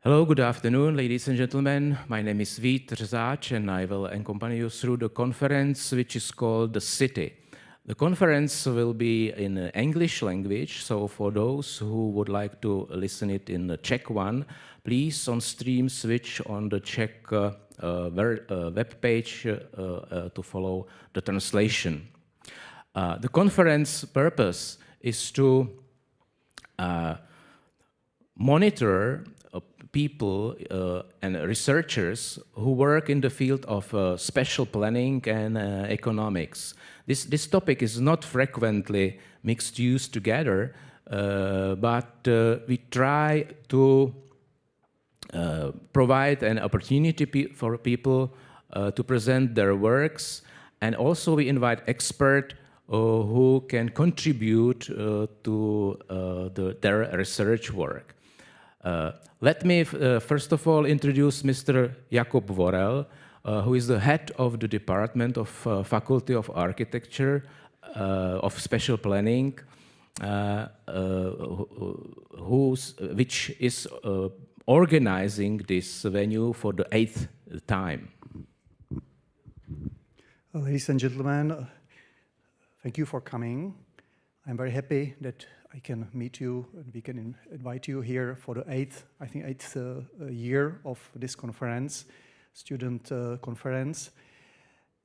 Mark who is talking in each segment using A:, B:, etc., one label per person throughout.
A: Hello, good afternoon, ladies and gentlemen. My name is Vít Řezáč, and I will accompany you through the conference, which is called The City. The conference will be in English language, so for those who would like to listen it in the Czech one, please on stream switch on the Czech web page to follow the translation. The conference purpose is to monitor people and researchers who work in the field of spatial planning and economics. This topic is not frequently mixed use together, but we try to provide an opportunity for people to present their works, and also we invite experts who can contribute to their research work. Let me first of all introduce Mr. Jakub Vorel, who is the head of the Department of Faculty of Architecture of Spatial Planning, which is organizing this venue for the 8th time.
B: Ladies and gentlemen, thank you for coming. I'm very happy that I can meet you and we can invite you here for the eighth year of this conference, student conference.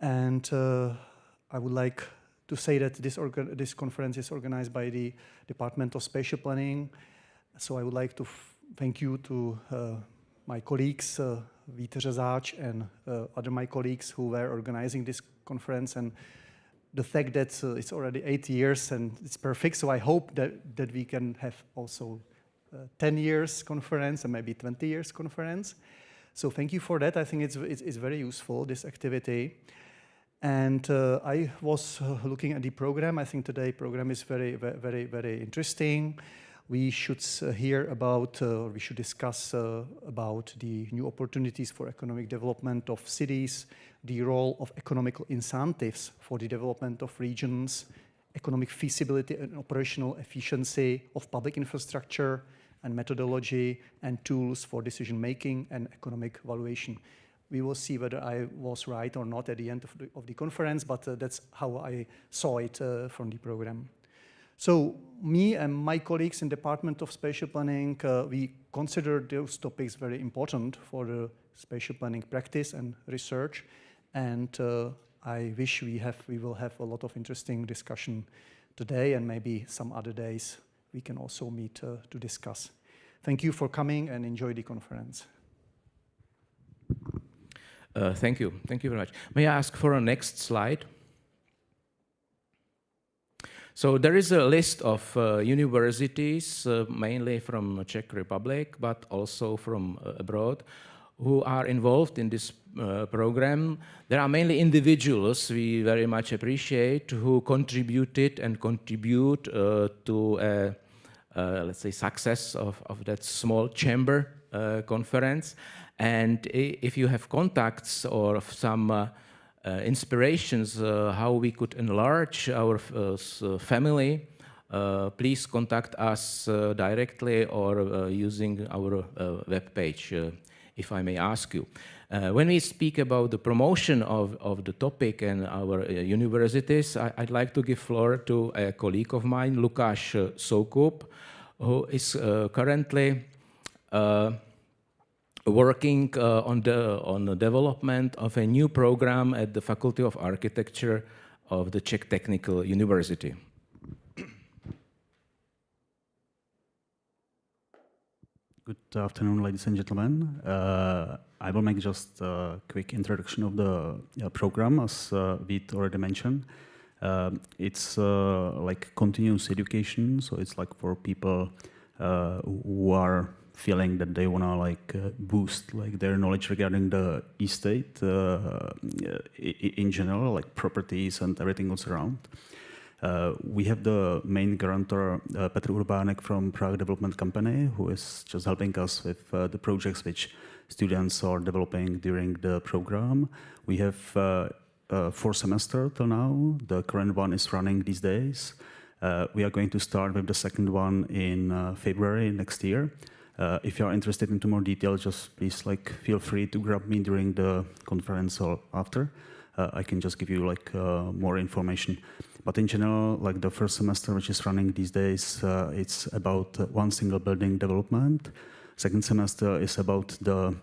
B: And I would like to say that this conference is organized by the Department of Spatial Planning. So I would like to thank you to my colleagues, Vít Řezáč and other my colleagues who were organizing this conference, and the fact that it's already 8 years and it's perfect, so I hope that we can have also 10 years conference and maybe 20 years conference. So thank you for that. I think it's very useful, this activity. And I was looking at the program. I think today's program is very, very, very interesting. We should hear about, we should discuss about the new opportunities for economic development of cities, the role of economical incentives for the development of regions, economic feasibility and operational efficiency of public infrastructure, and methodology and tools for decision-making and economic valuation. We will see whether I was right or not at the end of the conference, but that's how I saw it from the program. So me and my colleagues in the Department of Spatial Planning, we consider those topics very important for the spatial planning practice and research. And I wish we will have a lot of interesting discussion today, and maybe some other days we can also meet to discuss. Thank you for coming and enjoy the conference.
A: Thank you. Thank you very much. May I ask for a next slide? So there is a list of universities, mainly from Czech Republic, but also from abroad, who are involved in this program. There are mainly individuals we very much appreciate who contributed and contribute to, let's say, success of that small chamber conference. And if you have contacts or some inspirations how we could enlarge our family, please contact us directly or using our web page, if I may ask you. When we speak about the promotion of the topic and our universities, I'd like to give floor to a colleague of mine, Lukáš Soukup, who is currently working on the development of a new program at the Faculty of Architecture of the Czech Technical University.
C: Good afternoon, ladies and gentlemen. I will make just a quick introduction of the program, as Vít already mentioned. It's like continuous education, so it's like for people who are feeling that they want to boost their knowledge regarding the estate in general, like properties and everything else around. We have the main guarantor, Petr Urbánek from Prague Development Company, who is just helping us with the projects which students are developing during the program. We have 4 semesters till now. The current one is running these days. We are going to start with the second one in February next year. If you are interested into more detail, just please feel free to grab me during the conference or after. I can just give you more information. But in general, the first semester, which is running these days, it's about one single building development. Second semester is about the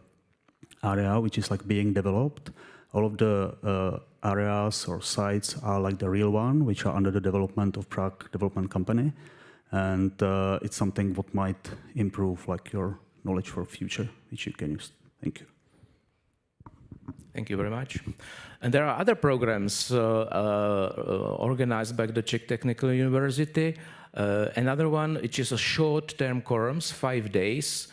C: area which is being developed. All of the areas or sites are the real one, which are under the development of Prague Development Company. And it's something what might improve your knowledge for future, which you can use. Thank you.
A: Thank you very much. And there are other programs organized by the Czech Technical University. Another one, which is a short-term course, 5 days,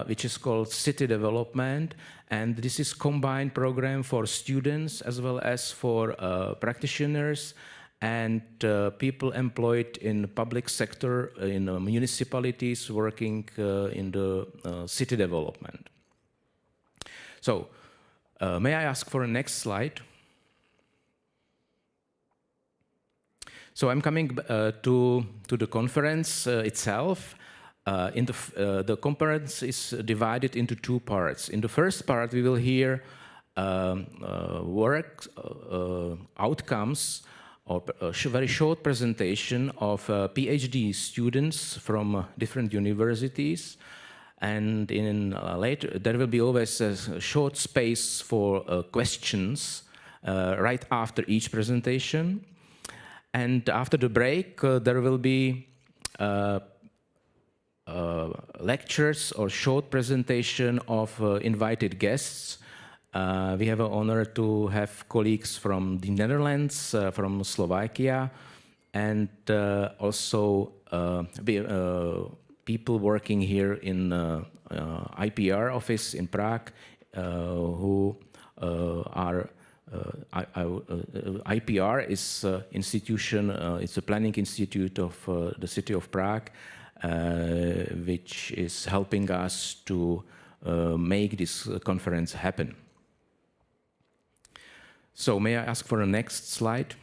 A: which is called City Development. And this is combined program for students as well as for practitioners and people employed in the public sector, in municipalities working in the city development. So, may I ask for a next slide? So I'm coming to the conference itself. The conference is divided into 2 parts. In the first part, we will hear work outcomes or a very short presentation of PhD students from different universities. And later, there will be always a short space for questions right after each presentation. And after the break, there will be lectures or short presentation of invited guests. We have an honor to have colleagues from the Netherlands, from Slovakia, and also people working here in IPR office in Prague, who are IPR is institution. It's a planning institute of the city of Prague, which is helping us to make this conference happen. So may I ask for a next slide?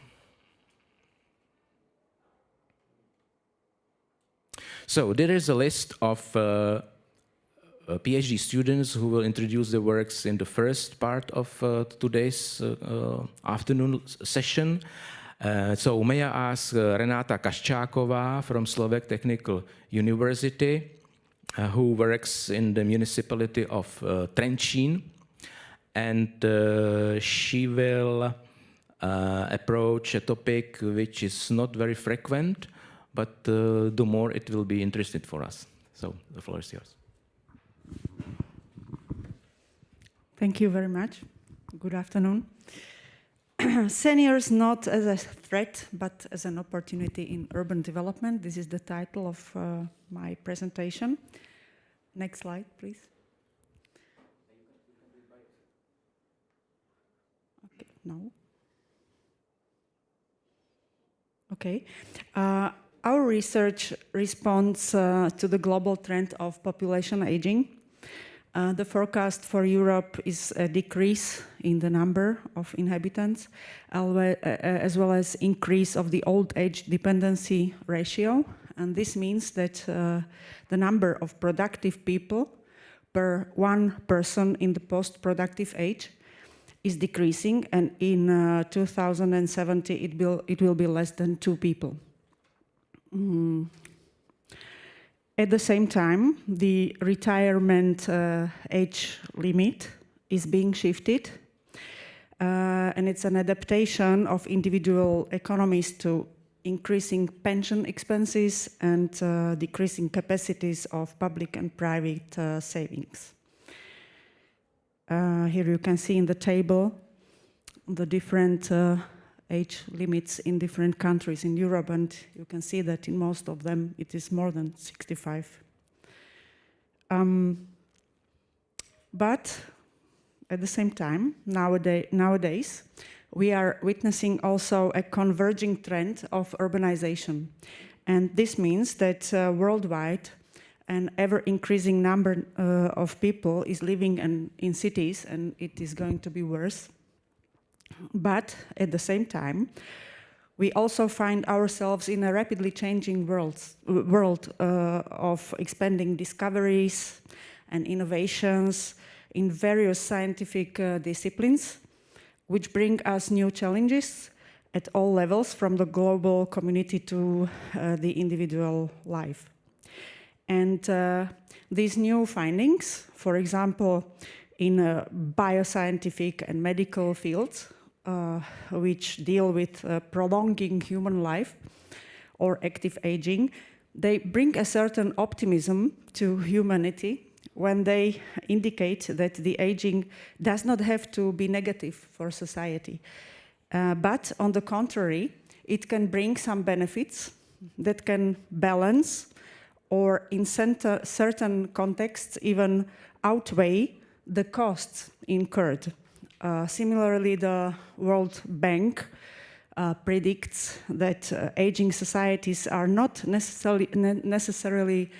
A: So there is a list of PhD students who will introduce their works in the first part of today's afternoon session. So may I ask Renata Kaščáková from Slovak Technical University, who works in the municipality of Trenčín, and she will approach a topic which is not very frequent, but the more it will be interesting for us. So the floor is yours.
D: Thank you very much. Good afternoon. Seniors not as a threat, but as an opportunity in urban development. This is the title of my presentation. Next slide, please. Okay, no. Okay. Our research responds to the global trend of population aging. The forecast for Europe is a decrease in the number of inhabitants, as well as increase of the old age dependency ratio. And this means that the number of productive people per one person in the post-productive age is decreasing, and in 2070 it will be less than 2 people. At the same time, the retirement age limit is being shifted, and it's an adaptation of individual economies to increasing pension expenses and decreasing capacities of public and private savings. Here you can see in the table the different age limits in different countries in Europe, and you can see that in most of them it is more than 65. But at the same time, nowadays, we are witnessing also a converging trend of urbanization. And this means that worldwide, an ever-increasing number of people is living in cities, and it is going to be worse. But at the same time, We also find ourselves in a rapidly changing world of expanding discoveries and innovations in various scientific disciplines, which bring us new challenges at all levels, from the global community to the individual life. And these new findings, for example, in bioscientific and medical fields, which deal with prolonging human life or active aging, they bring a certain optimism to humanity when they indicate that the aging does not have to be negative for society. But on the contrary, it can bring some benefits that can balance or in certain contexts even outweigh the costs incurred. Similarly, the World Bank predicts that aging societies are not necessarily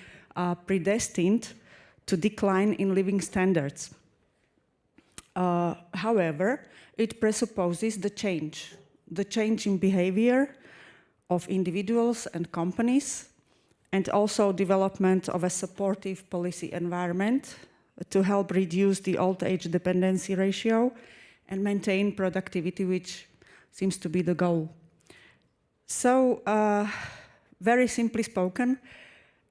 D: predestined to decline in living standards. However, it presupposes the change in behavior of individuals and companies, and also development of a supportive policy environment to help reduce the old age dependency ratio and maintain productivity, which seems to be the goal. So, very simply spoken,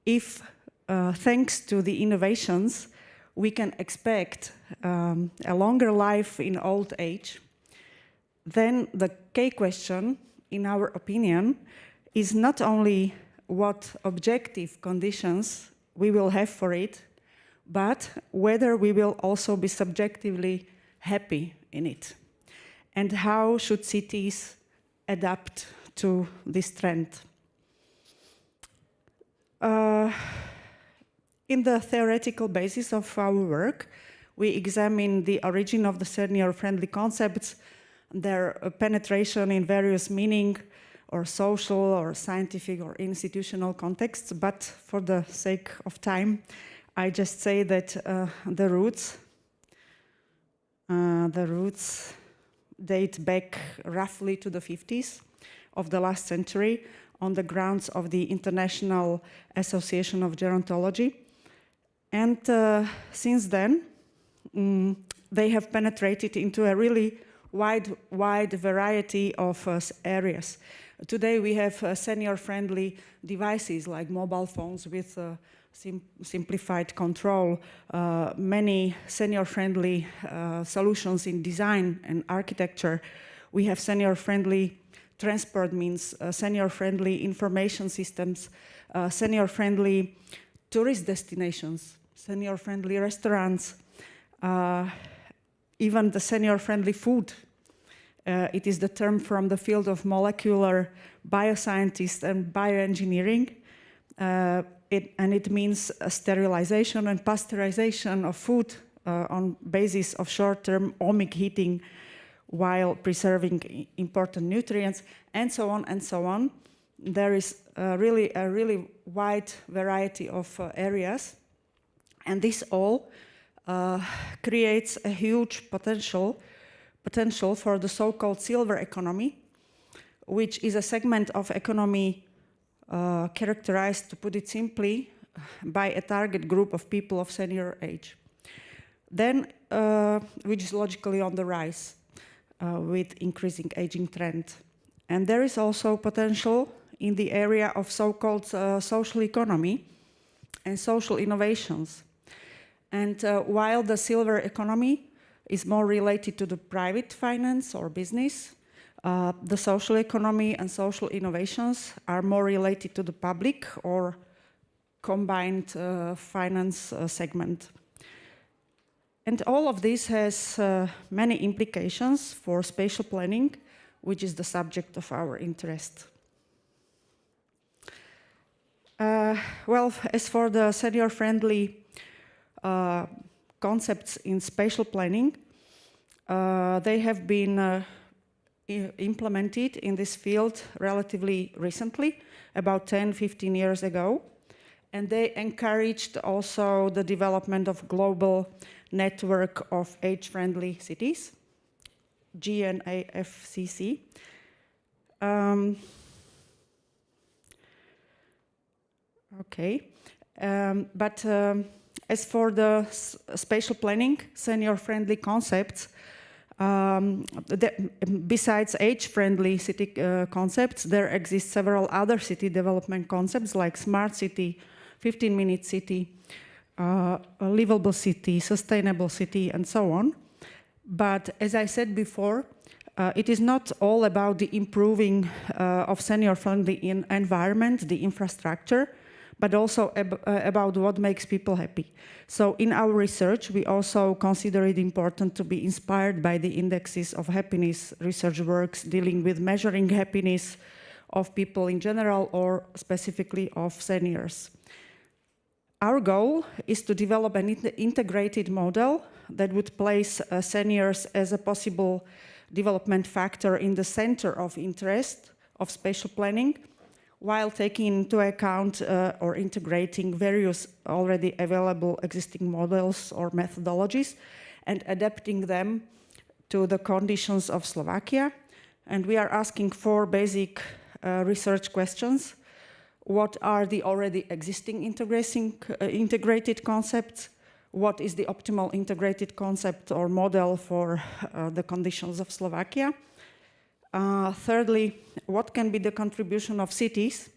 D: if thanks to the innovations, we can expect a longer life in old age, then the key question, in our opinion, is not only what objective conditions we will have for it, but whether we will also be subjectively happy in it. And how should cities adapt to this trend? In the theoretical basis of our work, we examine the origin of the senior-friendly concepts, their penetration in various meaning or social or scientific or institutional contexts, but for the sake of time, I just say that the roots date back roughly to the 50s of the last century on the grounds of the International Association of Gerontology. And since then, they have penetrated into a really wide variety of areas. Today we have senior-friendly devices like mobile phones with simplified control, many senior-friendly solutions in design and architecture. We have senior-friendly transport means, senior-friendly information systems, senior-friendly tourist destinations, senior-friendly restaurants, even the senior-friendly food. It is the term from the field of molecular bioscientists and bioengineering, and it means sterilization and pasteurization of food on basis of short-term ohmic heating while preserving important nutrients, and so on and so on. There is a really wide variety of areas, and this all creates a huge potential for the so-called silver economy, which is a segment of economy characterized, to put it simply, by a target group of people of senior age. Then, which is logically on the rise with increasing aging trend. And there is also potential in the area of so-called social economy and social innovations. And while the silver economy is more related to the private finance or business, the social economy and social innovations are more related to the public or combined finance segment. And all of this has many implications for spatial planning, which is the subject of our interest. Well, as for the senior-friendly concepts in spatial planning, they have been implemented in this field relatively recently, about 10-15 years ago, and they encouraged also the development of global network of age-friendly cities, GNAFCC, Okay, but as for the spatial planning, senior-friendly concepts, besides age-friendly city concepts, there exist several other city development concepts like smart city, 15-minute city, a livable city, sustainable city, and so on. But as I said before, it is not all about the improving of senior-friendly environment, the infrastructure, but also about what makes people happy. So in our research, we also consider it important to be inspired by the indexes of happiness research works dealing with measuring happiness of people in general or specifically of seniors. Our goal is to develop an integrated model that would place seniors as a possible development factor in the center of interest of spatial planning, while taking into account or integrating various already available existing models or methodologies and adapting them to the conditions of Slovakia. And we are asking 4 basic research questions. What are the already existing integrated concepts? What is the optimal integrated concept or model for the conditions of Slovakia? Thirdly, what can be the contribution of cities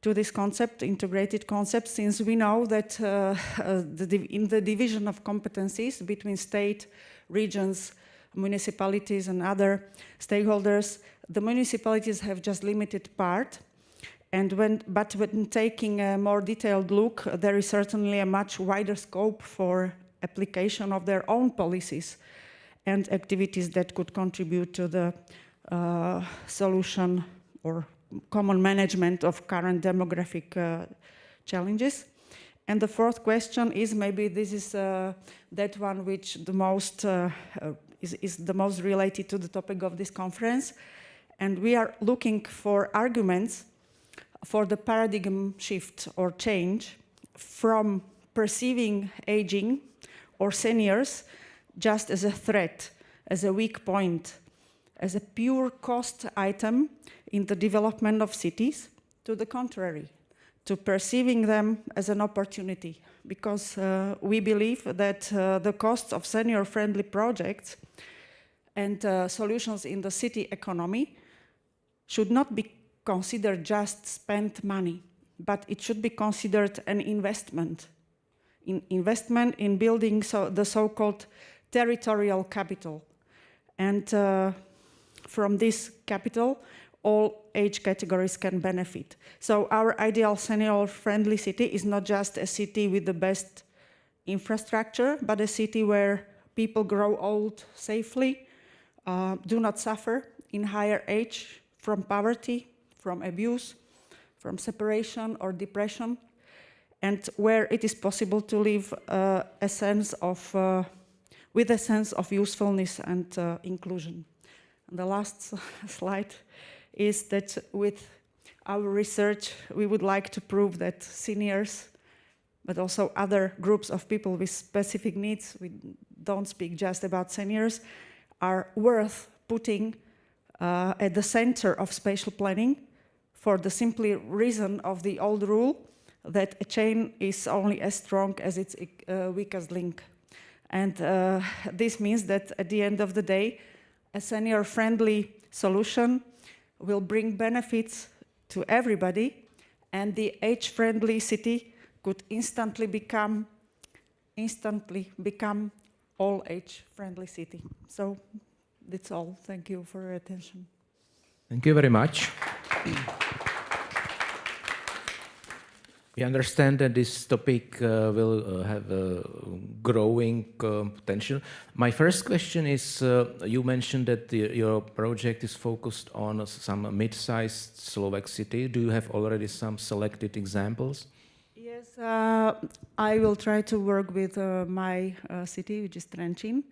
D: to this concept, integrated concept, since we know that in the division of competencies between state, regions, municipalities and other stakeholders, the municipalities have just limited part. But when taking a more detailed look, there is certainly a much wider scope for application of their own policies and activities that could contribute to the solution or common management of current demographic challenges. And the 4th question is, maybe this is that one which the most is the most related to the topic of this conference. And we are looking for arguments for the paradigm shift or change from perceiving aging or seniors just as a threat, as a weak point, as a pure cost item in the development of cities, to the contrary, to perceiving them as an opportunity, because we believe that the costs of senior-friendly projects and solutions in the city economy should not be considered just spent money, but it should be considered an investment in building the so-called territorial capital. And from this capital, all age categories can benefit. So our ideal senior-friendly city is not just a city with the best infrastructure, but a city where people grow old safely, do not suffer in higher age from poverty, from abuse, from separation or depression, and where it is possible to live with a sense of usefulness and inclusion. And the last slide is that with our research, we would like to prove that seniors, but also other groups of people with specific needs, we don't speak just about seniors, are worth putting at the center of spatial planning, for the simply reason of the old rule that a chain is only as strong as its weakest link. And this means that at the end of the day, a senior-friendly solution will bring benefits to everybody, and the age-friendly city could instantly become all age-friendly city. So that's all. Thank you for your attention.
A: Thank you very much. We understand that this topic will have a growing potential. My first question is, you mentioned that your project is focused on some mid-sized Slovak city. Do you have already some selected examples?
D: Yes, I will try to work with my city, which is Trenčín.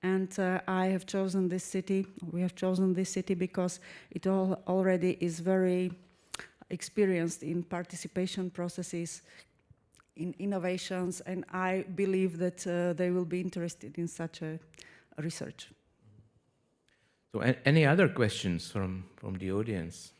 D: And I have chosen this city, we have chosen this city because it already is very experienced in participation processes, in innovations, and I believe that they will be interested in such a research.
A: So any other questions from the audience?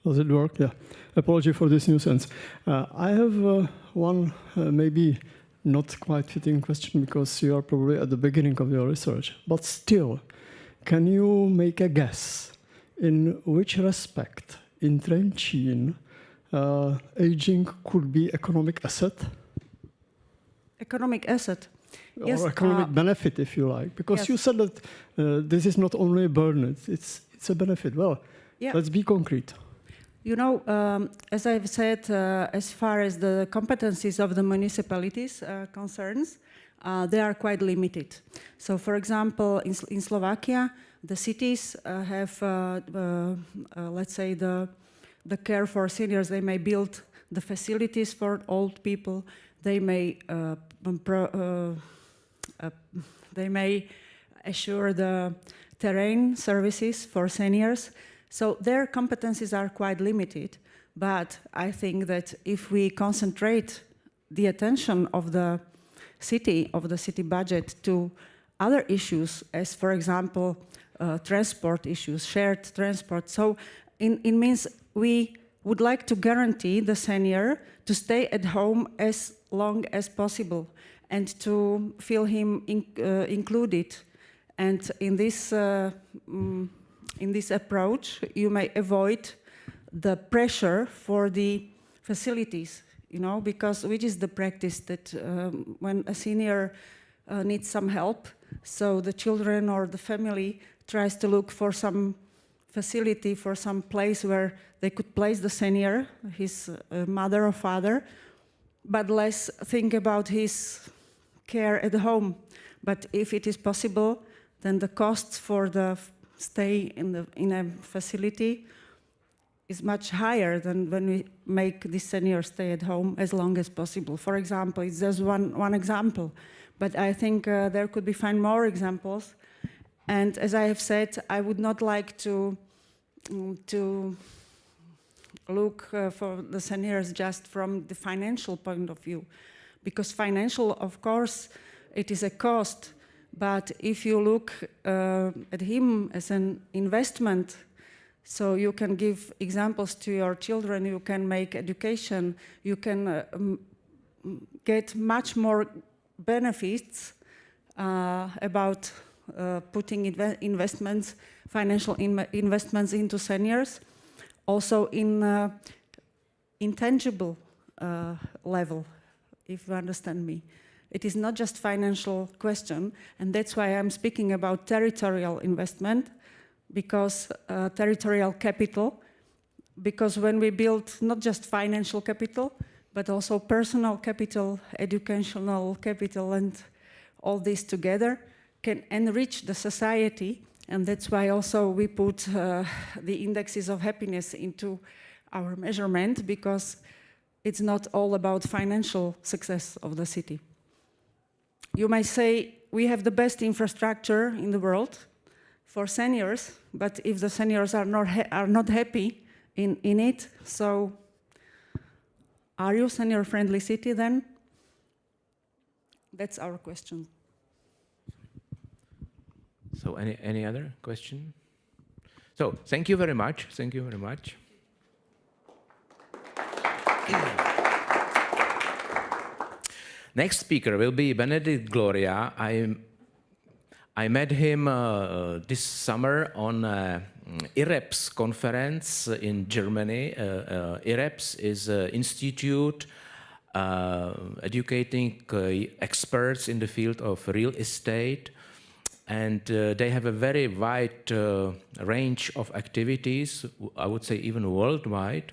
E: Does it work? Yeah. Apology for this nuisance. I have one maybe not quite fitting question because you are probably at the beginning of your research. But still, can you make a guess in which respect in Trenčín aging could be economic asset?
D: Economic asset?
E: Or
D: yes,
E: economic benefit, if you like. Because
D: yes.
E: you said that this is not only a burden, it's a benefit. Well,
D: yeah.
E: Let's be concrete.
D: You know, as I've said, as far as the competencies of the municipalities concerns, they are quite limited. So, for example, in Slovakia, the cities have, let's say, the care for seniors. They may build the facilities for old people. They may assure the terrain services for seniors. So their competencies are quite limited, but I think that if we concentrate the attention of the city budget to other issues, as for example, transport issues, shared transport, so it means we would like to guarantee the senior to stay at home as long as possible and to feel him included. And in this approach, you may avoid the pressure for the facilities, you know, because which is the practice that when a senior needs some help, so the children or the family tries to look for some facility, for some place where they could place the senior, his mother or father, but less think about his care at home. But if it is possible, then the costs for the stay in a facility is much higher than when we make the senior stay at home as long as possible. For example, it's just one example, but I think there could be find more examples. And as I have said, I would not like to look for the seniors just from the financial point of view, because financial, of course, it is a cost. But if you look at him as an investment, so you can give examples to your children, you can make education, you can get much more benefits about putting investments, financial investments into seniors, also in intangible level, if you understand me. It is not just financial question, and that's why I'm speaking about territorial investment, because territorial capital, because when we build not just financial capital, but also personal capital, educational capital, and all this together can enrich the society, and that's why also we put the indexes of happiness into our measurement, because it's not all about financial success of the city. You may say, we have the best infrastructure in the world for seniors, but if the seniors are not happy in it, so are you a senior-friendly city then? That's our question.
A: So any other question? So thank you very much. Thank you very much. Next speaker will be Benedict Gloria. I met him this summer on IREPS conference in Germany. IREPS is an institute educating experts in the field of real estate, and they have a very wide range of activities, I would say even worldwide.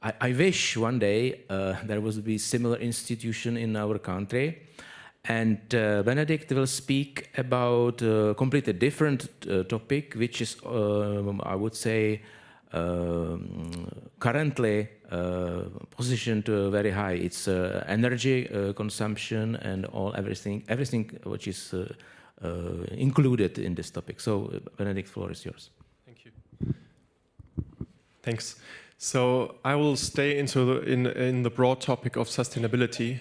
A: I wish one day there would be similar institution in our country. And Benedict will speak about a completely different topic, which is, I would say, currently positioned very high. It's energy consumption and everything which is included in this topic. So, Benedict, floor is yours.
F: Thank you. Thanks. So I will stay in the broad topic of sustainability.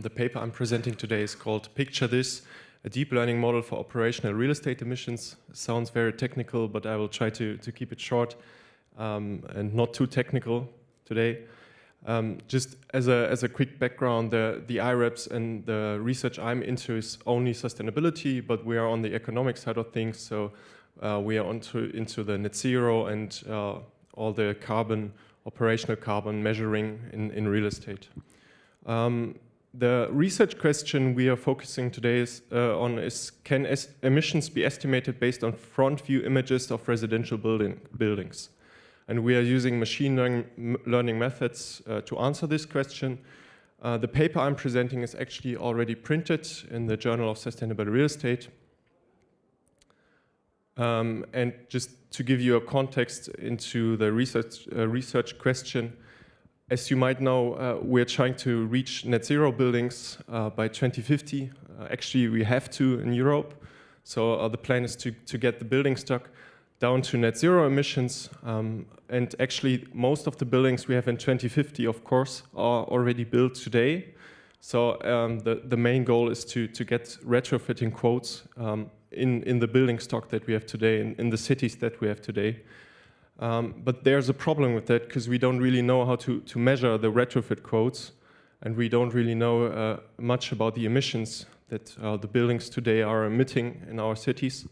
F: The paper I'm presenting today is called Picture This, a deep learning model for operational real estate emissions. Sounds very technical, but I will try to keep it short and not too technical today. Just as a quick background, the IREPS and the research I'm into is only sustainability, but we are on the economic side of things. So we are into the net zero and all the operational carbon measuring in real estate. The research question we are focusing today on is, can emissions be estimated based on front view images of residential buildings? And we are using machine learning methods to answer this question. The paper I'm presenting is actually already printed in the Journal of Sustainable Real Estate. And just to give you a context into the research question, as you might know, we're trying to reach net zero buildings by 2050. Actually, we have to in Europe. So the plan is to get the building stock down to net zero emissions. And actually, most of the buildings we have in 2050, of course, are already built today. So the main goal is to get retrofitting quotes in the building stock that we have today, in the cities that we have today. But there's a problem with that because we don't really know how to measure the retrofit quotes, and we don't really know much about the emissions that the buildings today are emitting in our cities.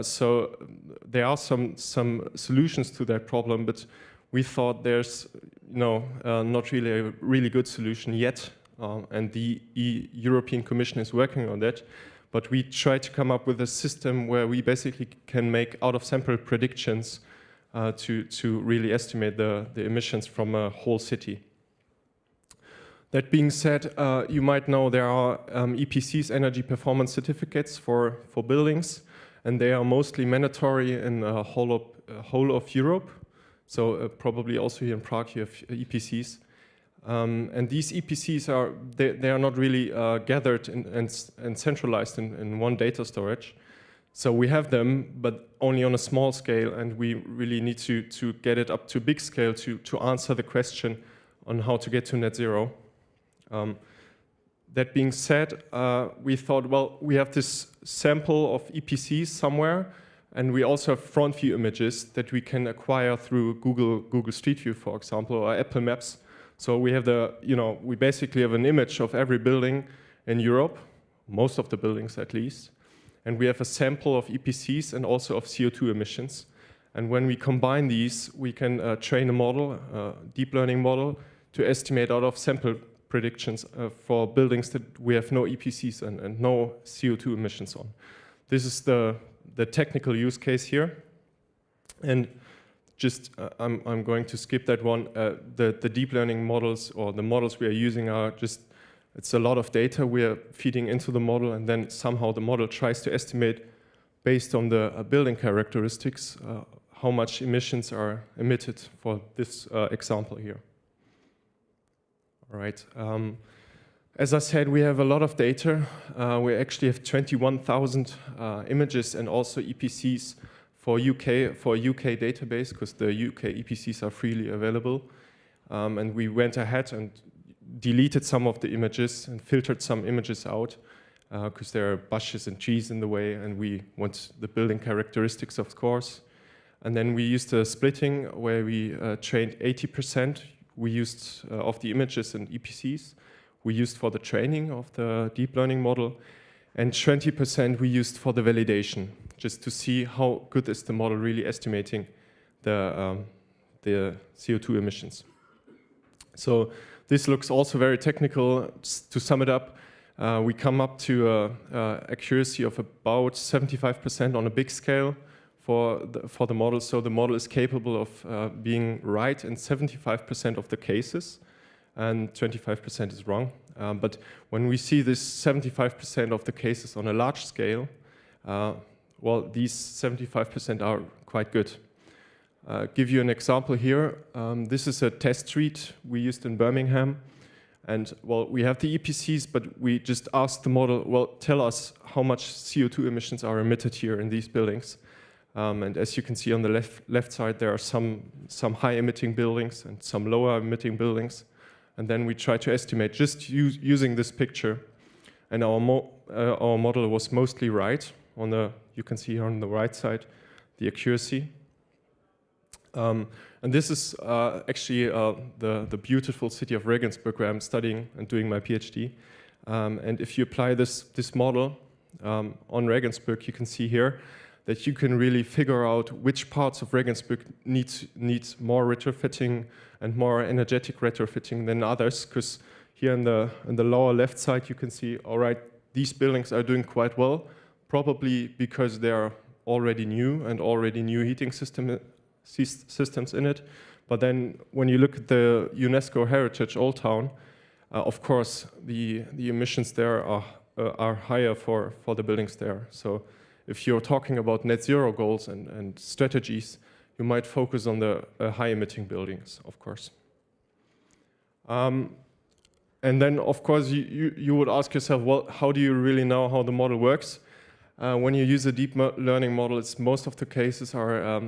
F: So there are some solutions to that problem, but we thought there's not really a really good solution yet, and the European Commission is working on that. But we try to come up with a system where we basically can make out-of-sample predictions to really estimate the emissions from a whole city. That being said, you might know there are EPCs, energy performance certificates for buildings, and they are mostly mandatory in the whole of Europe. So probably also here in Prague you have EPCs. And these EPCs are not really gathered and centralized in one data storage. So we have them, but only on a small scale, and we really need to get it up to big scale to answer the question on how to get to net zero. That being said, we thought, well, we have this sample of EPCs somewhere, and we also have front view images that we can acquire through Google Street View, for example, or Apple Maps. So we have we basically have an image of every building in Europe, most of the buildings at least, and we have a sample of EPCs and also of CO2 emissions. And when we combine these, we can train a model, a deep learning model, to estimate out of sample predictions for buildings that we have no EPCs and no CO2 emissions on. This is the technical use case here. And just, I'm going to skip that one. The deep learning models, or the models we are using, are just, it's a lot of data we are feeding into the model, and then somehow the model tries to estimate, based on the building characteristics, how much emissions are emitted for this example here. All right. As I said, we have a lot of data. We actually have 21,000 images and also EPCs for a UK database, because the UK EPCs are freely available. And we went ahead and deleted some of the images and filtered some images out because there are bushes and trees in the way, and we want the building characteristics, of course. And then we used a splitting where we trained 80% we used of the images and EPCs we used for the training of the deep learning model, and 20% we used for the validation, just to see how good is the model really estimating the CO2 emissions. So this looks also very technical. To sum it up, we come up to accuracy of about 75% on a big scale for the model. So the model is capable of being right in 75% of the cases, and 25% is wrong. But when we see this 75% of the cases on a large scale, well, these 75% are quite good. give you an example here. This is a test street we used in Birmingham. And well, we have the EPCs, but we just asked the model, well, tell us how much CO2 emissions are emitted here in these buildings. And as you can see on the left side, there are some high emitting buildings and some lower emitting buildings. And then we try to estimate just using this picture. And our model was mostly right. You can see here on the right side, the accuracy. And this is actually the beautiful city of Regensburg, where I'm studying and doing my PhD. And if you apply this model on Regensburg, you can see here that you can really figure out which parts of Regensburg needs more retrofitting and more energetic retrofitting than others. Because here in the lower left side, you can see, all right, these buildings are doing quite well, probably because they are already new and already new heating systems in it. But then when you look at the UNESCO Heritage Old Town, of course, the emissions there are higher for the buildings there. So if you're talking about net zero goals and strategies, you might focus on the high emitting buildings, of course. And then, of course, you would ask yourself, well, how do you really know how the model works? When you use a deep learning model, most of the cases are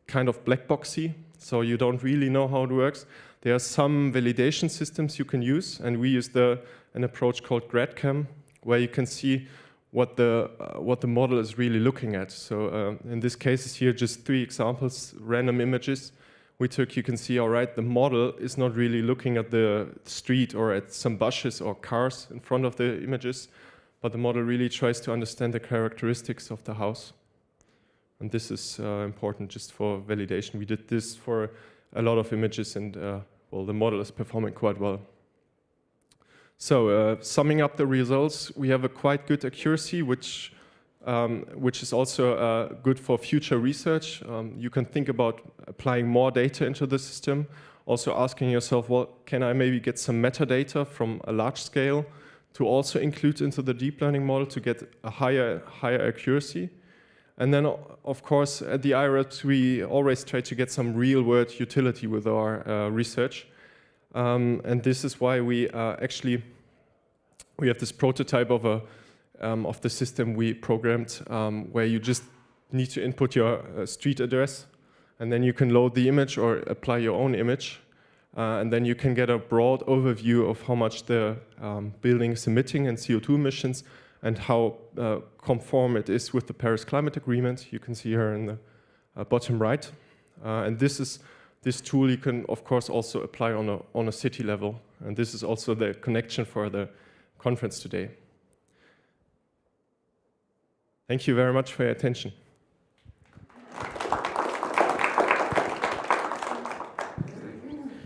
F: kind of black boxy, so you don't really know how it works. There are some validation systems you can use, and we use an approach called GradCam, where you can see what the model is really looking at. So in this case here, just 3 examples, random images we took. You can see, all right, the model is not really looking at the street or at some bushes or cars in front of the images, but the model really tries to understand the characteristics of the house. And this is important just for validation. We did this for a lot of images, and well, the model is performing quite well. So summing up the results, we have a quite good accuracy, which is also good for future research. You can think about applying more data into the system, also asking yourself, well, can I maybe get some metadata from a large scale to also include into the deep learning model to get a higher accuracy? And then, of course, at the IRAPS, we always try to get some real-world utility with our research. And this is why we have this prototype of the system we programmed, where you just need to input your street address, and then you can load the image or apply your own image, and then you can get a broad overview of how much the building is emitting in CO2 emissions and how conform it is with the Paris Climate Agreement. You can see here in the bottom right, and this tool you can, of course, also apply on a city level. And this is also the connection for the conference today. Thank you very much for your attention.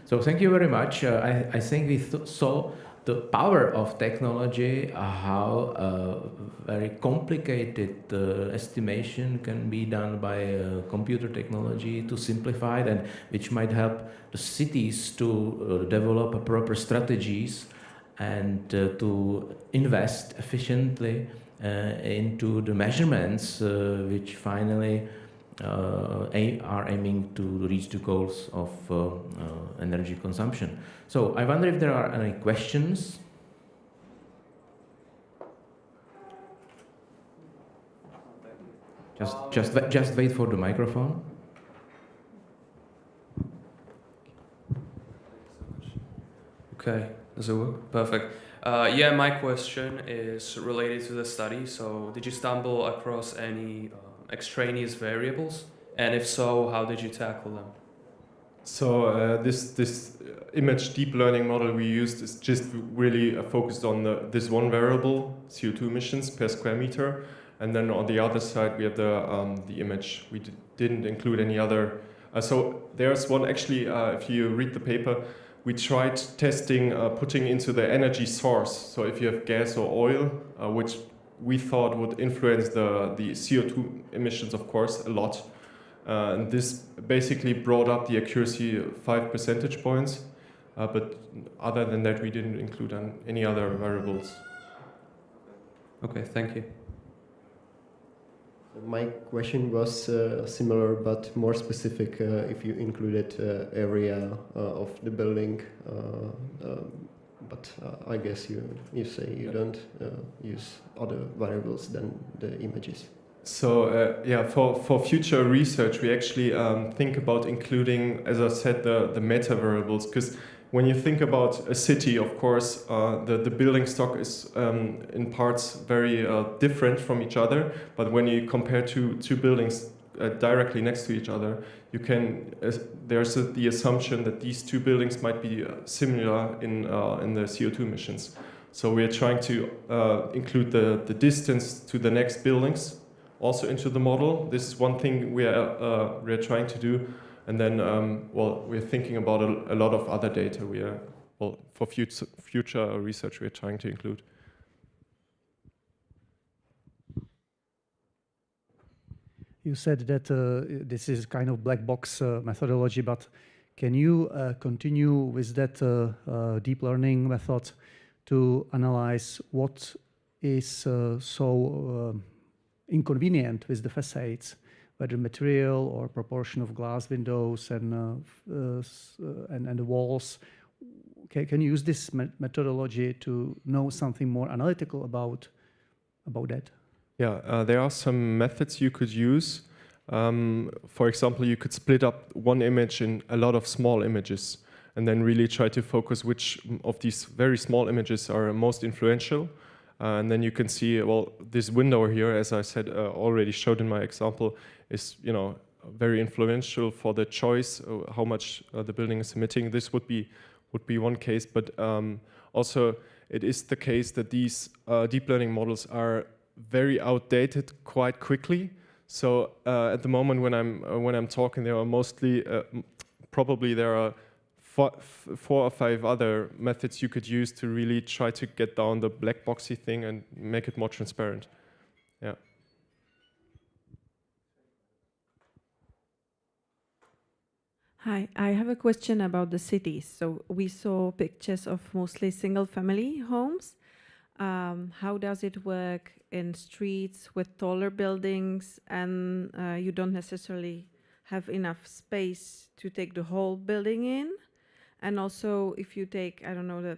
A: So thank you very much. I think we saw the power of technology, how very complicated estimation can be done by computer technology to simplify it, and which might help the cities to develop proper strategies and to invest efficiently into the measurements which finally are aiming to reach the goals of energy consumption. So I wonder if there are any questions. Just wait for the microphone.
G: Okay, does it work? Perfect. Yeah, my question is related to the study. So did you stumble across any extraneous variables? And if so, how did you tackle them?
F: So this image deep learning model we used is just really focused on this one variable, CO2 emissions per square meter. And then on the other side, we have the image. We didn't include any other. So there's one actually, if you read the paper, we tried testing putting into the energy source. So if you have gas or oil, which we thought would influence the CO2 emissions, of course, a lot. And this basically brought up the accuracy 5 percentage points. But other than that, we didn't include any other variables.
G: Okay, thank you.
H: My question was similar but more specific if you included area of the building, but I guess you say you don't use other variables than the images.
F: So yeah, for future research, we actually think about including, as I said, the meta variables, because when you think about a city, of course, the building stock is in parts very different from each other. But when you compare two buildings directly next to each other, you can there's the assumption that these two buildings might be similar in the CO2 emissions. So we are trying to include the distance to the next buildings also into the model. This is one thing we are trying to do. And then, well, we're thinking about a lot of other data we are, well, for future research we're trying to include.
B: You said that this is kind of black box methodology, but can you continue with that deep learning method to analyze what is so inconvenient with the facades, whether material or proportion of glass windows and the walls? Can you use this methodology to know something more analytical about that?
F: Yeah, there are some methods you could use. For example, you could split up one image in a lot of small images and then really try to focus which of these very small images are most influential. And then you can see, well, this window here, as I said, already showed in my example, is, you know, very influential for the choice of how much the building is emitting. This would be one case, but also it is the case that these deep learning models are very outdated quite quickly. So at the moment when I'm talking, there are mostly probably there are 4 or 5 other methods you could use to really try to get down the black boxy thing and make it more transparent. Yeah.
I: Hi, I have a question about the cities. So we saw pictures of mostly single-family homes. How does it work in streets with taller buildings and you don't necessarily have enough space to take the whole building in? And also, if you take, I don't know,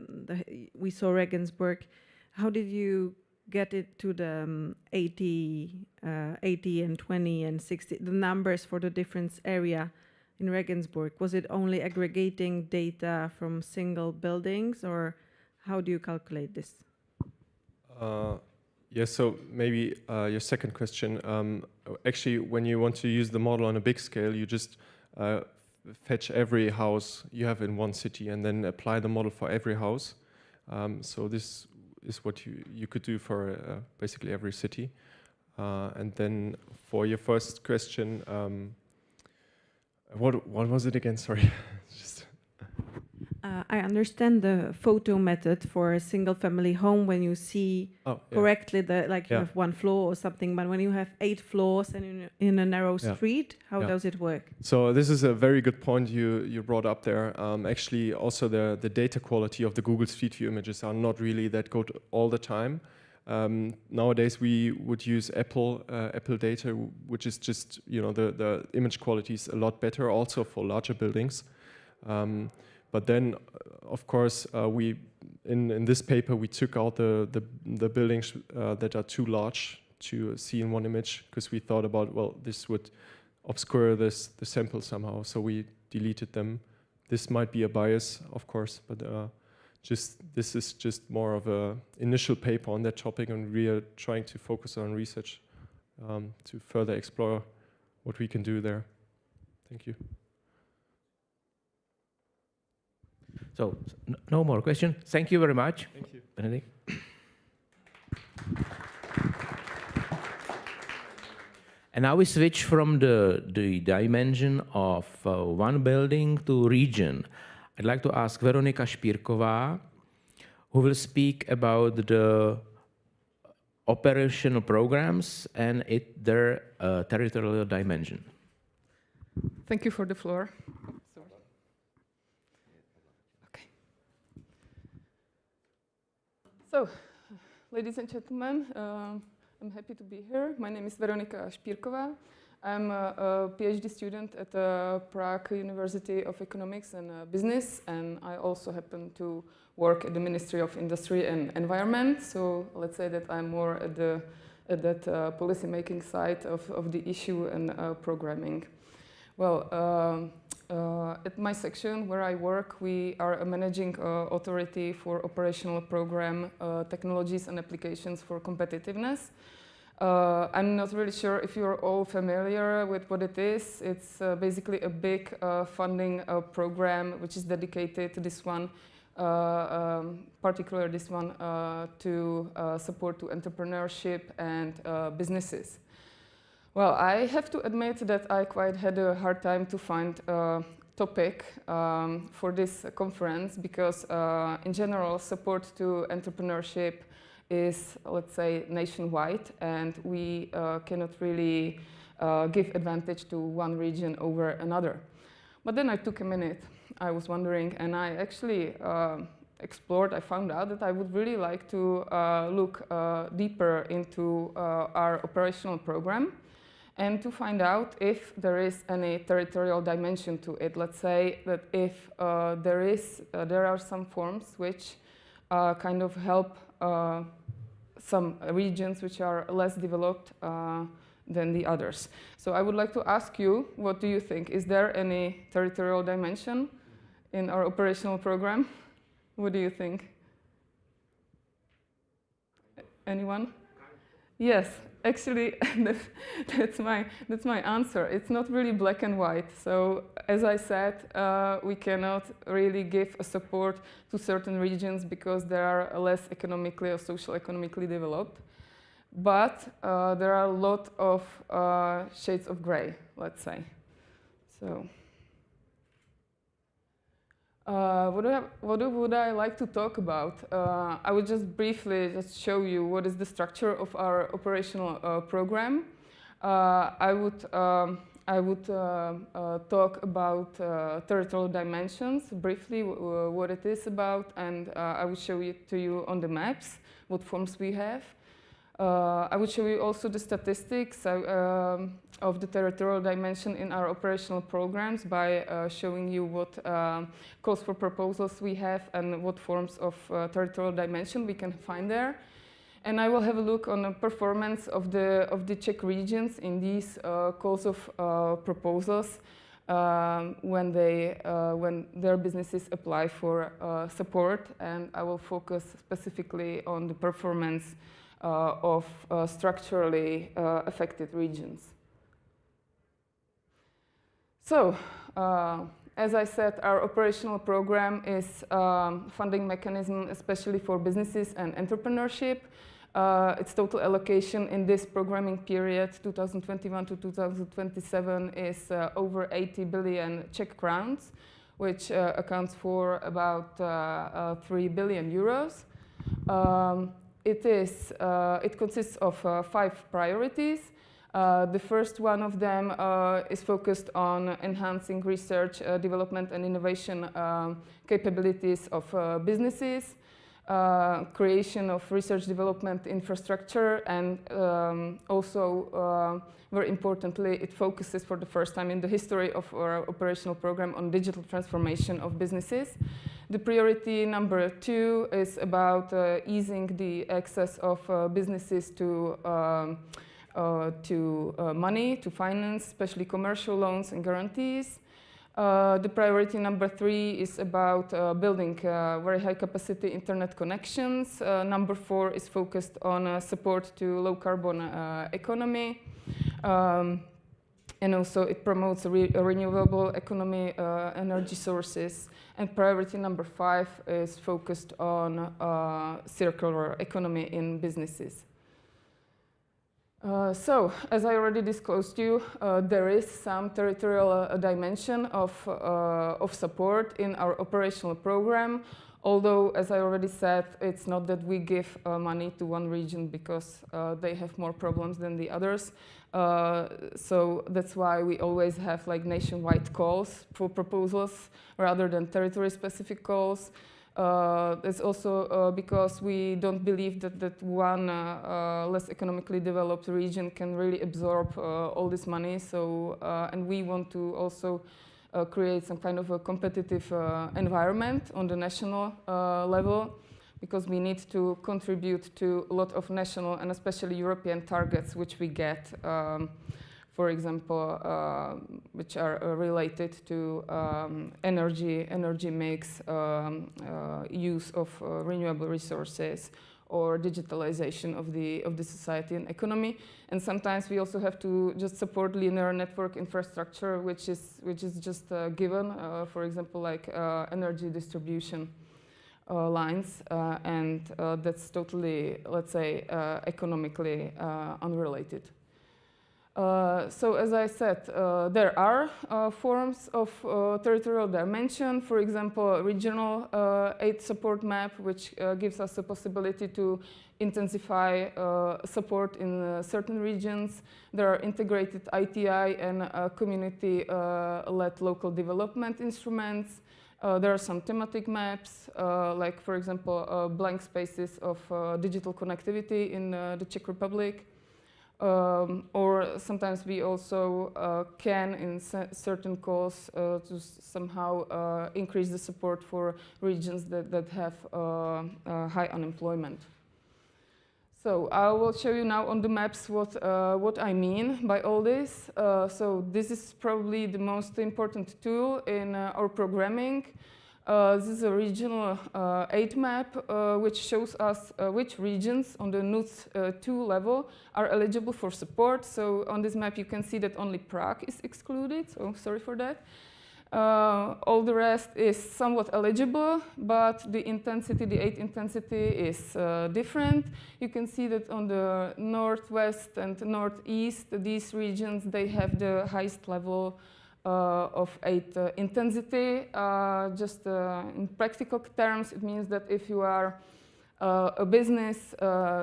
I: we saw Regensburg, how did you get it to the 80 and 20 and 60, the numbers for the different area in Regensburg? Was it only aggregating data from single buildings, or how do you calculate this?
F: Yeah, so maybe your second question. Actually, when you want to use the model on a big scale, you just fetch every house you have in one city and then apply the model for every house. So this is what you could do for basically every city. And then for your first question, what was it again? Sorry.
I: I understand the photo method for a single family home when you see correctly you have 1 floor or something, but when you have 8 floors and in a narrow street, how does it work?
F: So this is a very good point you brought up there. Actually, also the data quality of the Google Street View images are not really that good all the time. Nowadays we would use Apple data, which is just, you know, the image quality is a lot better also for larger buildings. But then, of course, we in this paper we took out the buildings that are too large to see in one image, because we thought about, well, this would obscure the sample somehow, so we deleted them. This might be a bias, of course, but this is just more of a initial paper on that topic, and we are trying to focus on research to further explore what we can do there. Thank you.
A: So, no more questions. Thank you very much.
F: Thank you.
A: Benedict. And now we switch from the dimension of one building to region. I'd like to ask Veronika Špírková, who will speak about the operational programs and their territorial dimension.
J: Thank you for the floor. So, ladies and gentlemen, I'm happy to be here. My name is Veronika Špírková. I'm a PhD student at Prague University of Economics and Business, and I also happen to work at the Ministry of Industry and Environment. So let's say that I'm more at that policy-making side of the issue and programming. Well, at my section where I work, we are a managing authority for operational program technologies and applications for competitiveness. I'm not really sure if you're all familiar with what it is. It's basically a big funding program which is dedicated to this one, particularly this one, to support to entrepreneurship and businesses. Well, I have to admit that I quite had a hard time to find a topic for this conference because in general support to entrepreneurship is, let's say, nationwide, and we cannot really give advantage to one region over another. But then I took a minute. I was wondering, and I actually explored. I found out that I would really like to look deeper into our operational program and to find out if there is any territorial dimension to it. Let's say that if there are some forms which kind of help some regions which are less developed than the others. So I would like to ask you, what do you think? Is there any territorial dimension in our operational program? What do you think? Anyone? Yes, actually, that's my answer. It's not really black and white. So as I said, we cannot really give a support to certain regions because they are less economically or socio-economically developed. But there are a lot of shades of gray, let's say. So what would I like to talk about? I would just briefly show you what is the structure of our operational program. I would talk about territorial dimensions, briefly what it is about, and I will show it to you on the maps, what forms we have. I would show you also the statistics of the territorial dimension in our operational programs by showing you what calls for proposals we have and what forms of territorial dimension we can find there. And I will have a look on the performance of the Czech regions in these calls of proposals when their businesses apply for support, and I will focus specifically on the performance of structurally affected regions. So, as I said, our operational program is funding mechanism especially for businesses and entrepreneurship. Its total allocation in this programming period, 2021 to 2027, is over 80 billion Czech crowns, which accounts for about 3 billion euros. It consists of 5 priorities. The first one of them is focused on enhancing research, development and innovation capabilities of businesses, creation of research development infrastructure, and also, very importantly, it focuses for the first time in the history of our operational program on digital transformation of businesses. The priority number 2 is about easing the access of businesses to money, to finance, especially commercial loans and guarantees. The priority number 3 is about building very high capacity internet connections. Number 4 is focused on support to low carbon economy. And also it promotes a renewable economy, energy sources. And priority number 5 is focused on circular economy in businesses. So, as I already disclosed to you, there is some territorial dimension of support in our operational program. Although, as I already said, it's not that we give money to one region because they have more problems than the others. So that's why we always have like nationwide calls for proposals rather than territory-specific calls. It's also because we don't believe that one less economically developed region can really absorb all this money. So, and we want to also create some kind of a competitive environment on the national level, because we need to contribute to a lot of national and especially European targets which we get, for example, which are related to energy mix, use of renewable resources, or digitalization of the society and economy. And sometimes we also have to just support linear network infrastructure, which is just given, for example, like energy distribution lines, and that's totally, let's say, economically unrelated. So as I said, there are forms of territorial dimension. For example, regional aid support map, which gives us the possibility to intensify support in certain regions. There are integrated ITI and community-led local development instruments. There are some thematic maps, like, for example, blank spaces of digital connectivity in the Czech Republic. Or sometimes we also can, in certain calls, to somehow increase the support for regions that have high unemployment. So I will show you now on the maps what I mean by all this. So this is probably the most important tool in our programming. This is a regional aid map, which shows us which regions on the NUTS 2 level are eligible for support. So on this map you can see that only Prague is excluded, so sorry for that. All the rest is somewhat eligible, but the intensity, the aid intensity is different. You can see that on the northwest and northeast, these regions, they have the highest level of aid intensity. Just in practical terms, it means that if you are a business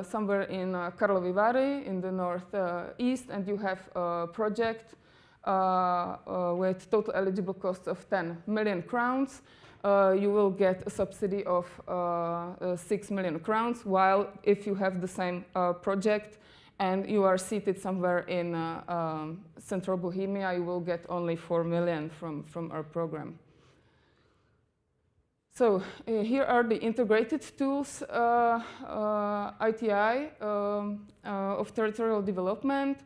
J: somewhere in Karlovy Vary in the northeast and you have a project with total eligible cost of 10 million crowns, you will get a subsidy of 6 million crowns, while if you have the same project and you are seated somewhere in central Bohemia, you will get only 4 million from our program. So here are the integrated tools, ITI, of territorial development.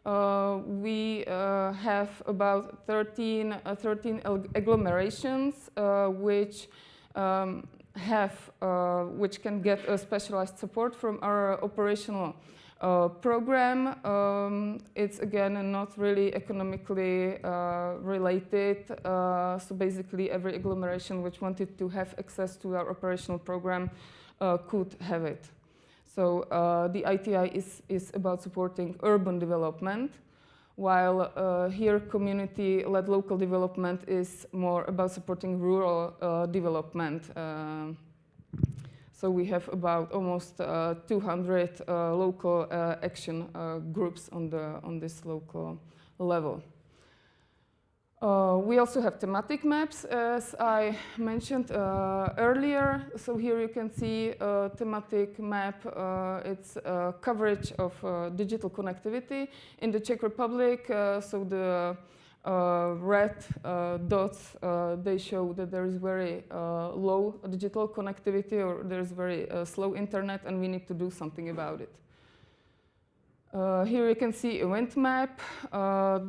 J: We have about 13 agglomerations which which can get a specialized support from our operational program. It's again not really economically related. So basically, every agglomeration which wanted to have access to our operational program could have it. So the ITI is about supporting urban development, while here community-led local development is more about supporting rural development. So we have about almost 200 local action groups on this local level. We also have thematic maps, as I mentioned earlier. So here you can see a thematic map. It's coverage of digital connectivity in the Czech Republic. So the red dots, they show that there is very low digital connectivity, or there is very slow internet, and we need to do something about it. Here you can see a wind map.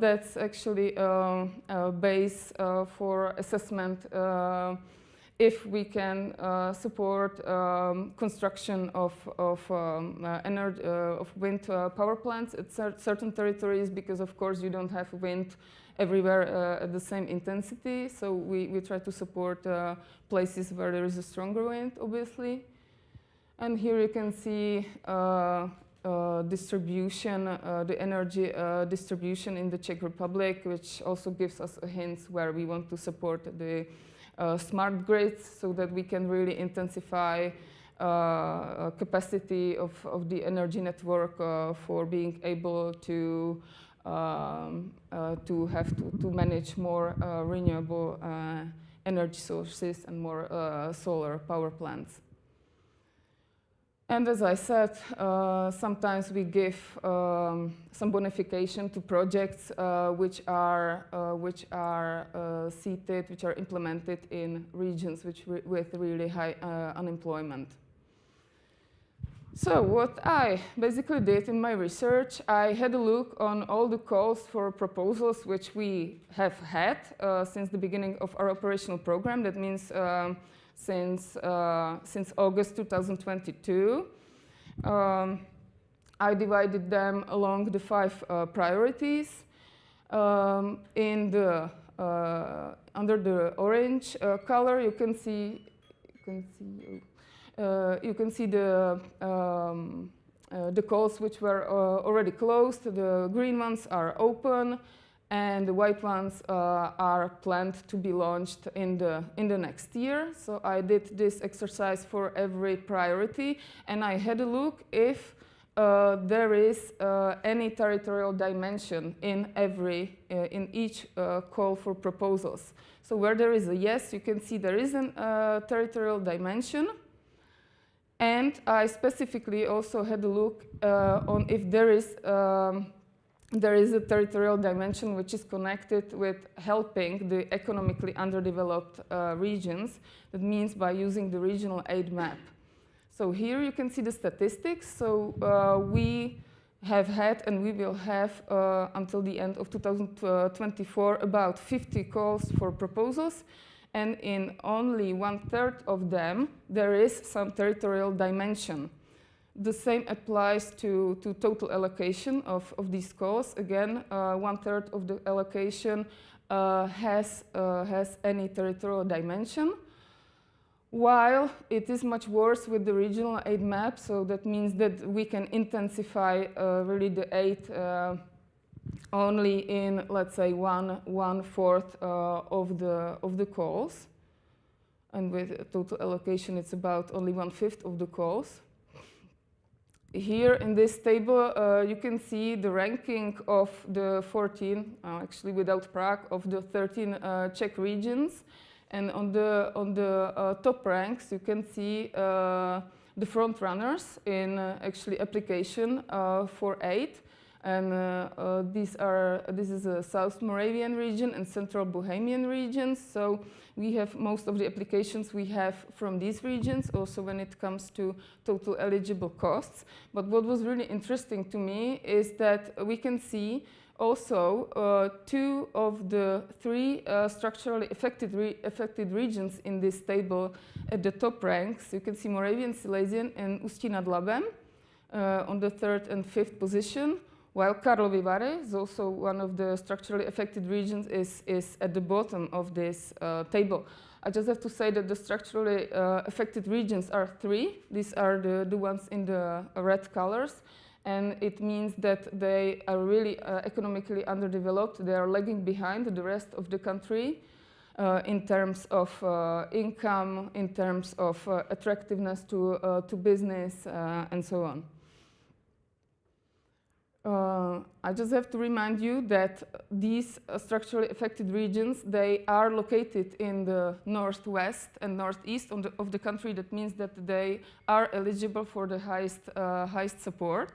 J: That's actually a base for assessment if we can support construction of wind power plants at certain territories, because of course you don't have wind everywhere at the same intensity. So we try to support places where there is a stronger wind, obviously. And here you can see distribution, the energy distribution in the Czech Republic, which also gives us a hint where we want to support the smart grids, so that we can really intensify capacity of the energy network for being able to manage more renewable energy sources and more solar power plants. And as I said, sometimes we give some bonification to projects which are seated, which are implemented in regions with really high unemployment. So what I basically did in my research, I had a look on all the calls for proposals which we have had since the beginning of our operational program. That means since August 2022. I divided them along the 5 priorities. In the under the orange color, you can see the calls which were already closed. The green ones are open, and the white ones are planned to be launched in the next year. So I did this exercise for every priority, and I had a look if there is any territorial dimension in each call for proposals. So where there is a yes, you can see there is a territorial dimension. And I specifically also had a look on if there is a territorial dimension which is connected with helping the economically underdeveloped regions. That means by using the regional aid map. So here you can see the statistics. So we have had and we will have until the end of 2024 about 50 calls for proposals. And in only 1/3 of them, there is some territorial dimension. The same applies to total allocation of these calls. Again, 1/3 of the allocation has any territorial dimension, while it is much worse with the regional aid map. So that means that we can intensify really the aid only in, let's say, 1/4 of the calls. And with total allocation, it's about only 1/5 of the calls. Here in this table, you can see the ranking of the 14, actually without Prague, of the 13 Czech regions. And on the top ranks, you can see the front runners in actually application for aid. And this is a South Moravian region and Central Bohemian regions. So we have most of the applications we have from these regions, also when it comes to total eligible costs. But what was really interesting to me is that we can see also 2 of the 3 structurally affected regions in this table at the top ranks. You can see Moravian, Silesian, and Ústí nad Labem on the 3rd and 5th position. While Karlovy Vary is also one of the structurally affected regions is at the bottom of this table. I just have to say that the structurally affected regions are 3. These are the ones in the red colors. And it means that they are really economically underdeveloped. They are lagging behind the rest of the country in terms of income, in terms of attractiveness to business, and so on. I just have to remind you that these structurally affected regions, they are located in the northwest and northeast of the country. That means that they are eligible for the highest support.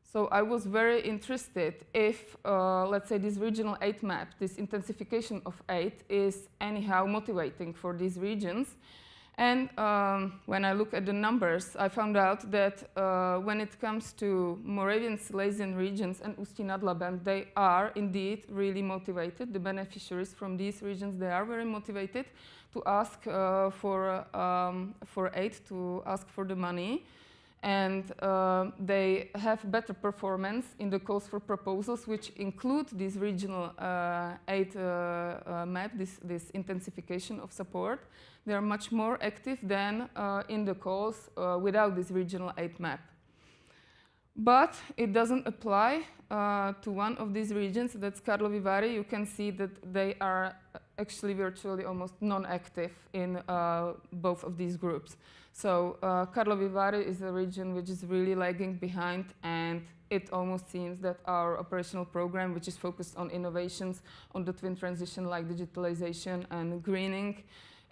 J: So I was very interested if, let's say, this regional aid map, this intensification of aid, is anyhow motivating for these regions. And when I look at the numbers, I found out that when it comes to Moravian Silesian regions and Ústí nad Labem, they are indeed really motivated. The beneficiaries from these regions, they are very motivated to ask for aid, to ask for the money. And they have better performance in the calls for proposals, which include this regional aid map, this intensification of support. They are much more active than in the calls without this regional aid map. But it doesn't apply to one of these regions, that's Karlovy Vary. You can see that they are actually virtually almost non-active in both of these groups. So Karlovy Vary is a region which is really lagging behind, and it almost seems that our operational program, which is focused on innovations on the twin transition like digitalization and greening,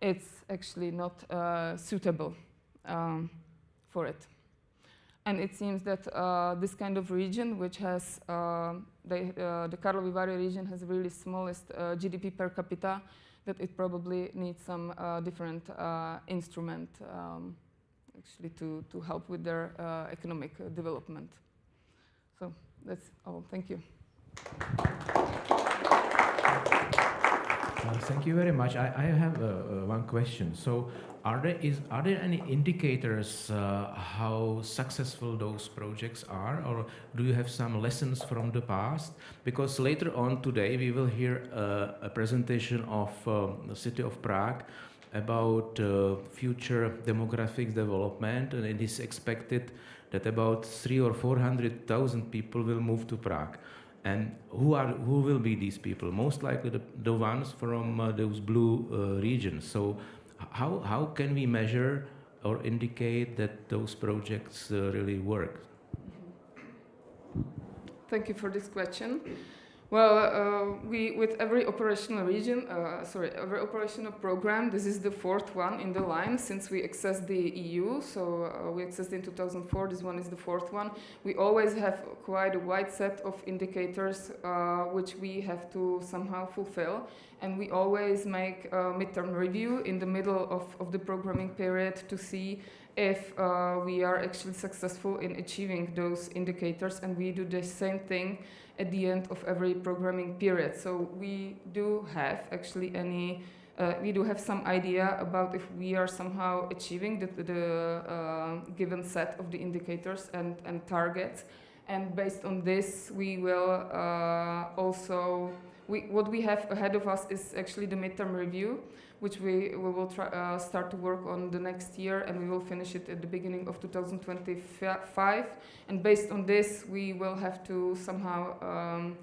J: it's actually not suitable for it. And it seems that this kind of region, which has, the Karlovy Vary region has the really smallest GDP per capita, that it probably needs some different instrument actually to help with their economic development. So that's all. Thank you.
A: Thank you very much. I have one question. So, are there any indicators how successful those projects are, or do you have some lessons from the past? Because later on today we will hear a presentation of the city of Prague about future demographic development, and it is expected that about 300,000 or 400,000 people will move to Prague. And who will be these people? Most likely the ones from those blue regions. So how can we measure or indicate that those projects really work?
J: Thank you for this question. Well, with every operational region, every operational program, this is the fourth one in the line since we accessed the EU. So we accessed in 2004. This one is the fourth one. We always have quite a wide set of indicators which we have to somehow fulfill, and we always make a midterm review in the middle of the programming period to see if we are actually successful in achieving those indicators, and we do the same thing at the end of every programming period. So we do have actually we do have some idea about if we are somehow achieving the given set of the indicators and targets. And based on this, we will what we have ahead of us is actually the midterm review, which we will start to work on the next year, and we will finish it at the beginning of 2025. And based on this, we will have to somehow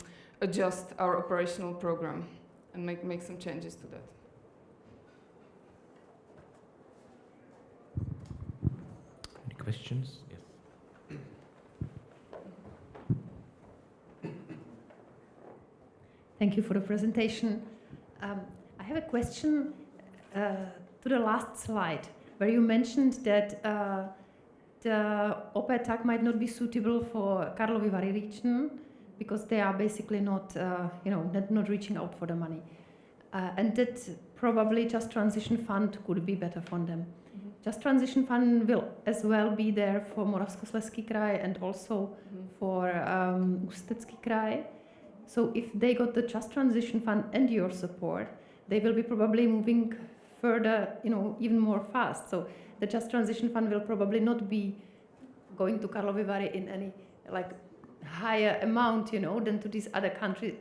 J: adjust our operational program and make some changes to that.
A: Any questions? Yes.
K: Thank you for the presentation. I have a question to the last slide, where you mentioned that the OP tag might not be suitable for Karlovy Vary region because they are basically not, not reaching out for the money, and that probably Just Transition Fund could be better for them. Mm-hmm. Just Transition Fund will as well be there for Moravskoslezský kraj and also for Ústecký kraj. So if they got the Just Transition Fund and your support, they will be probably moving further, even more fast. So the Just Transition Fund will probably not be going to Karlovy Vary in any higher amount, than to these other countries,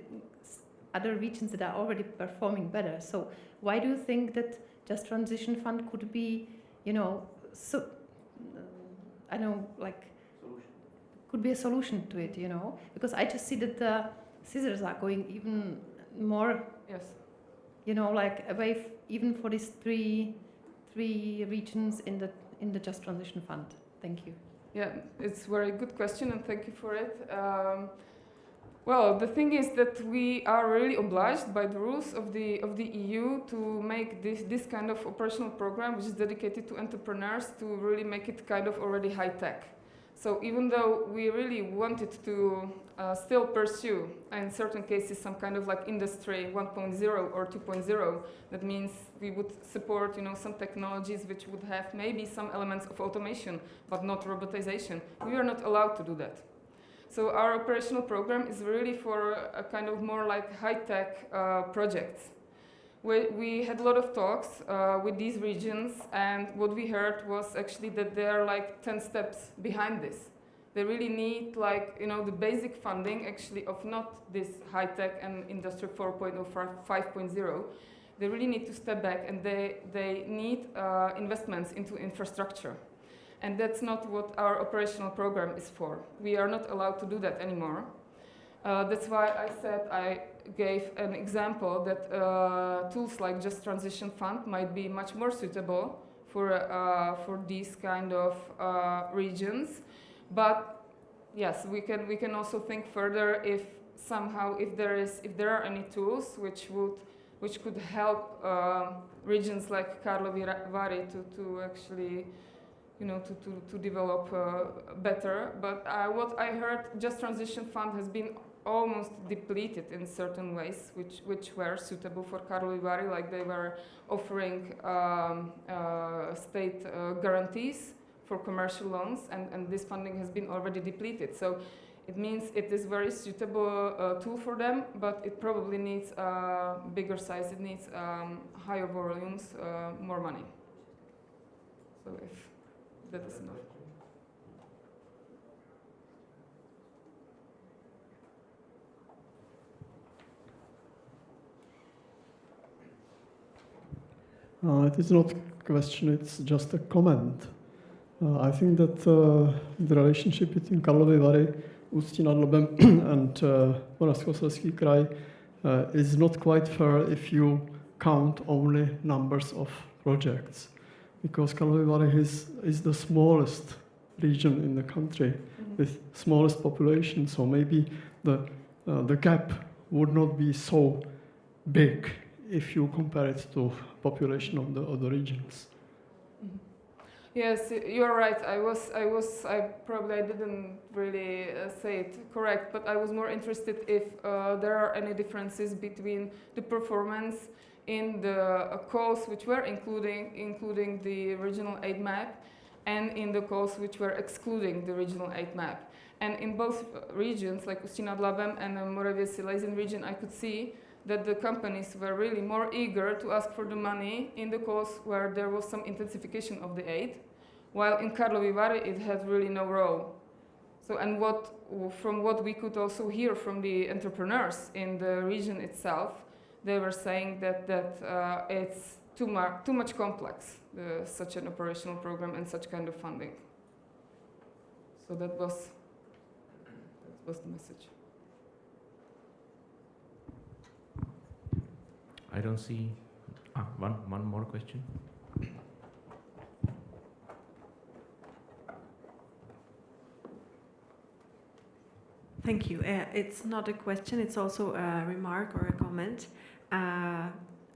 K: other regions that are already performing better. So why do you think that Just Transition Fund could be, could be a solution to it, Because I just see that the scissors are going even more,
J: yes,
K: away even for these three regions in the Just Transition Fund. Thank you.
J: Yeah, it's a very good question, and thank you for it. Well, the thing is that we are really obliged by the rules of the EU to make this kind of operational program, which is dedicated to entrepreneurs, to really make it kind of already high tech. So even though we really wanted to still pursue, in certain cases, some kind of industry 1.0 or 2.0, that means we would support, some technologies which would have maybe some elements of automation, but not robotization. We are not allowed to do that. So our operational program is really for a kind of more high-tech projects. We had a lot of talks with these regions, and what we heard was actually that they are 10 steps behind this. They really need the basic funding actually of not this high-tech and Industry 4.0 or 5.0. They really need to step back, and they need investments into infrastructure. And that's not what our operational program is for. We are not allowed to do that anymore. That's why I said I gave an example that tools like Just Transition Fund might be much more suitable for these kind of regions. But yes, we can also think further if somehow if there are any tools which could help regions like Karlovy Vary to actually to develop better. But what I heard, Just Transition Fund has been almost depleted in certain ways, which were suitable for Karlovy Vary, like they were offering state guarantees for commercial loans, and this funding has been already depleted. So it means it is very suitable tool for them, but it probably needs a bigger size, it needs higher volumes, more money. So if that is enough.
E: It is not a question, it's just a comment. I think that the relationship between Karlovy Vary, Ústí nad Labem and Moravskoslezský kraj is not quite fair if you count only numbers of projects. Because Karlovy Vary is the smallest region in the country with smallest population, so maybe the gap would not be so big if you compare it to population of the other regions.
J: Yes, you're right. I probably didn't really say it correct, but I was more interested if there are any differences between the performance in the calls which were including the regional aid map and in the calls which were excluding the regional aid map. And in both regions, like Ústí nad Labem and the Moravia-Silesian region, I could see that the companies were really more eager to ask for the money in the calls where there was some intensification of the aid, while in Karlovy Vary it had really no role. So, and from what we could also hear from the entrepreneurs in the region itself, they were saying that it's too much complex, such an operational program and such kind of funding. So that was the message.
A: I don't see one more question.
I: Thank you. It's not a question, it's also a remark or a comment.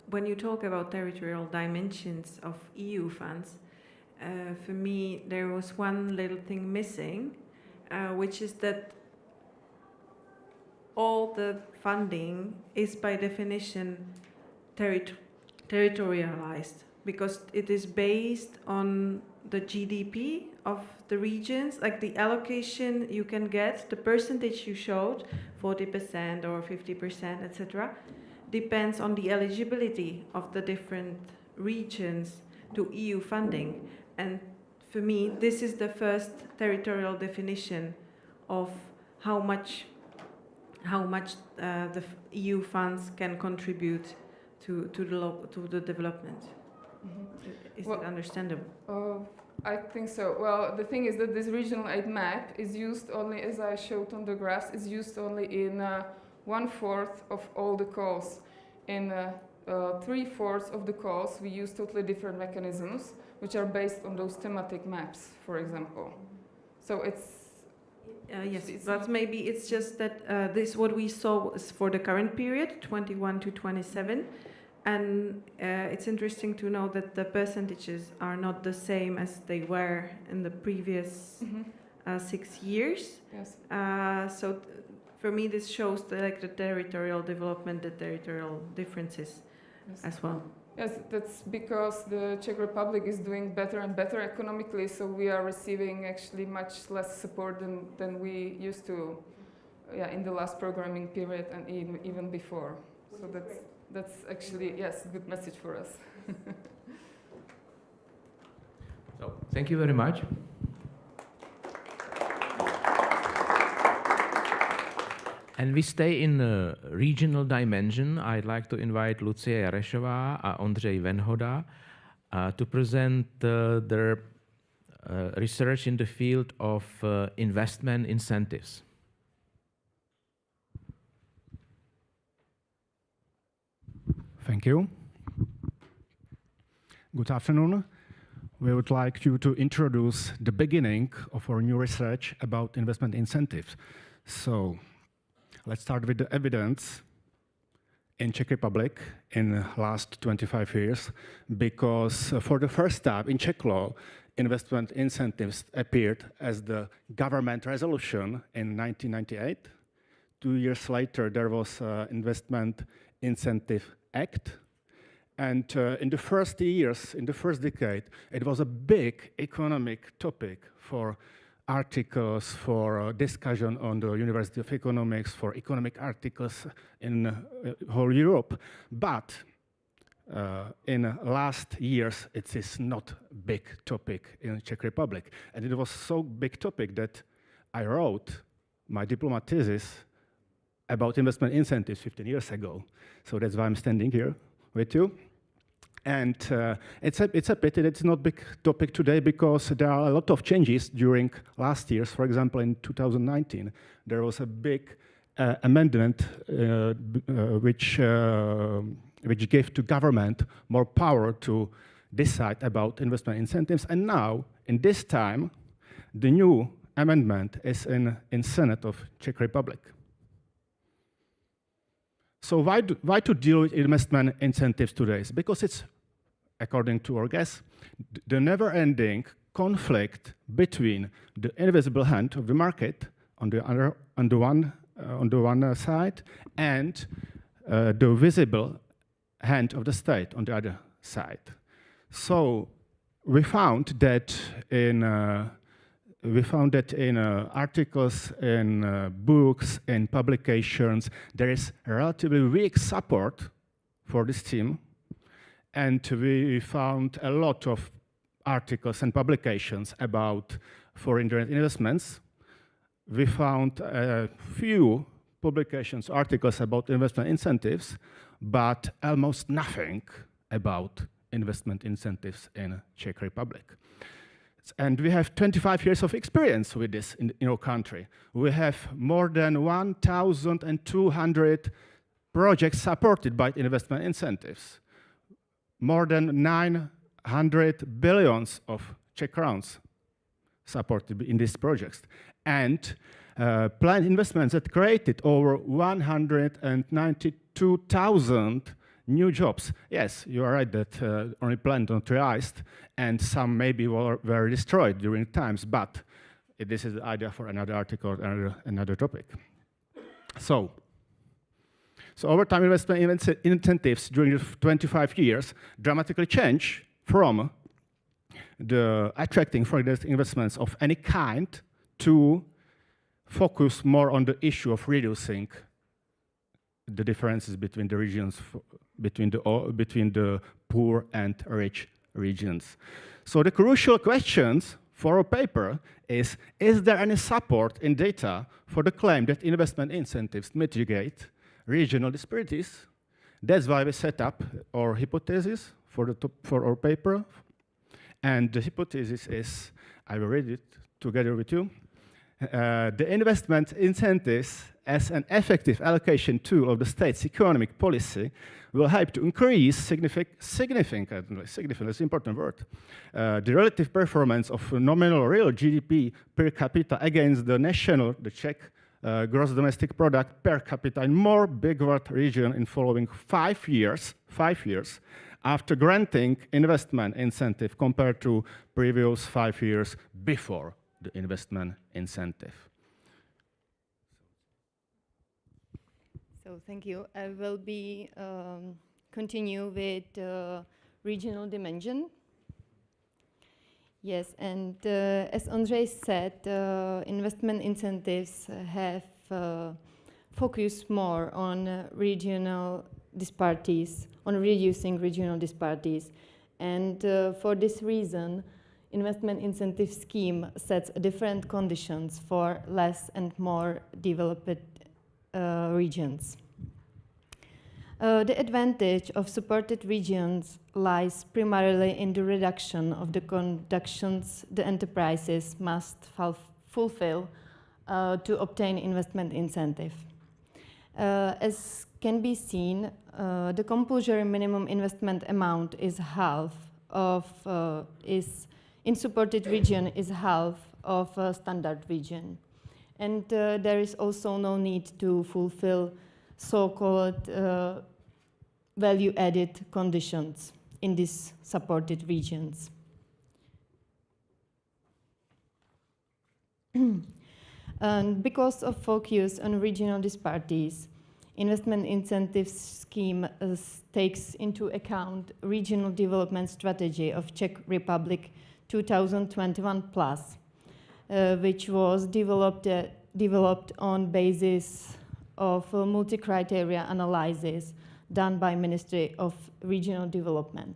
I: When you talk about territorial dimensions of EU funds, for me there was one little thing missing, which is that all the funding is by definition territorialized, because it is based on the GDP of the regions, like the allocation you can get, the percentage you showed, 40% or 50%, etc., depends on the eligibility of the different regions to EU funding. And for me, this is the first territorial definition of how much the EU funds can contribute to the development. Is it understandable?
J: I think so. Well, the thing is that this regional aid map is used only, as I showed on the graphs, is used only in 1/4 of all the calls. In 3/4 of the calls, we use totally different mechanisms, which are based on those thematic maps, for example. So it's
I: yes, but maybe it's just that this what we saw is for the current period, 21 to 27, and it's interesting to know that the percentages are not the same as they were in the previous 6 years.
J: Yes.
I: So for me, this shows the territorial development, the territorial differences as well.
J: Yes, that's because the Czech Republic is doing better and better economically, so we are receiving actually much less support than we used to in the last programming period and even before. So that's actually, yes, a good message for us.
A: So, thank you very much. And we stay in a regional dimension. I'd like to invite Lucie Jarešová and Ondřej Venhoda to present their research in the field of investment incentives.
L: Thank you. Good afternoon. We would like you to introduce the beginning of our new research about investment incentives. So let's start with the evidence in Czech Republic in the last 25 years, because for the first time in Czech law, investment incentives appeared as the government resolution in 1998. 2 years later, there was Investment Incentive Act. And in the first years, in the first decade, it was a big economic topic for articles, for discussion on the University of Economics, for economic articles in whole Europe. But in last years, it is not a big topic in Czech Republic. And it was so big topic that I wrote my diploma thesis about investment incentives 15 years ago. So that's why I'm standing here with you. And it's a pity that it's not a big topic today, because there are a lot of changes during last years. For example, in 2019, there was a big amendment which gave to government more power to decide about investment incentives. And now, in this time, the new amendment is in Senate of Czech Republic. So why to deal with investment incentives today? Because it's, according to our guess, the never-ending conflict between the invisible hand of the market on the one side, and the visible hand of the state on the other side. So we found that in articles, in books, in publications, there is relatively weak support for this theme. And we found a lot of articles and publications about foreign direct investments. We found a few publications, articles about investment incentives, but almost nothing about investment incentives in Czech Republic. And we have 25 years of experience with this in our country. We have more than 1,200 projects supported by investment incentives. More than 900 billions of Czech crowns supported in these projects. And planned investments that created over 192,000 new jobs. Yes, you are right that only planned, not realized, and some maybe were destroyed during times, but this is the idea for another article, another topic. So over time, investment incentives during the 25 years dramatically change from the attracting foreign investments of any kind to focus more on the issue of reducing the differences between the regions, between the poor and rich regions. So the crucial questions for our paper is there any support in data for the claim that investment incentives mitigate regional disparities? That's why we set up our hypothesis for our paper. And the hypothesis is, I will read it together with you. The investment incentives as an effective allocation tool of the state's economic policy will help to increase significantly, is an important word, the relative performance of nominal real GDP per capita against the Czech gross domestic product per capita in more backward region in following 5 years after granting investment incentive compared to previous 5 years before the investment incentive.
M: So thank you. I will be continue with regional dimension. Yes, and as Ondřej said, investment incentives have focused more on regional disparities, on reducing regional disparities. And for this reason, investment incentive scheme sets different conditions for less and more developed regions. The advantage of supported regions lies primarily in the reduction of the conditions the enterprises must fulfill to obtain investment incentive. As can be seen, the compulsory minimum investment amount is half of, in supported region is half of a standard region. And there is also no need to fulfill so-called value-added conditions in these supported regions. And because of focus on regional disparities, investment incentives scheme takes into account regional development strategy of Czech Republic 2021 plus, which was developed on basis of multi-criteria analysis done by Ministry of Regional Development.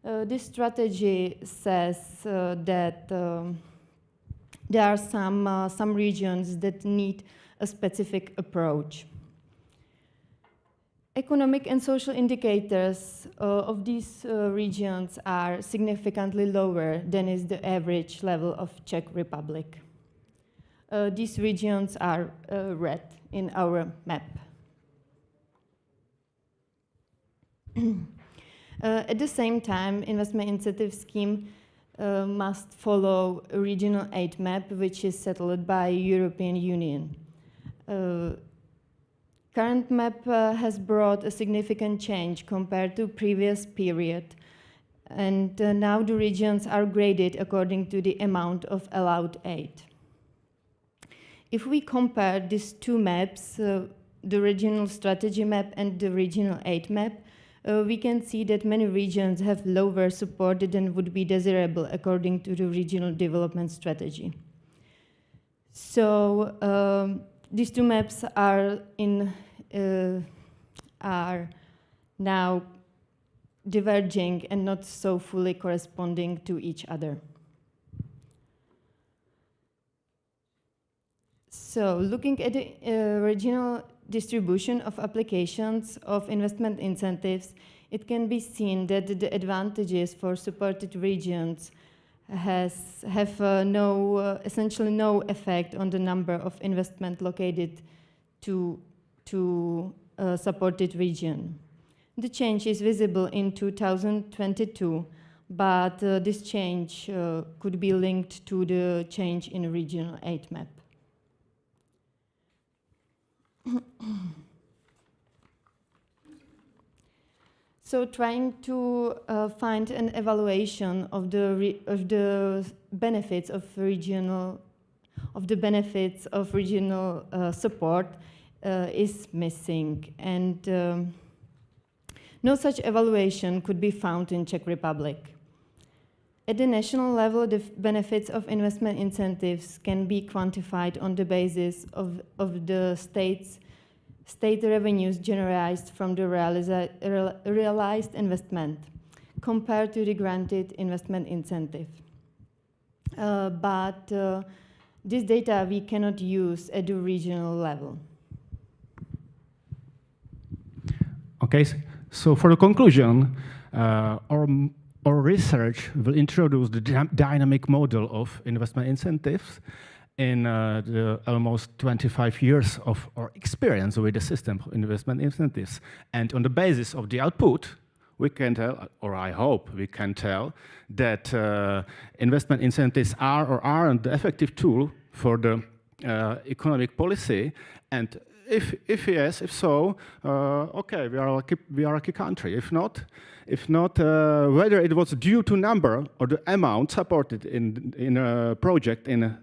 M: This strategy says that there are some regions that need a specific approach. Economic and social indicators of these regions are significantly lower than is the average level of Czech Republic. These regions are red in our map. At the same time, investment incentive scheme must follow a regional aid map, which is settled by European Union. Current map has brought a significant change compared to previous period, and now the regions are graded according to the amount of allowed aid. If we compare these two maps, the regional strategy map and the regional aid map, we can see that many regions have lower support than would be desirable according to the regional development strategy. So these two maps are now diverging and not so fully corresponding to each other. So looking at the regional distribution of applications of investment incentives, it can be seen that the advantages for supported regions have essentially no effect on the number of investment located to a supported region. The change is visible in 2022, but this change could be linked to the change in regional aid map. So trying to find an evaluation of the benefits of regional support is missing, and no such evaluation could be found in Czech Republic. At the national level, the benefits of investment incentives can be quantified on the basis of the state revenues generated from the realized investment compared to the granted investment incentive. But this data we cannot use at the regional level.
L: Okay, so for the conclusion, our research will introduce the dynamic model of investment incentives in the almost 25 years of our experience with the system of investment incentives. And on the basis of the output, we can tell, or I hope we can tell, that investment incentives are or aren't the effective tool for the economic policy. And if yes, if so, okay, we are a key country. If not, whether it was due to number or the amount supported in a project in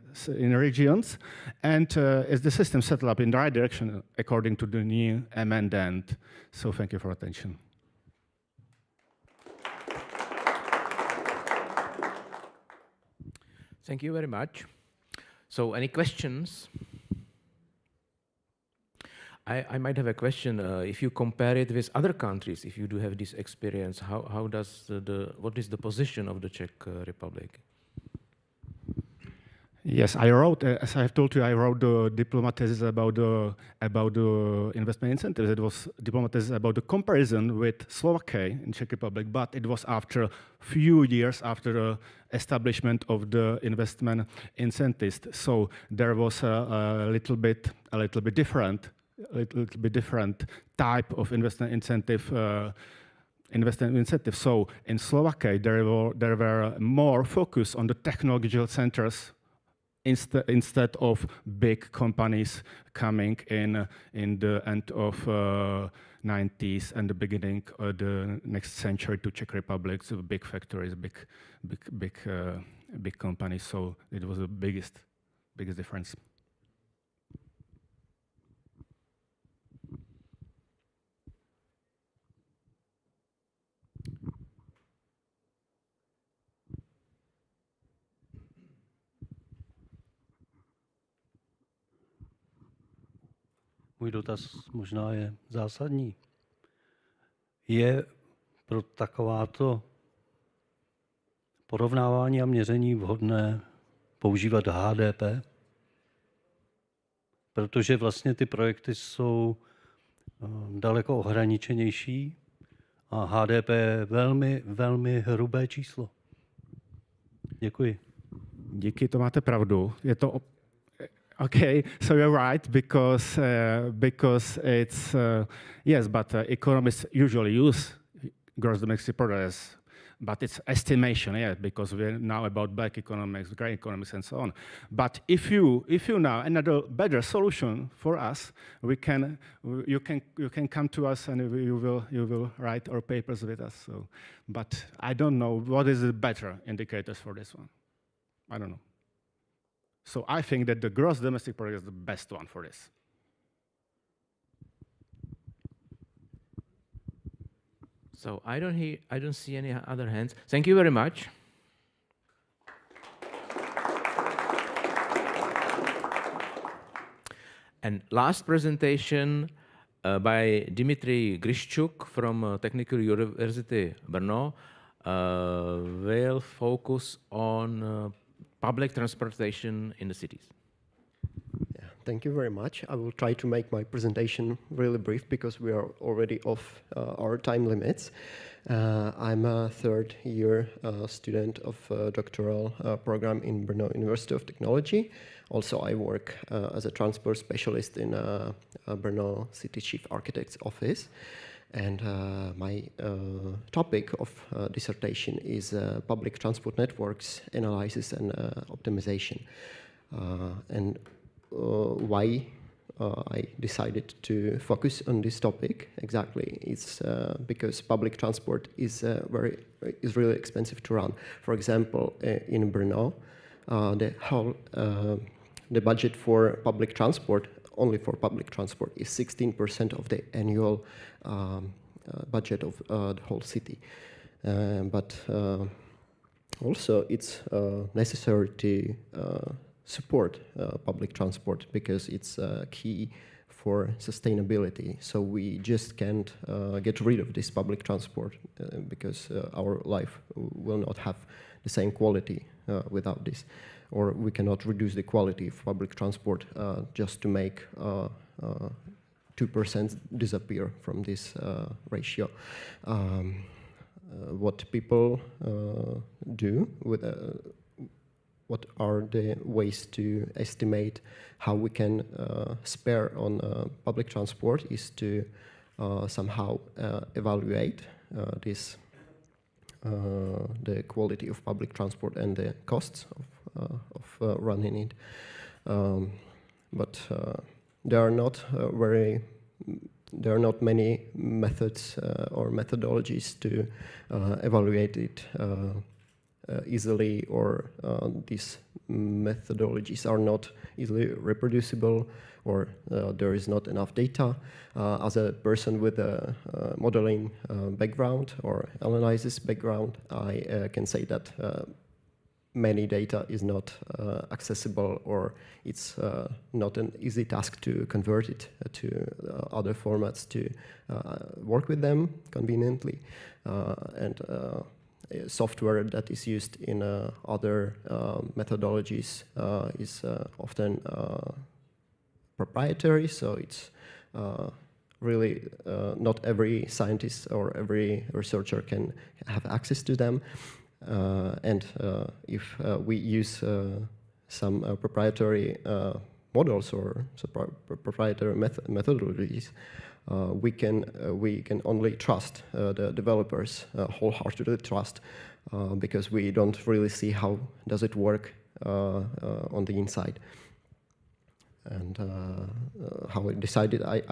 L: regions, and is the system set up in the right direction according to the new amendment. So thank you for attention.
A: Thank you very much. So any questions? I might have a question. If you compare it with other countries, if you do have this experience, what is the position of the Czech Republic?
L: Yes, I wrote, as I have told you, I wrote the diploma thesis about the investment incentives. It was diploma thesis about the comparison with Slovakia in Czech Republic, but it was after a few years after the establishment of the investment incentives. So there was a little bit different little bit different type of investment incentive. So in Slovakia, there were more focus on the technological centers instead of big companies coming in the end of 90s and the beginning of the next century to Czech Republic. So big factories, big companies. So it was the biggest difference.
N: Můj dotaz možná je zásadní. Je pro takováto porovnávání a měření vhodné používat HDP? Protože vlastně ty projekty jsou daleko ohraničenější a HDP je velmi, velmi hrubé číslo. Děkuji.
L: Díky, to máte pravdu. Je to okay, so you're right because it's yes, but economists usually use gross domestic product, but it's estimation, yeah, because we're now about black economics, grey economics, and so on. But if you now another better solution for us, you can come to us and you will write our papers with us. So, but I don't know what is the better indicators for this one. I don't know. So I think that the gross domestic product is the best one for this.
A: So I don't see any other hands. Thank you very much. And last presentation by Dimitri Grishchuk from Technical University Brno will focus on public transportation in the cities.
H: Yeah, thank you very much. I will try to make my presentation really brief because we are already off our time limits. I'm a third-year student of a doctoral program in Brno University of Technology. Also, I work as a transport specialist in Brno City Chief Architect's office. And my topic of dissertation is public transport networks analysis and optimization. And why I decided to focus on this topic exactly is because public transport is really expensive to run. For example, in Brno, the budget for public transport, only for public transport, is 16% of the annual budget of the whole city. But also it's necessary to support public transport because it's key for sustainability. So we just can't get rid of this public transport because our life will not have the same quality without this. Or we cannot reduce the quality of public transport just to make 2% disappear from this ratio. What people do with what are the ways to estimate how we can spare on public transport is to somehow evaluate this the quality of public transport and the costs of running it. But there are not many methods or methodologies to evaluate it easily, or these methodologies are not easily reproducible, or there is not enough data. As a person with a modeling background or analysis background, I can say that many data is not accessible, or it's not an easy task to convert it to other formats to work with them conveniently. And software that is used in other methodologies is often proprietary, so it's really not every scientist or every researcher can have access to them. And if we use some proprietary models or proprietary methodologies, we can only trust the developers, wholeheartedly trust, because we don't really see how does it work on the inside. And how I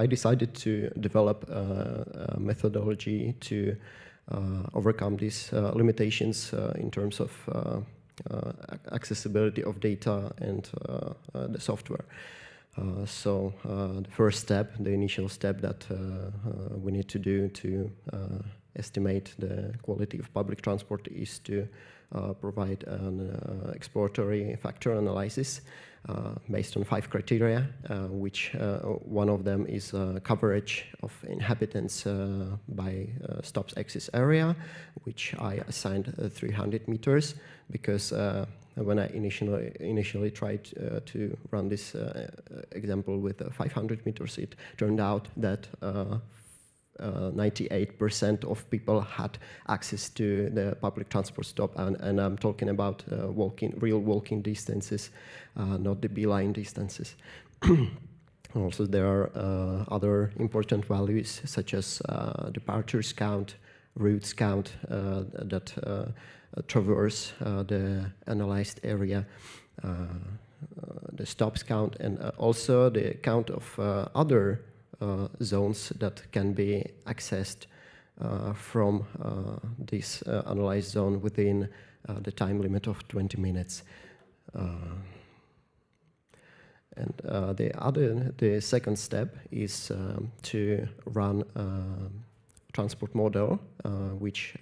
H: decided to develop a methodology to overcome these limitations in terms of accessibility of data and the software. So the first step, the initial step that we need to do to estimate the quality of public transport is to provide an exploratory factor analysis based on 5 criteria, which one of them is coverage of inhabitants by stops axis area, which I assigned 300 meters, because when I initially tried to run this example with 500 meters, it turned out that 98% of people had access to the public transport stop, and I'm talking about real walking distances, not the beeline distances. Also, there are other important values such as departures count, routes count that traverse the analyzed area, the stops count, and also the count of other zones that can be accessed from this analyzed zone within the time limit of 20 minutes. And the second step is to run a transport model, which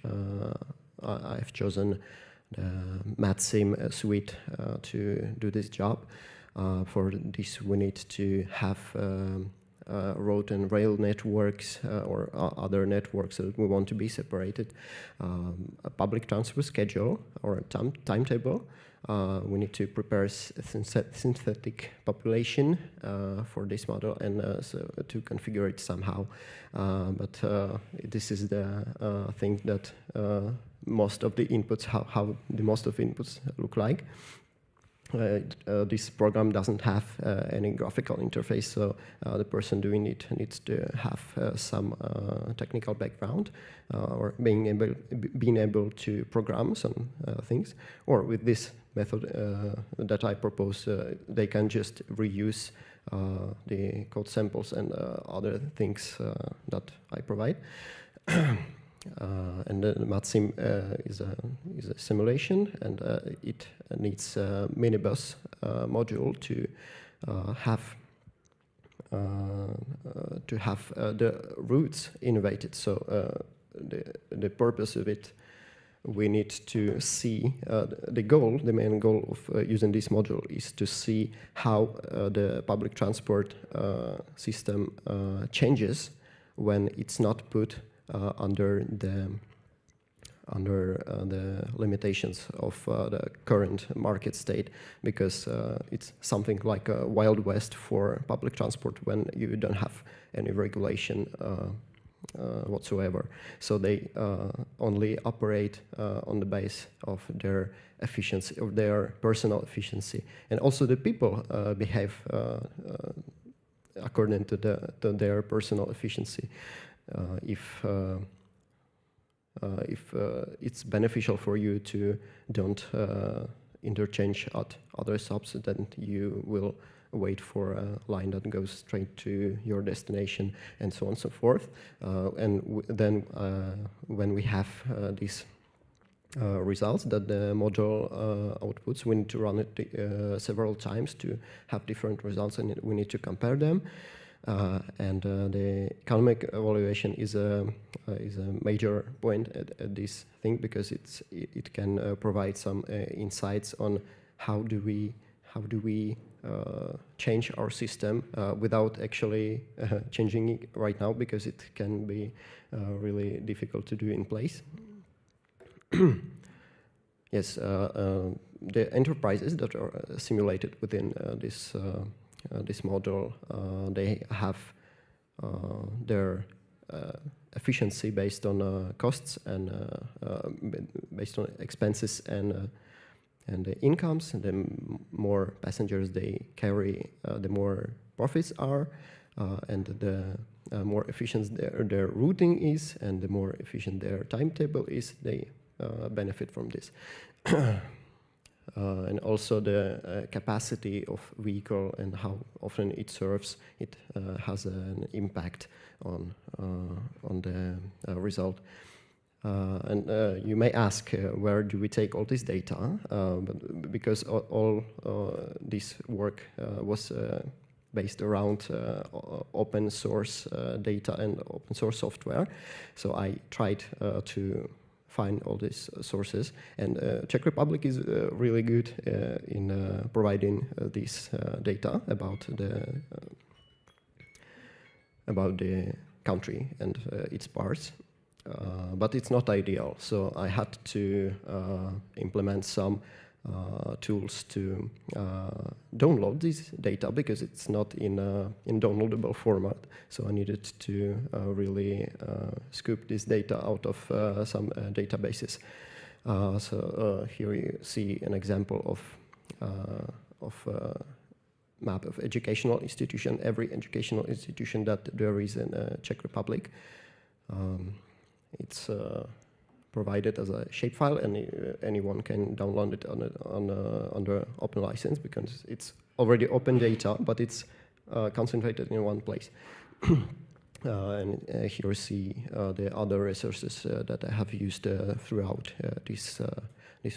H: I've chosen the MATSIM suite to do this job. For this, we need to have road and rail networks or other networks that we want to be separated, a public transport schedule or a timetable. We need to prepare synthetic population for this model and so to configure it somehow. But this is the thing that most of the inputs, how the most of inputs look like. This program doesn't have any graphical interface, so the person doing it needs to have some technical background or being able to program some things. Or with this method that I propose, they can just reuse the code samples and other things that I provide. And the MATSIM is a simulation, and it needs a minibus module to have the routes innovated. So the purpose of it, we need to see the main goal of using this module is to see how the public transport system changes when it's not put under the limitations of the current market state, because it's something like a Wild West for public transport when you don't have any regulation whatsoever. So they only operate on the base of their efficiency, of their personal efficiency, and also the people behave according to their personal efficiency. If it's beneficial for you to don't interchange at other stops, then you will wait for a line that goes straight to your destination, and so on and so forth. And then when we have these results that the module outputs, we need to run it several times to have different results, and we need to compare them. And the economic evaluation is a major point at this thing, because it can provide some insights on how do we change our system without actually changing it right now, because it can be really difficult to do in place. Yes, the enterprises that are simulated within this model, they have their efficiency based on costs and based on expenses and and the incomes. The more passengers they carry, the more profits are, and the more efficient their routing is, and the more efficient their timetable is, they benefit from this. And also the capacity of vehicle and how often it serves, it has an impact on the result. And you may ask, where do we take all this data? But because all this work was based around open source data and open source software, so I tried to find all these sources, and Czech Republic is really good in providing this data about the country and its parts. But it's not ideal, so I had to implement some tools to download this data, because it's not in downloadable format. So I needed to really scoop this data out of some databases. So here you see an example of map of educational institution, every educational institution that there is in Czech Republic. It's provided as a shapefile, and anyone can download it under open license, because it's already open data, but it's concentrated in one place. And here you see the other resources that I have used throughout this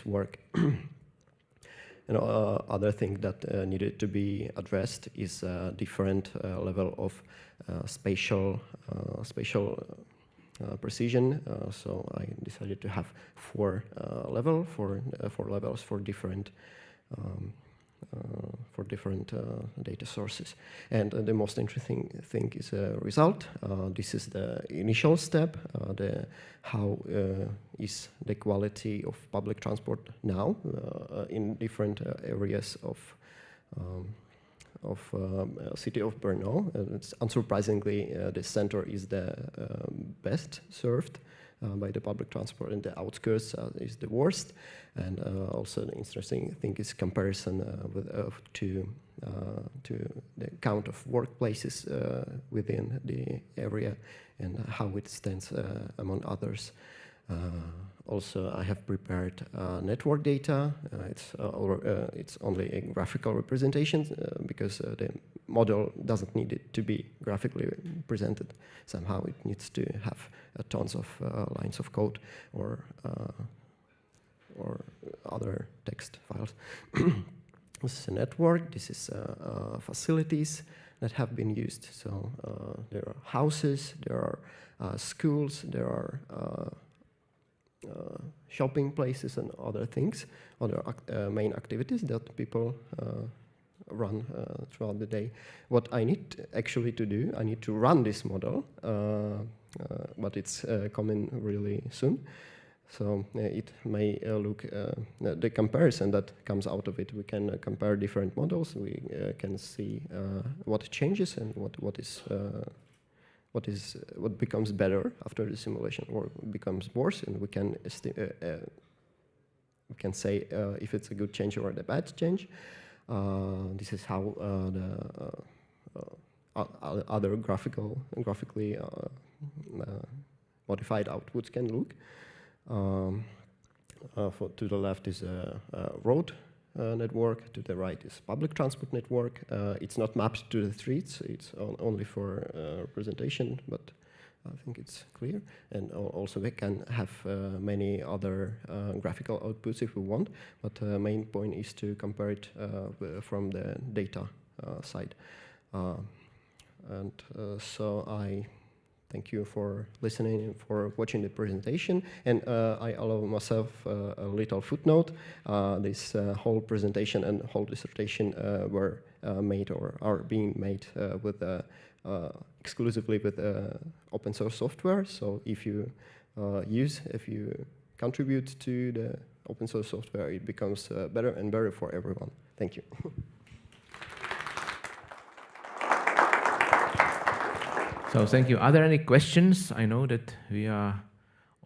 H: work. And other thing that needed to be addressed is different level of spatial precision. So I decided to have four levels for different data sources. And the most interesting thing is a result. This is the initial step. How is the quality of public transport now in different areas of city of Brno. It's unsurprisingly, the center is the best served by the public transport, and the outskirts is the worst. And also the interesting thing is comparison to the count of workplaces within the area and how it stands among others. Also, I have prepared network data. It's only a graphical representation because the model doesn't need it to be graphically presented. Somehow it needs to have tons of lines of code or other text files. This is a network. This is facilities that have been used. So there are houses, there are schools, there are shopping places and other things, other main activities that people run throughout the day. What I need actually to do, I need to run this model, but it's coming really soon. So it may look, the comparison that comes out of it, we can compare different models, we can see what changes and what becomes better after the simulation or becomes worse, and we can say if it's a good change or a bad change. This is how the other graphically modified outputs can look. To the left is a road network, to the right is public transport network. It's not mapped to the streets, it's only for representation, but I think it's clear. And also we can have many other graphical outputs if we want, but the main point is to compare it from the data side. So I thank you for listening and for watching the presentation. And I allow myself a little footnote. This whole presentation and whole dissertation were made or are being made with exclusively with open source software. So if you contribute to the open source software, it becomes better and better for everyone. Thank you.
A: So thank you. Are there any questions? I know that we are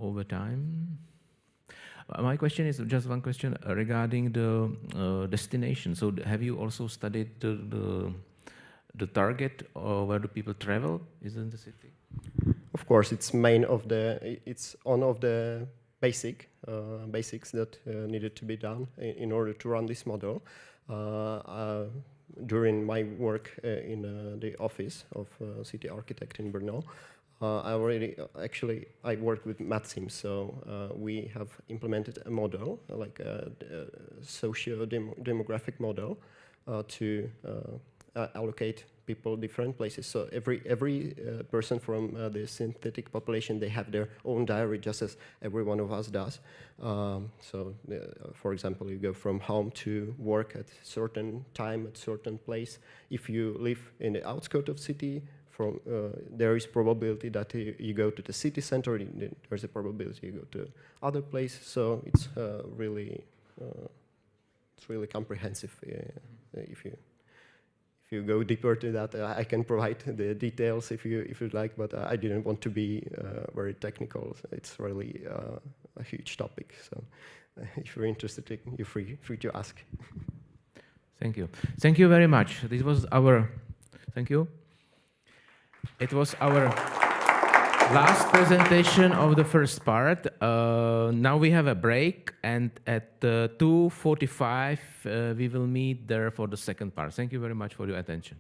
A: over time. My question is just one question regarding the destination. So have you also studied the target or where do people travel? Is in the city?
H: Of course, it's one of the basics that needed to be done in order to run this model. During my work in the office of city architect in Brno, I worked with MathSims, so we have implemented a model, like a socio-demographic model, to allocate people different places. So every person from the synthetic population, they have their own diary, just as every one of us does. For example, you go from home to work at a certain time, at a certain place. If you live in the outskirts of city, there is probability that you go to the city center. There's a probability you go to other place. So it's really comprehensive. If you go deeper to that, I can provide the details if you'd like, but I didn't want to be very technical. It's really a huge topic. So if you're interested, you're free to ask.
A: Thank you. Thank you very much. This was our. Thank you. It was our last presentation of the first part. Now we have a break, and at 2:45 we will meet there for the second part. Thank you very much for your attention.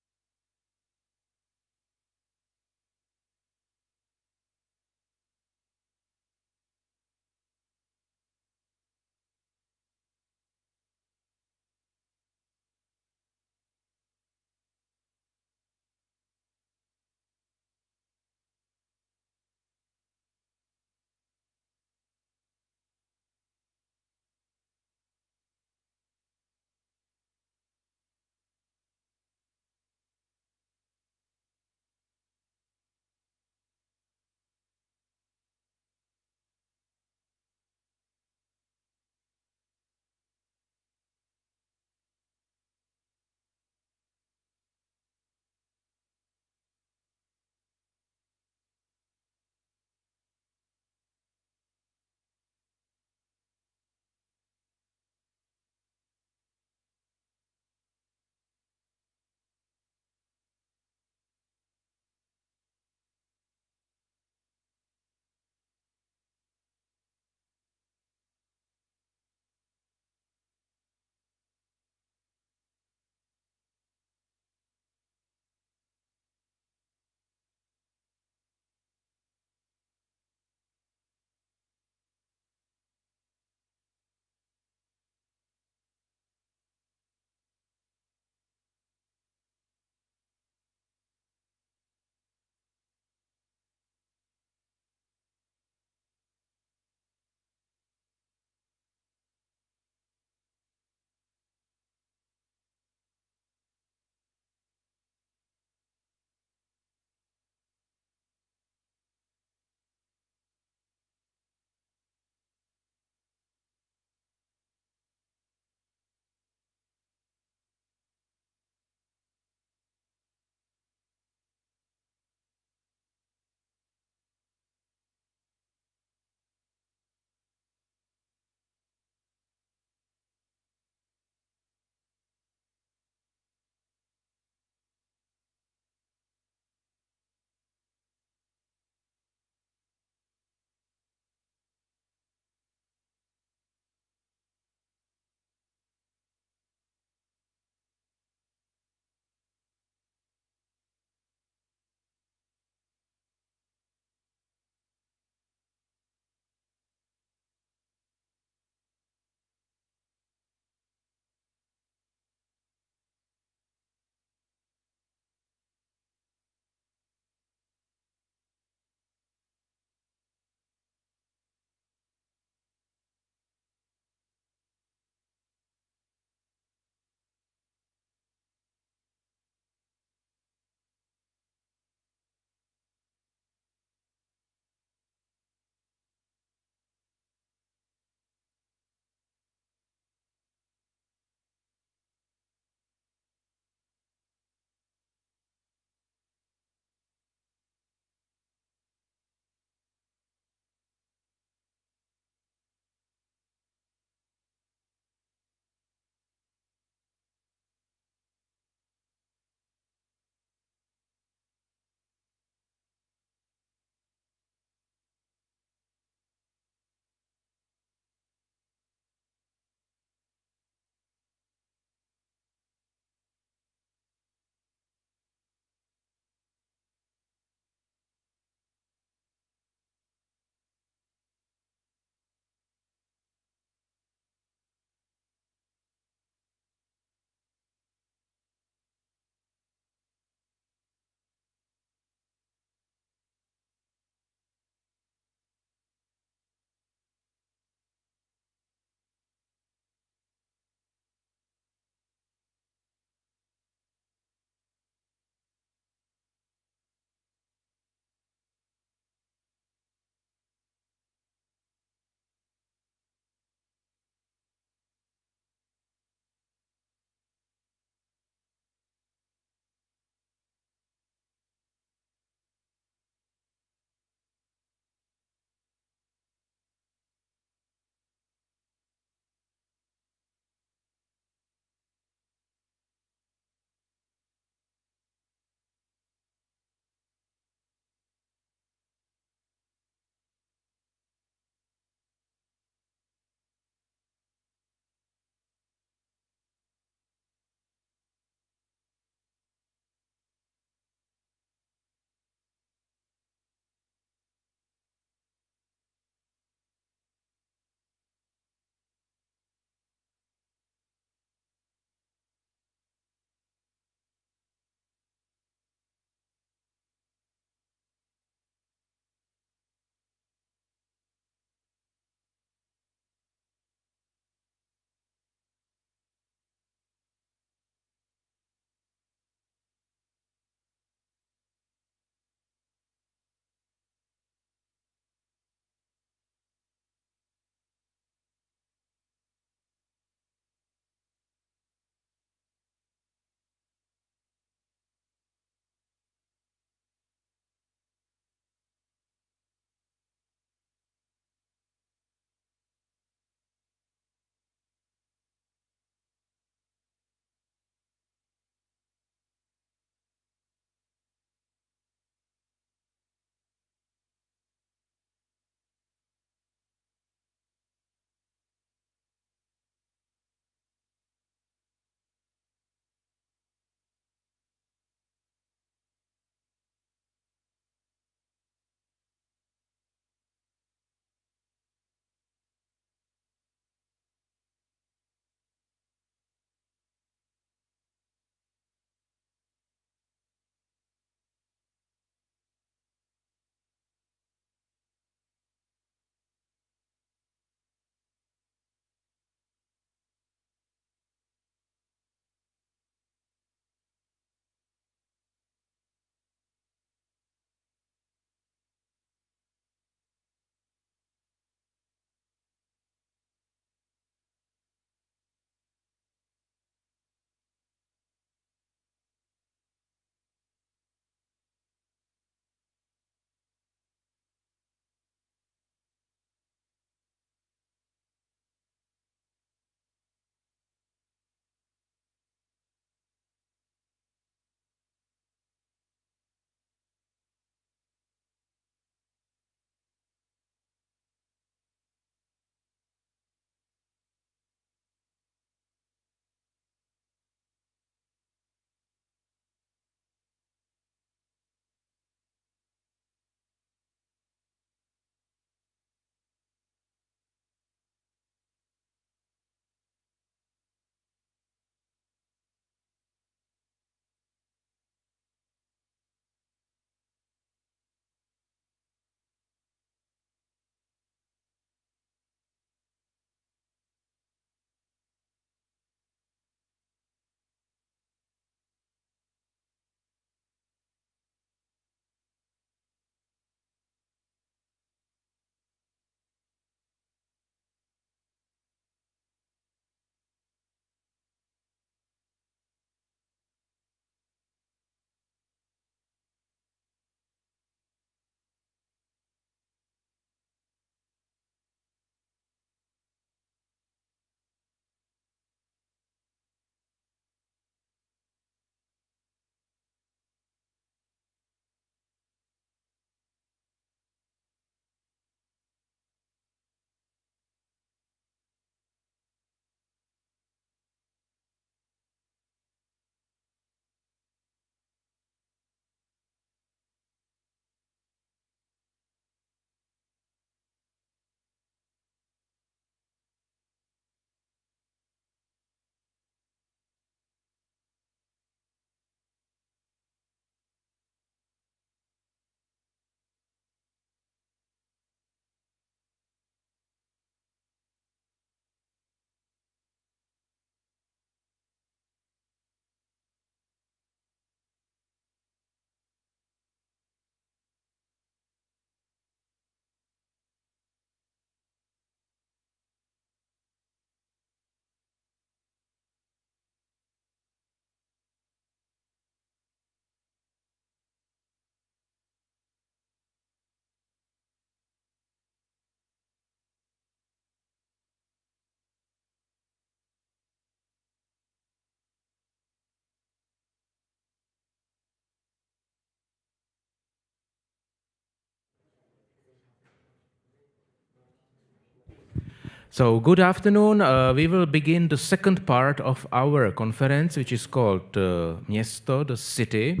A: So good afternoon. We will begin the second part of our conference, which is called Město, the city.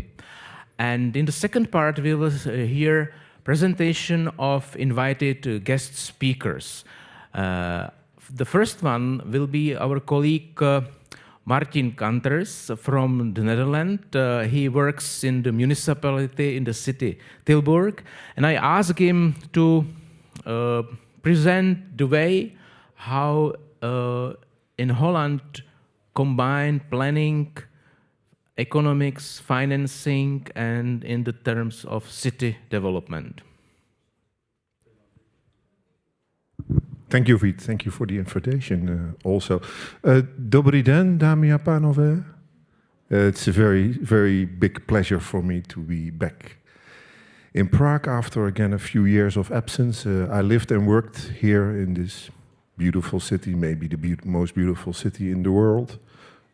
A: And in the second part, we will hear presentation of invited guest speakers. The first one will be our colleague Martin Kanters from the Netherlands. He works in the municipality in the city Tilburg. And I asked him to present the way how in Holland combine planning, economics, financing, and in the terms of city development.
O: Thank you, Vít. Thank you for the invitation also. Dobrý den, dámy a pánové. It's a very, very big pleasure for me to be back in Prague after, again, a few years of absence. I lived and worked here in this beautiful city, maybe the most beautiful city in the world,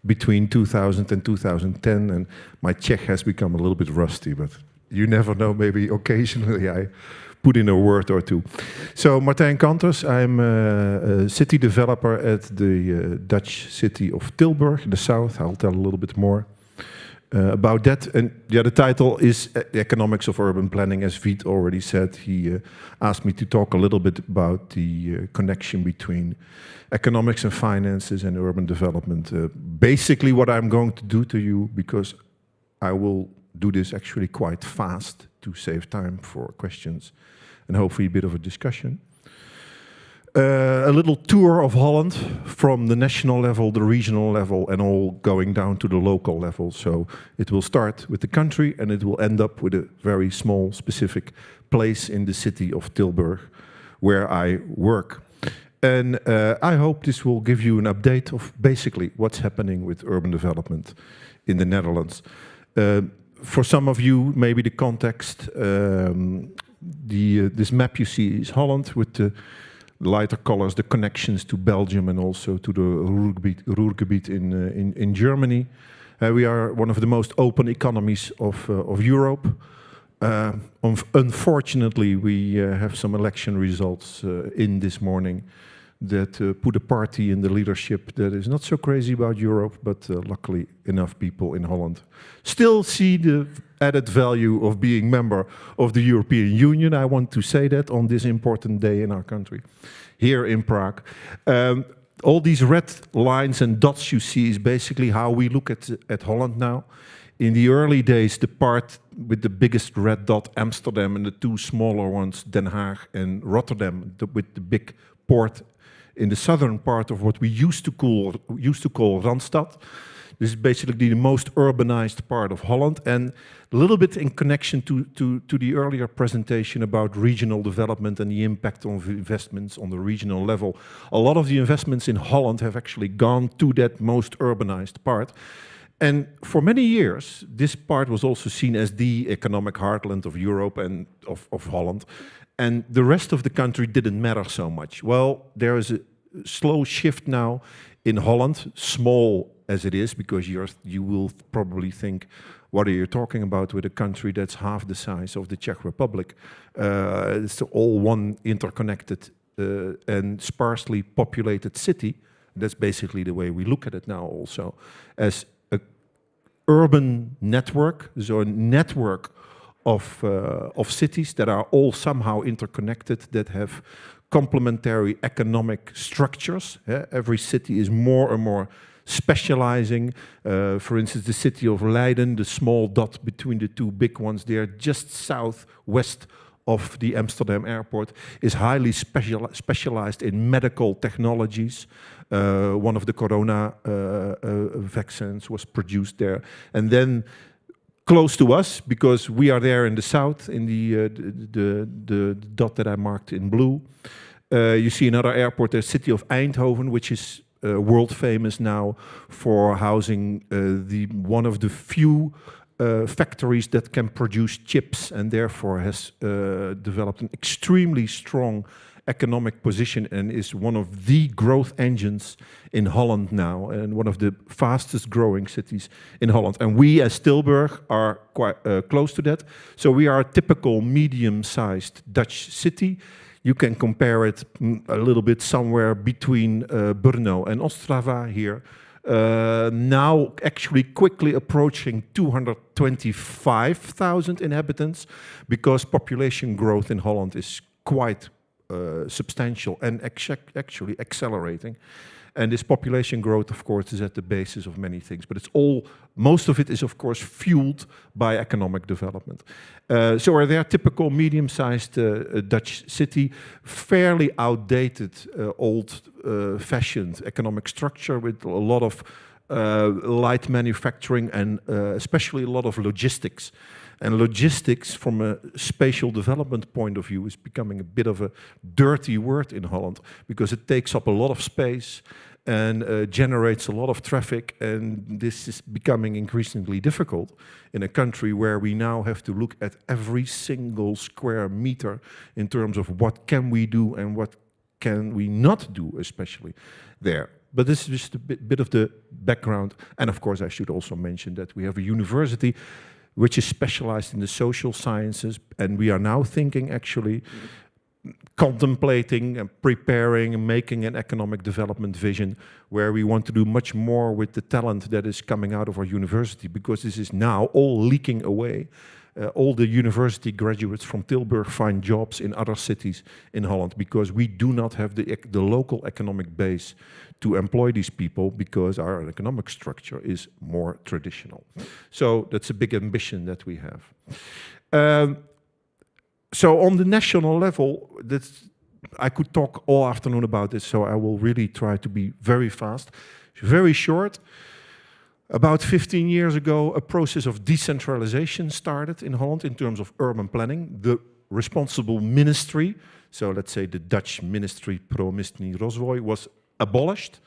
O: between 2000 and 2010, and my Czech has become a little bit rusty, but you never know, maybe occasionally I put in a word or two. So, Martijn Kanters, I'm a city developer at the Dutch city of Tilburg in the south. I'll tell a little bit more about that. And yeah, the title is The Economics of Urban Planning. As Vít already said, he asked me to talk a little bit about the connection between economics and finances and urban development. Basically what I'm going to do to you, because I will do this actually quite fast to save time for questions and hopefully a bit of a discussion. A little tour of Holland from the national level, the regional level, and all going down to the local level. So it will start with the country and it will end up with a very small specific place in the city of Tilburg where I work. And I hope this will give you an update of basically what's happening with urban development in the Netherlands. For some of you, maybe the context, this map you see is Holland with the lighter colors, the connections to Belgium and also to the Ruhrgebiet in Germany. We are one of the most open economies of Europe. Unfortunately, we have some election results in this morning that put a party in the leadership that is not so crazy about Europe, but luckily enough people in Holland still see the added value of being member of the European Union. I want to say that on this important day in our country, here in Prague. All these red lines and dots you see is basically how we look at Holland now. In the early days, the part with the biggest red dot, Amsterdam, and the two smaller ones, Den Haag and Rotterdam, with the big port in the southern part of what we used to call Randstad. This is basically the most urbanized part of Holland, and a little bit in connection to the earlier presentation about regional development and the impact of investments on the regional level. A lot of the investments in Holland have actually gone to that most urbanized part. And for many years, this part was also seen as the economic heartland of Europe and of Holland. And the rest of the country didn't matter so much. Well, there is a slow shift now in Holland, small as it is, because you will probably think, what are you talking about with a country that's half the size of the Czech Republic? It's all one interconnected and sparsely populated city. That's basically the way we look at it now also, as a urban network, so a network of cities that are all somehow interconnected, that have complementary economic structures. Every city is more and more specializing. For instance, the city of Leiden, the small dot between the two big ones there, just southwest of the Amsterdam airport, is highly specialized in medical technologies. One of the corona vaccines was produced there. And then close to us, because we are there in the south, in the dot that I marked in blue. You see another airport, the city of Eindhoven, which is world famous now for housing one of the few factories that can produce chips, and therefore has developed an extremely strong economic position and is one of the growth engines in Holland now, and one of the fastest growing cities in Holland. And we as Tilburg are quite close to that. So we are a typical medium-sized Dutch city. You can compare it a little bit somewhere between Brno and Ostrava here. Now actually quickly approaching 225,000 inhabitants, because population growth in Holland is quite substantial and actually accelerating. And this population growth, of course, is at the basis of many things, but most of it is, of course, fueled by economic development. So are there typical medium-sized Dutch city, fairly outdated, old-fashioned economic structure with a lot of light manufacturing and especially a lot of logistics. And logistics, from a spatial development point of view, is becoming a bit of a dirty word in Holland, because it takes up a lot of space and generates a lot of traffic, and this is becoming increasingly difficult in a country where we now have to look at every single square meter in terms of what can we do and what can we not do, especially there. But this is just a bit of the background. And of course, I should also mention that we have a university which is specialized in the social sciences, and we are now thinking, actually, contemplating and preparing and making an economic development vision where we want to do much more with the talent that is coming out of our university, because this is now all leaking away. All the university graduates from Tilburg find jobs in other cities in Holland, because we do not have the local economic base to employ these people, because our economic structure is more traditional. So that's a big ambition that we have. So on the national level, I could talk all afternoon about this, so I will really try to be very fast, very short. About 15 years ago, a process of decentralization started in Holland in terms of urban planning. The responsible ministry, so let's say the Dutch Ministry Pro-Missie Rozvoj, was abolished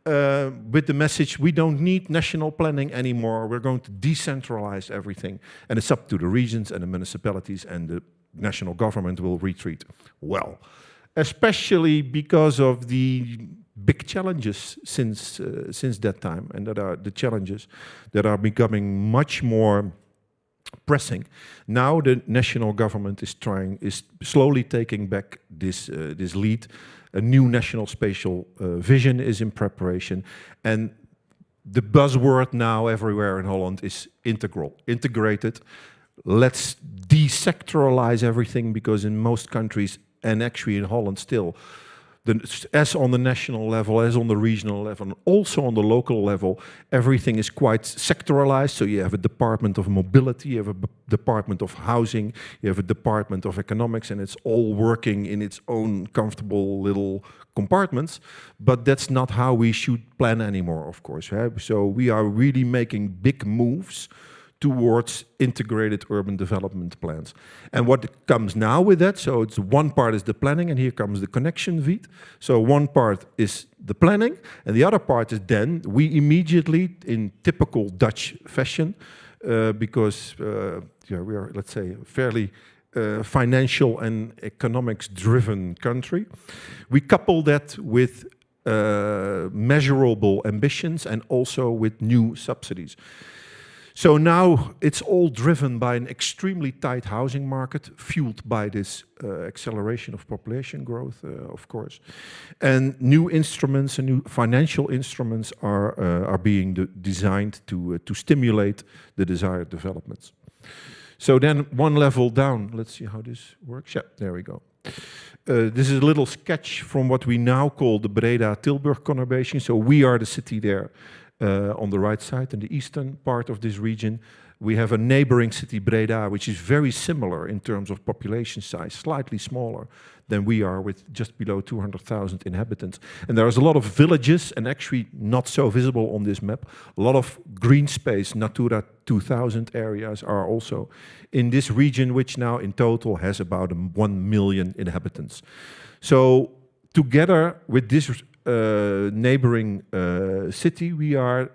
O: with the message, we don't need national planning anymore, we're going to decentralize everything. And it's up to the regions and the municipalities, and the national government will retreat. Well, especially because of the big challenges since that time, and that are the challenges that are becoming much more pressing. Now the national government is slowly taking back this lead. A new national spatial vision is in preparation, and the buzzword now everywhere in Holland is integrated. Let's desectoralize everything, because in most countries, and actually in Holland still, as on the national level, as on the regional level, and also on the local level, everything is quite sectoralized. So you have a department of mobility, you have a department of housing, you have a department of economics, and it's all working in its own comfortable little compartments. But that's not how we should plan anymore, of course. Right? So we are really making big moves towards integrated urban development plans. And what comes now with that, so it's one part is the planning, and here comes the connection, Viet. So one part is the planning, and the other part is then we immediately, in typical Dutch fashion, because we are, let's say, fairly financial and economics-driven country, we couple that with measurable ambitions and also with new subsidies. So now it's all driven by an extremely tight housing market, fueled by this acceleration of population growth, of course. And new instruments and new financial instruments are being designed to stimulate the desired developments. So then one level down, let's see how this works. Yeah, there we go. This is a little sketch from what we now call the Breda-Tilburg conurbation. So we are the city there. On the right side, in the eastern part of this region, we have a neighboring city, Breda, which is very similar in terms of population size, slightly smaller than we are, with just below 200,000 inhabitants. And there's a lot of villages, and actually not so visible on this map, a lot of green space, Natura 2000 areas are also in this region, which now in total has about 1 million inhabitants. So together with this neighboring city, we are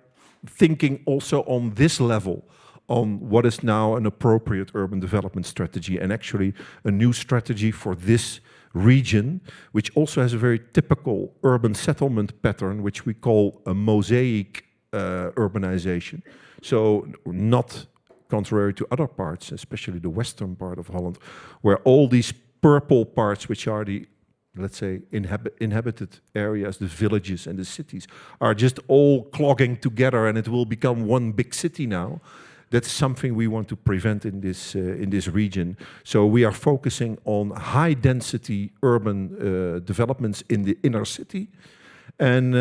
O: thinking also on this level on what is now an appropriate urban development strategy, and actually a new strategy for this region, which also has a very typical urban settlement pattern, which we call a mosaic urbanization. So not contrary to other parts, especially the western part of Holland, where all these purple parts, which are the, let's say, inhabited areas, the villages and the cities, are just all clogging together and it will become one big city now. That's something we want to prevent in this region. So we are focusing on high density urban developments in the inner city, and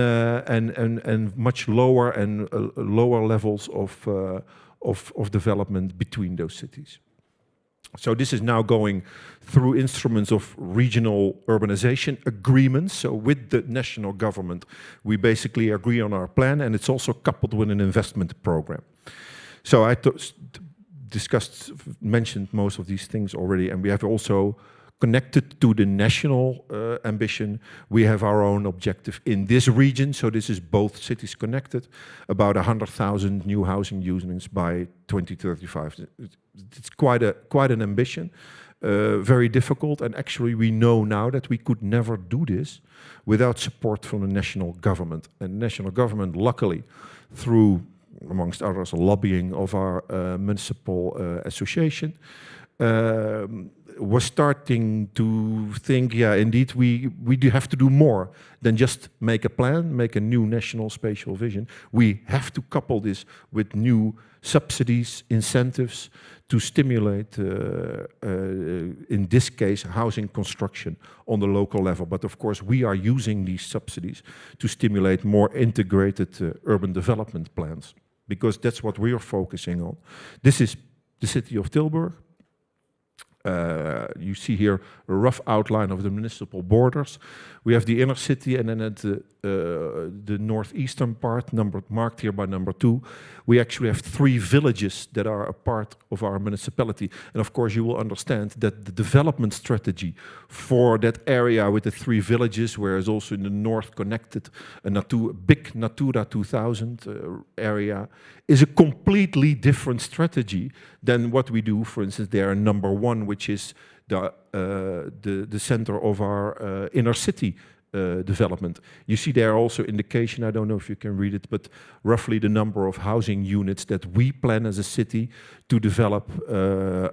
O: much lower and lower levels of development between those cities. So this is now going through instruments of regional urbanization agreements. So with the national government, we basically agree on our plan, and it's also coupled with an investment program. So I mentioned most of these things already, and we have also connected to the national ambition. We have our own objective in this region, so this is both cities connected, about 100,000 new housing units by 2035. It's quite an ambition, very difficult, and actually we know now that we could never do this without support from the national government. And the national government, luckily, through, amongst others, lobbying of our municipal association, was starting to think, yeah, indeed, we do have to do more than just make a plan, make a new national spatial vision. We have to couple this with new subsidies, incentives to stimulate, in this case, housing construction on the local level. But of course, we are using these subsidies to stimulate more integrated urban development plans, because that's what we are focusing on. This is the city of Tilburg. You see here a rough outline of the municipal borders. We have the inner city, and then at the northeastern part, marked here by number 2, we actually have 3 villages that are a part of our municipality. And of course, you will understand that the development strategy for that area with the 3 villages, whereas also in the north connected, a big Natura 2000 area, is a completely different strategy than what we do, for instance, there in number 1, which is the center of our inner city development. You see there also indication, I don't know if you can read it, but roughly the number of housing units that we plan as a city to develop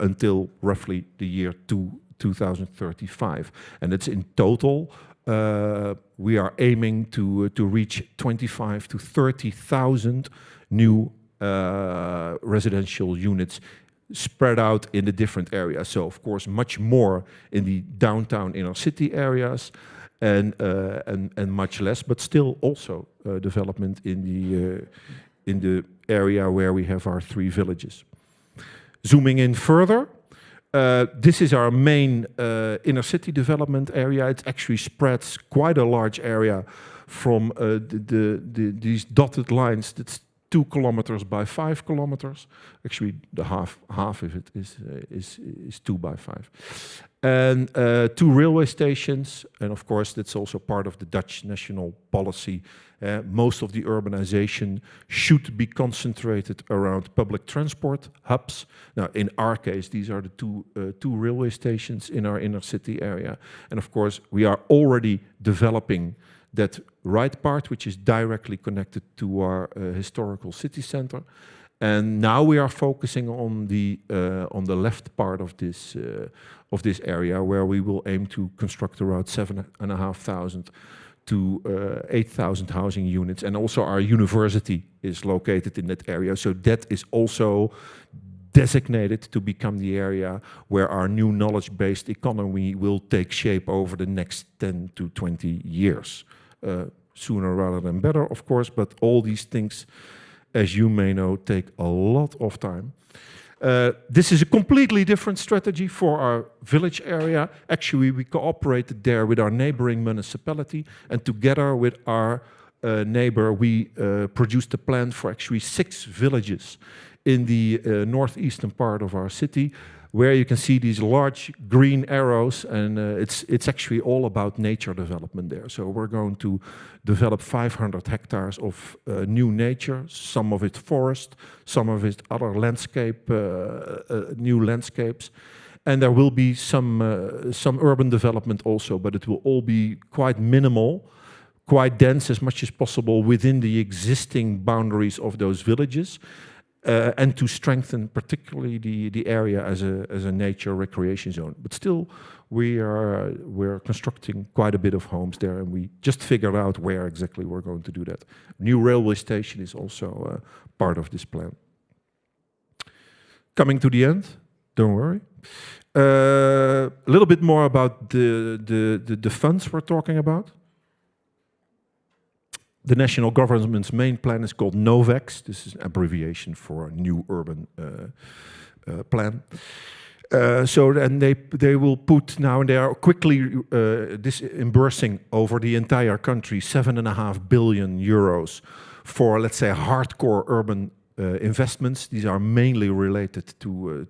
O: until roughly the year 2035. And it's in total, we are aiming to reach 25 to 30,000 new residential units spread out in the different areas. So of course, much more in the downtown inner city areas, and much less, but still also development in the area where we have our 3 villages. Zooming in further, this is our main inner city development area. It actually spreads quite a large area from these dotted lines. That's 2 kilometers by 5 kilometers. Actually, the half of it is 2 by 5. And 2 railway stations, and of course, that's also part of the Dutch national policy. Most of the urbanization should be concentrated around public transport hubs. Now, in our case, these are the two railway stations in our inner city area. And of course, we are already developing that right part, which is directly connected to our historical city center. And now we are focusing on the left part of this area, where we will aim to construct around 7,500 to 8,000 housing units. And also our university is located in that area. So that is also designated to become the area where our new knowledge-based economy will take shape over the next 10 to 20 years. Sooner rather than better, of course, but all these things, as you may know, take a lot of time. This is a completely different strategy for our village area. Actually, we cooperated there with our neighboring municipality, and together with our neighbor, we produced a plan for actually 6 villages in the northeastern part of our city, where you can see these large green arrows, and it's actually all about nature development there. So we're going to develop 500 hectares of new nature, some of it forest, some of it other landscape, new landscapes. And there will be some urban development also, but it will all be quite minimal, quite dense as much as possible within the existing boundaries of those villages. and to strengthen particularly the area as a nature recreation zone. But still, we're constructing quite a bit of homes there, and we just figured out where exactly we're going to do that. New railway station is also part of this plan. Coming to the end, don't worry. A little bit more about the funds we're talking about. The national government's main plan is called NOVEX. This is an abbreviation for a new urban plan. And they will put now, and they are quickly disbursing over the entire country 7.5 billion euros for, let's say, hardcore urban investments. These are mainly related to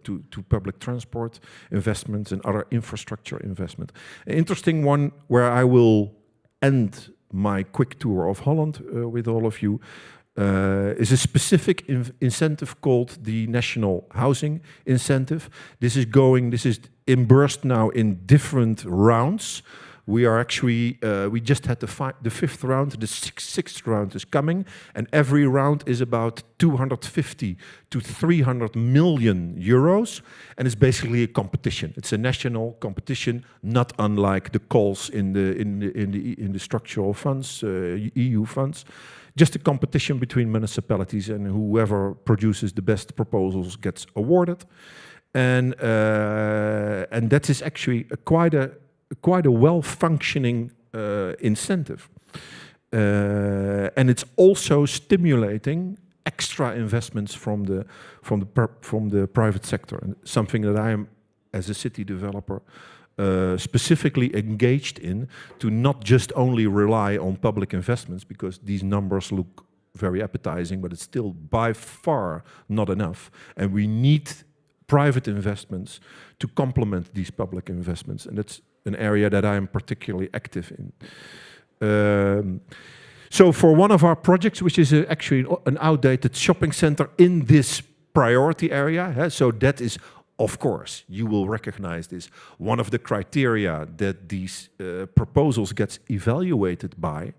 O: public transport investments and other infrastructure investment. An interesting one where I will end my quick tour of Holland with all of you is a specific incentive called the National Housing Incentive. This is disbursed now in different rounds. We are actually, we just had the fifth round, the sixth round is coming, and every round is about 250 to 300 million euros, and it's basically a competition. It's a national competition, not unlike the calls in the structural funds, EU funds. Just a competition between municipalities, and whoever produces the best proposals gets awarded. And that is actually quite a well-functioning incentive. And it's also stimulating extra investments from the private sector, and something that I am, as a city developer, specifically engaged in, to not just only rely on public investments, because these numbers look very appetizing, but it's still by far not enough. And we need private investments to complement these public investments, and that's an area that I am particularly active in. So for one of our projects, which is actually an outdated shopping center in this priority area, so that is, of course, you will recognize this, one of the criteria that these proposals gets evaluated by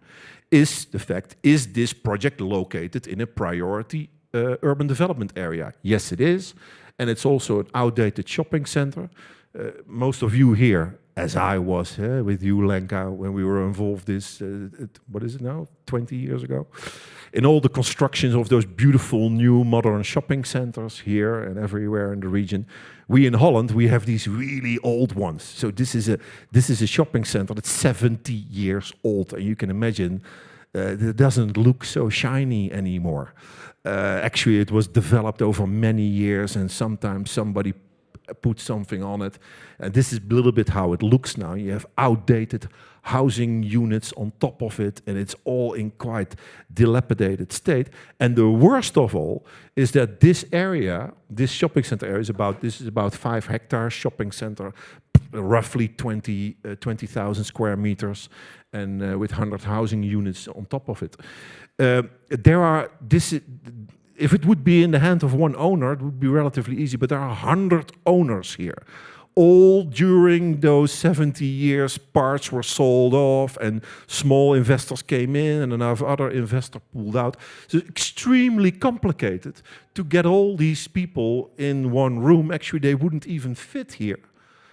O: is the fact, is this project located in a priority urban development area? Yes, it is. And it's also an outdated shopping center. Most of you here, as I was with you, Lenka, when we were involved this, what is it now, 20 years ago? In all the constructions of those beautiful new modern shopping centers here and everywhere in the region. We in Holland, we have these really old ones. So this is a shopping center that's 70 years old. And you can imagine it doesn't look so shiny anymore. Actually, it was developed over many years, and sometimes somebody put something on it. And this is a little bit how it looks now. You have outdated housing units on top of it, and it's all in quite dilapidated state. And the worst of all is that this area, this shopping center area, this is about 5 hectares shopping center, roughly 20,000 square meters, and with 100 housing units on top of it. If it would be in the hand of one owner, it would be relatively easy, but there are 100 owners here. All during those 70 years, parts were sold off and small investors came in and another other investor pulled out. So it's extremely complicated to get all these people in one room. Actually, they wouldn't even fit here,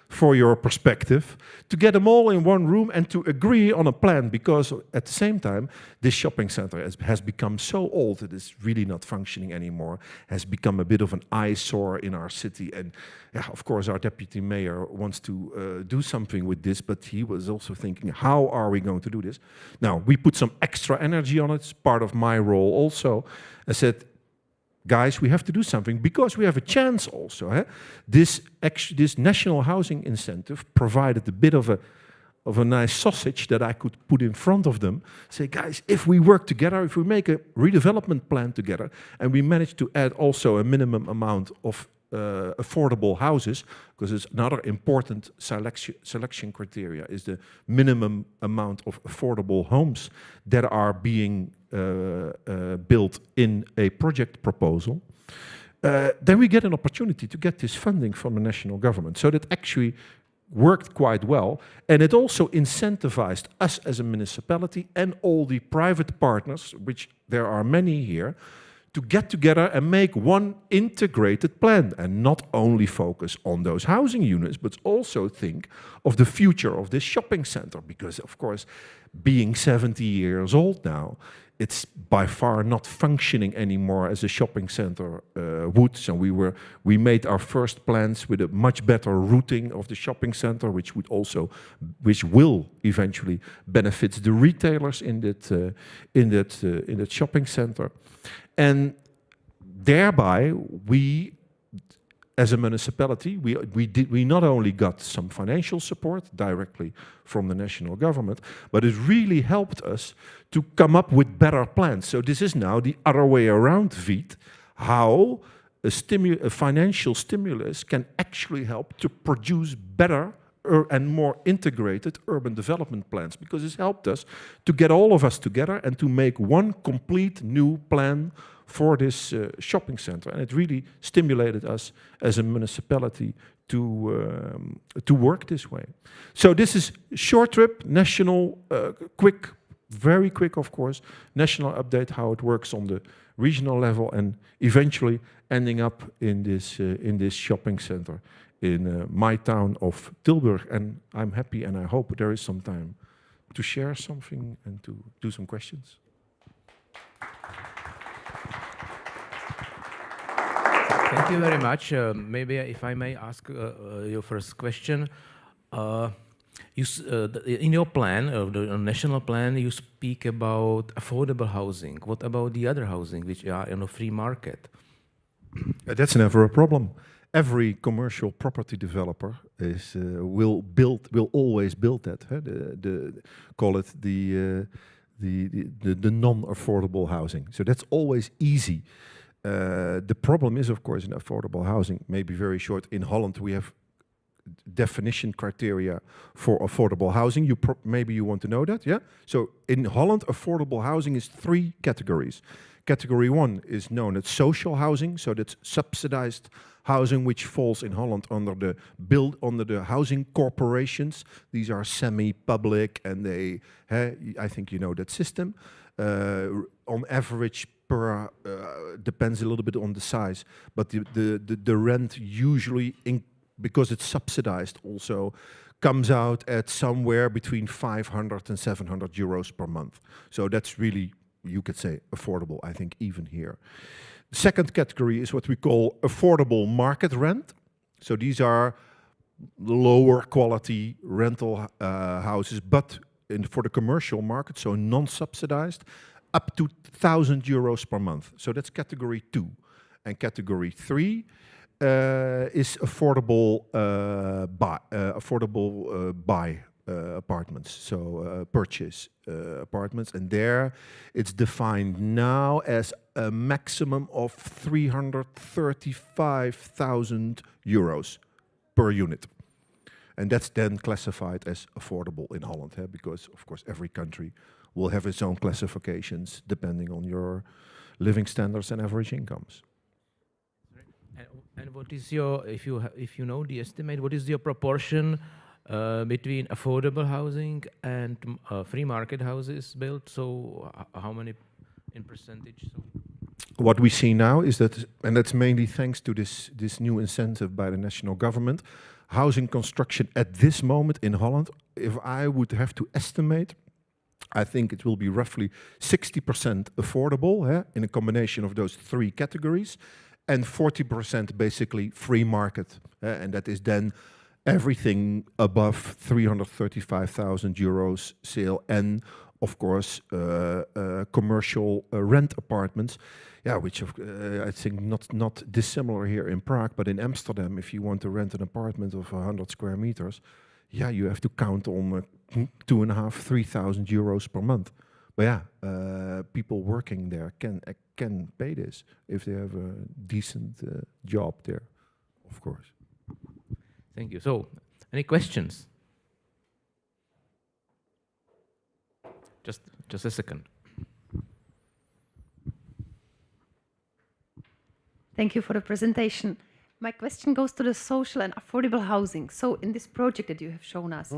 O: for your perspective, to get them all in one room and to agree on a plan, because at the same time, this shopping center has become so old, it is really not functioning anymore, has become a bit of an eyesore in our city. And yeah, of course, our deputy mayor wants to do something with this, but he was also thinking, how are we going to do this? Now, we put some extra energy on it, it's part of my role also. I said, guys, we have to do something, because we have a chance also. This national housing incentive provided a bit of a nice sausage that I could put in front of them. Say, guys, if we work together, if we make a redevelopment plan together, and we manage to add also a minimum amount of affordable houses, because it's another important selection criteria, is the minimum amount of affordable homes that are being built in a project proposal, then we get an opportunity to get this funding from the national government. So that actually worked quite well, and it also incentivized us as a municipality and all the private partners, which there are many here, to get together and make one integrated plan and not only focus on those housing units, but also think of the future of this shopping center. Because, of course, being 70 years old now, it's by far not functioning anymore as a shopping center would. So we made our first plans with a much better routing of the shopping center, which will eventually benefit the retailers in that shopping center. And thereby, we, as a municipality, we not only got some financial support directly from the national government, but it really helped us to come up with better plans. So this is now the other way around, Viet, how a financial stimulus can actually help to produce better and more integrated urban development plans, because it's helped us to get all of us together and to make one complete new plan for this shopping center. And it really stimulated us as a municipality to work this way. So this is short trip, national, quick, very quick, of course, national update, how it works on the regional level, and eventually ending up in this shopping center in my town of Tilburg. And I'm happy, and I hope there is some time to share something and to do some questions.
A: Thank you very much. Maybe if I may ask your first question. In your plan, the national plan, you speak about affordable housing. What about the other housing, which are in a free market?
O: That's never a problem. Every commercial property developer will always build that. Call it the non-affordable housing. So that's always easy. The problem is, of course, in affordable housing, maybe very short, in Holland we have definition criteria for affordable housing. Maybe you want to know that, yeah? So in Holland, affordable housing is 3 categories. Category 1 is known as social housing, so that's subsidized housing, which falls in Holland under the housing corporations. These are semi-public, and I think you know that system. On average, depends a little bit on the size, but the rent usually, because it's subsidized, also comes out at somewhere between 500 and 700 euros per month. So that's really, you could say, affordable, I think, even here. The second category is what we call affordable market rent. So these are lower quality rental houses, but for the commercial market, so non-subsidized, up to 1,000 euros per month. So that's category 2. And category 3 is affordable buy apartments, so purchase apartments. And there it's defined now as a maximum of 335,000 euros per unit. And that's then classified as affordable in Holland, because, of course, every country will have its own classifications depending on your living standards and average incomes.
A: And what is your, if you know the estimate, what is your proportion between affordable housing and free market houses built? So how many in percentage? So?
O: What we see now is that, and that's mainly thanks to this new incentive by the national government, housing construction at this moment in Holland, if I would have to estimate, I think it will be roughly 60% affordable in a combination of those 3 categories, and 40% basically free market. And that is then everything above 335,000 euros sale, and of course commercial rent apartments. Yeah, which I think not dissimilar here in Prague, but in Amsterdam, if you want to rent an apartment of 100 square meters, yeah, you have to count on 2,500-3,000 euros per month. But yeah, people working there can pay this if they have a decent job there, of course.
A: Thank you. So, any questions? Just a second.
K: Thank you for the presentation. My question goes to the social and affordable housing. So in this project that you have shown us,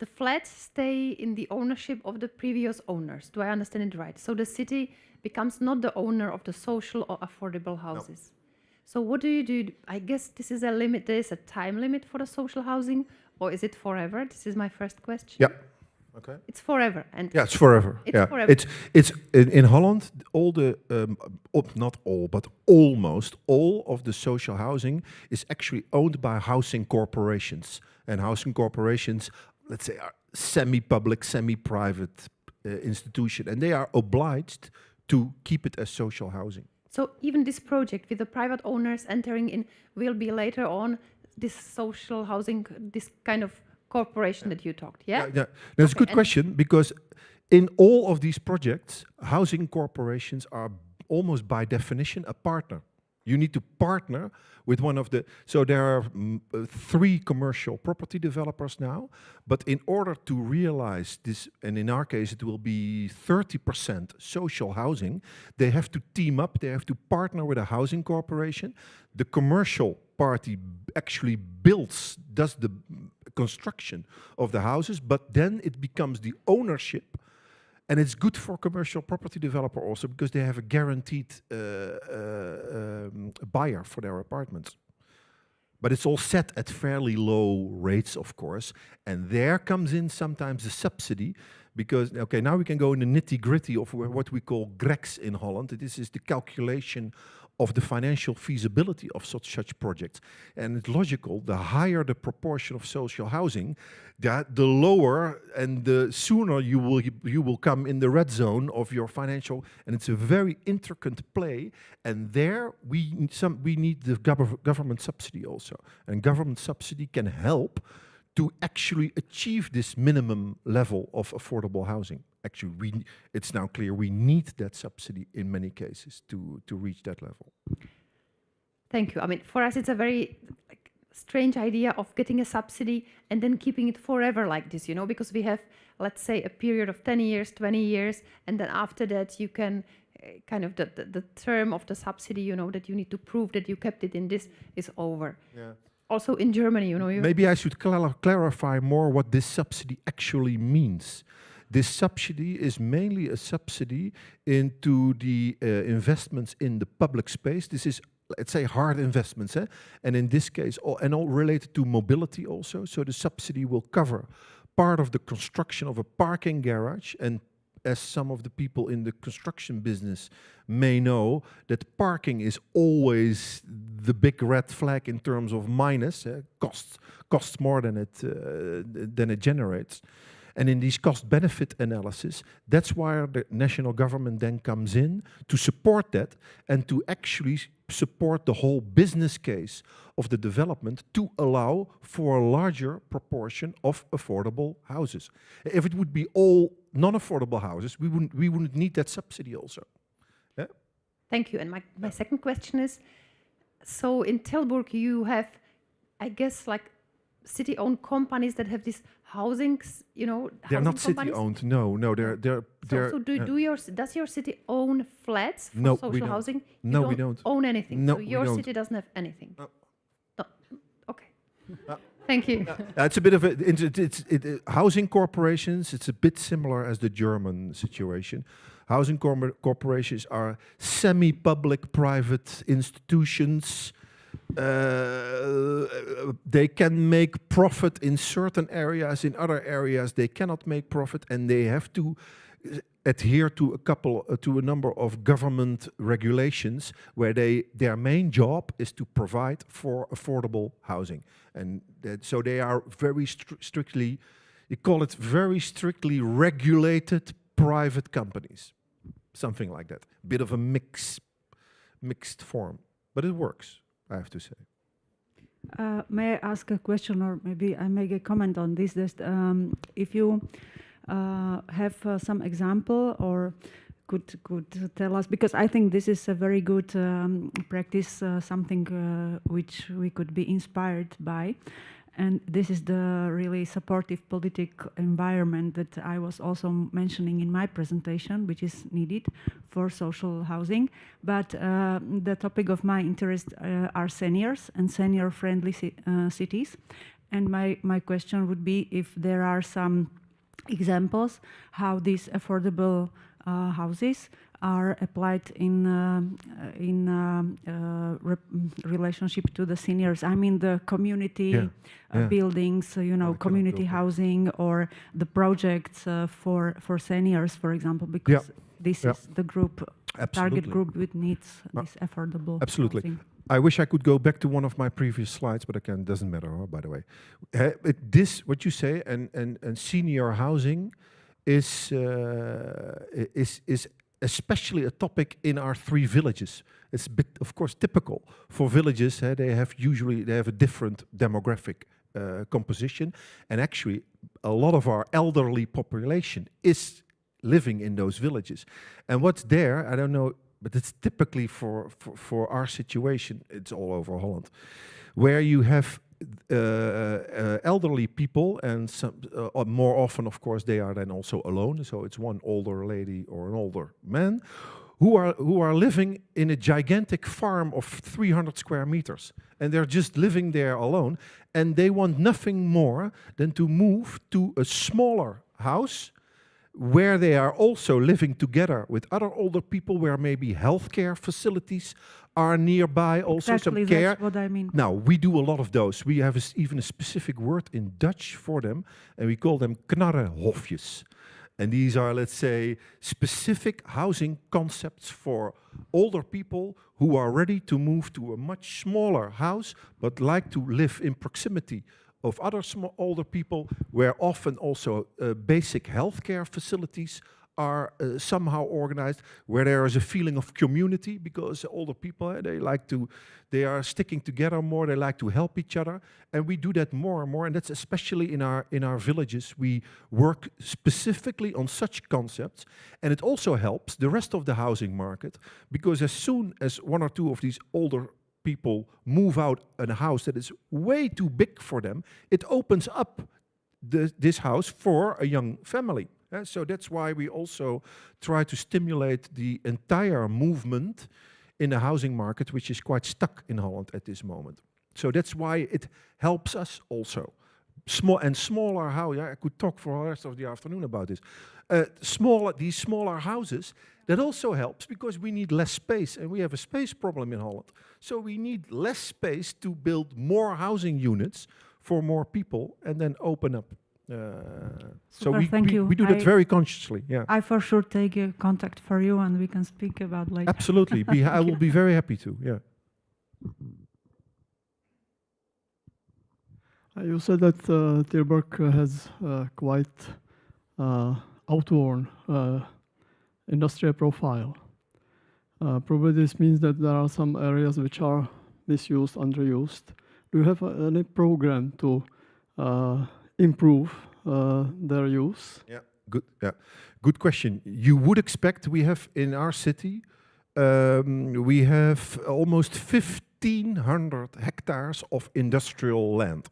K: the flats stay in the ownership of the previous owners. Do I understand it right? So the city becomes not the owner of the social or affordable houses. No. So what do you do? I guess this is a limit. There is a time limit for the social housing, or is it forever? This is my first question.
O: Yeah. Okay.
K: It's forever, and
O: yeah, it's forever.
K: It's
O: yeah.
K: forever.
O: It's in Holland. All the not all, but almost all of the social housing is actually owned by housing corporations, and housing corporations, let's say, are semi-public, semi-private institution, and they are obliged to keep it as social housing.
K: So even this project with the private owners entering in will be later on this social housing, this kind of corporation that you talked, yeah?
O: Yeah. That's a good question, because in all of these projects, housing corporations are almost by definition a partner. You need to partner with one of the, so there are 3 commercial property developers now, but in order to realize this, and in our case it will be 30% social housing, they have to team up, they have to partner with a housing corporation. The commercial party actually does the construction of the houses, but then it becomes the ownership. And it's good for commercial property developer also, because they have a guaranteed buyer for their apartments. But it's all set at fairly low rates, of course. And there comes in sometimes the subsidy, because, okay, now we can go in the nitty-gritty of what we call GREX in Holland. This is the calculation of the financial feasibility of such projects. And it's logical, the higher the proportion of social housing, the lower and the sooner you will come in the red zone of your financial, and it's a very intricate play, and there we need the government subsidy also. And government subsidy can help to actually achieve this minimum level of affordable housing. Actually, it's now clear we need that subsidy in many cases to reach that level.
K: Thank you. I mean, for us, it's a very strange idea of getting a subsidy and then keeping it forever like this, you know, because we have, let's say, a period of 10 years, 20 years, and then after that you can kind of the term of the subsidy, you know, that you need to prove that you kept it in this is over. Yeah. Also in Germany, you know.
O: Maybe I should clarify more what this subsidy actually means. This subsidy is mainly a subsidy into the investments in the public space. This is, let's say, hard investments, and in this case, all related to mobility also. So the subsidy will cover part of the construction of a parking garage, and as some of the people in the construction business may know, that parking is always the big red flag in terms of minus, costs more than it generates. And in these cost-benefit analysis, that's why the national government then comes in to support that and to actually support the whole business case of the development to allow for a larger proportion of affordable houses. If it would be all non-affordable houses, we wouldn't need that subsidy also. Yeah?
K: Thank you. And my second question is, so in Tilburg you have, I guess, like city-owned companies that have these housings, you know,
O: they're not city-owned. No, they're.
K: So does your city own flats for
O: no,
K: social housing?
O: No, we don't
K: own anything.
O: No,
K: so your city doesn't have anything.
O: No.
K: No. Okay. Thank you.
O: It's a bit of housing corporations. It's a bit similar as the German situation. Housing corporations are semi-public private institutions. They can make profit in certain areas. In other areas, they cannot make profit, and they have to adhere to a number of government regulations where their main job is to provide for affordable housing, and so they are very strictly, you call it very strictly regulated private companies, something like that. Bit of a mixed form, but it works, I have to say.
D: May I ask a question, or maybe I make a comment on this? That if you have some example, or could tell us, because I think this is a very good practice, something which we could be inspired by. And this is the really supportive political environment that I was also mentioning in my presentation, which is needed for social housing. But the topic of my interest are seniors and senior-friendly cities. And my question would be if there are some examples how these affordable houses are applied in relationship to the seniors. I mean the community buildings, you know, community housing, or the projects for seniors, for example, because this is the group, target group which needs this affordable housing.
O: I wish I could go back to one of my previous slides, but I can't. Doesn't matter, by the way. This, what you say, and senior housing is especially a topic in our 3 villages. It's a bit, of course, typical for villages. They have a different demographic composition, and actually, a lot of our elderly population is living in those villages. And what's there, I don't know. But it's typically for our situation, it's all over Holland, where you have elderly people, and some, more often, of course, they are then also alone. So it's one older lady or an older man who are living in a gigantic farm of 300 square meters, and they're just living there alone, and they want nothing more than to move to a smaller house, where they are also living together with other older people, where maybe healthcare facilities are nearby, also some care.
D: That's what I mean.
O: Now, we do a lot of those. We have even a specific word in Dutch for them, and we call them knarrenhofjes. And these are, let's say, specific housing concepts for older people who are ready to move to a much smaller house, but like to live in proximity of other older people, where often also basic healthcare facilities are somehow organized, where there is a feeling of community, because older people, they are sticking together more, they like to help each other, and we do that more and more, and that's especially in our villages. We work specifically on such concepts, and it also helps the rest of the housing market, because as soon as 1 or 2 of these older people move out a house that is way too big for them, it opens up this house for a young family. So that's why we also try to stimulate the entire movement in the housing market, which is quite stuck in Holland at this moment. So that's why it helps us also. Smaller house. I could talk for the rest of the afternoon about this. These smaller houses, that also helps, because we need less space, and we have a space problem in Holland. So we need less space to build more housing units for more people, and then open up. So we do that very consciously. Yeah.
D: I for sure take a contact for you, and we can speak about later.
O: Absolutely. I will be very happy to. Yeah.
E: You said that Tilburg has quite outworn industrial profile. Probably this means that there are some areas which are misused, underused. Do you have any program to improve their use?
O: Yeah, good. Yeah, good question. You would expect we have in our city, we have almost 1,500 hectares of industrial land.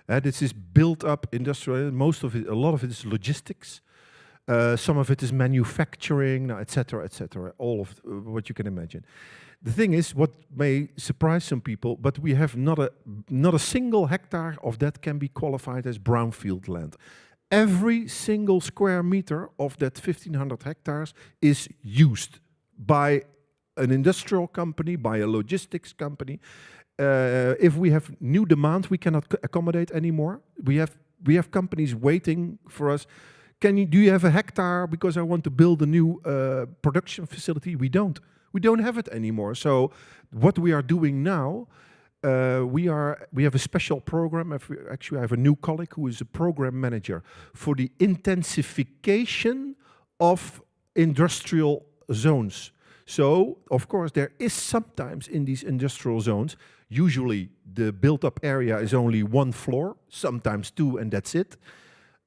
O: This is built up industrial. Most of it, a lot of it is logistics. Some of it is manufacturing, etc., etc. All of what you can imagine. The thing is, what may surprise some people, but we have not a single hectare of that can be qualified as brownfield land. Every single square meter of that 1,500 hectares is used by an industrial company, by a logistics company. If we have new demand, we cannot accommodate anymore. We have companies waiting for us. Do you have a hectare because I want to build a new production facility? We don't. We don't have it anymore. So what we are doing now, we have a special program. Actually, I have a new colleague who is a program manager for the intensification of industrial zones. So, of course, there is sometimes in these industrial zones, usually the built-up area is only 1 floor, sometimes 2, and that's it.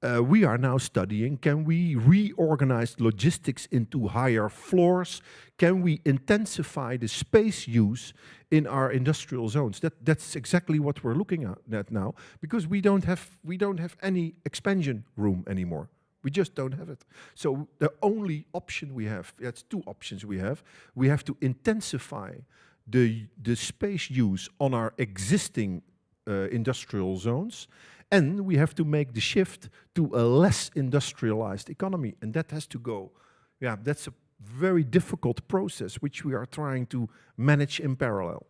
O: We are now studying, can we reorganize logistics into higher floors? Can we intensify the space use in our industrial zones? That's exactly what we're looking at now, because we don't have any expansion room anymore. We just don't have it. So the only option we have, that's 2 options we have. We have to intensify the space use on our existing industrial zones, and we have to make the shift to a less industrialized economy, and that has to go. Yeah, that's a very difficult process which we are trying to manage in parallel.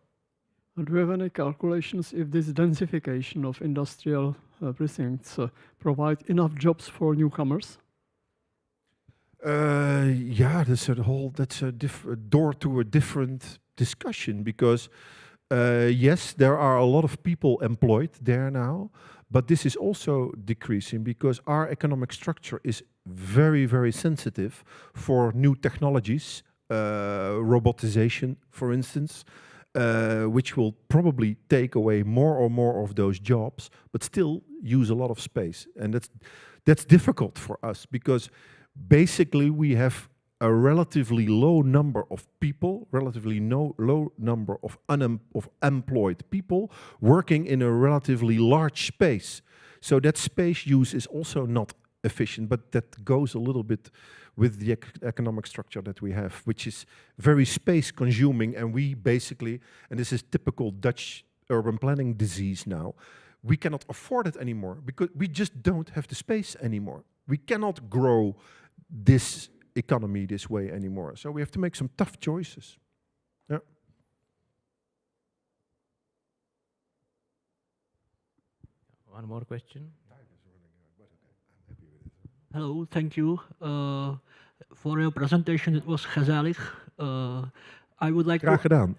E: Do you have any calculations if this densification of industrial precincts provide enough jobs for newcomers?
O: Yeah, that's a door to a different discussion, because yes, there are a lot of people employed there now, but this is also decreasing because our economic structure is very, very sensitive for new technologies, robotization, for instance, which will probably take away more and more of those jobs, but still use a lot of space. And that's difficult for us because basically we have a relatively low number of people, low number of unemployed people working in a relatively large space. So that space use is also not efficient, but that goes a little bit with the economic structure that we have, which is very space consuming, and we basically, and this is typical Dutch urban planning disease now, we cannot afford it anymore because we just don't have the space anymore. We cannot grow this economy this way anymore. So we have to make some tough choices. Yeah.
A: One more question.
P: Hello, thank you for your presentation. It was gezellig. I would like
O: Graag gedaan.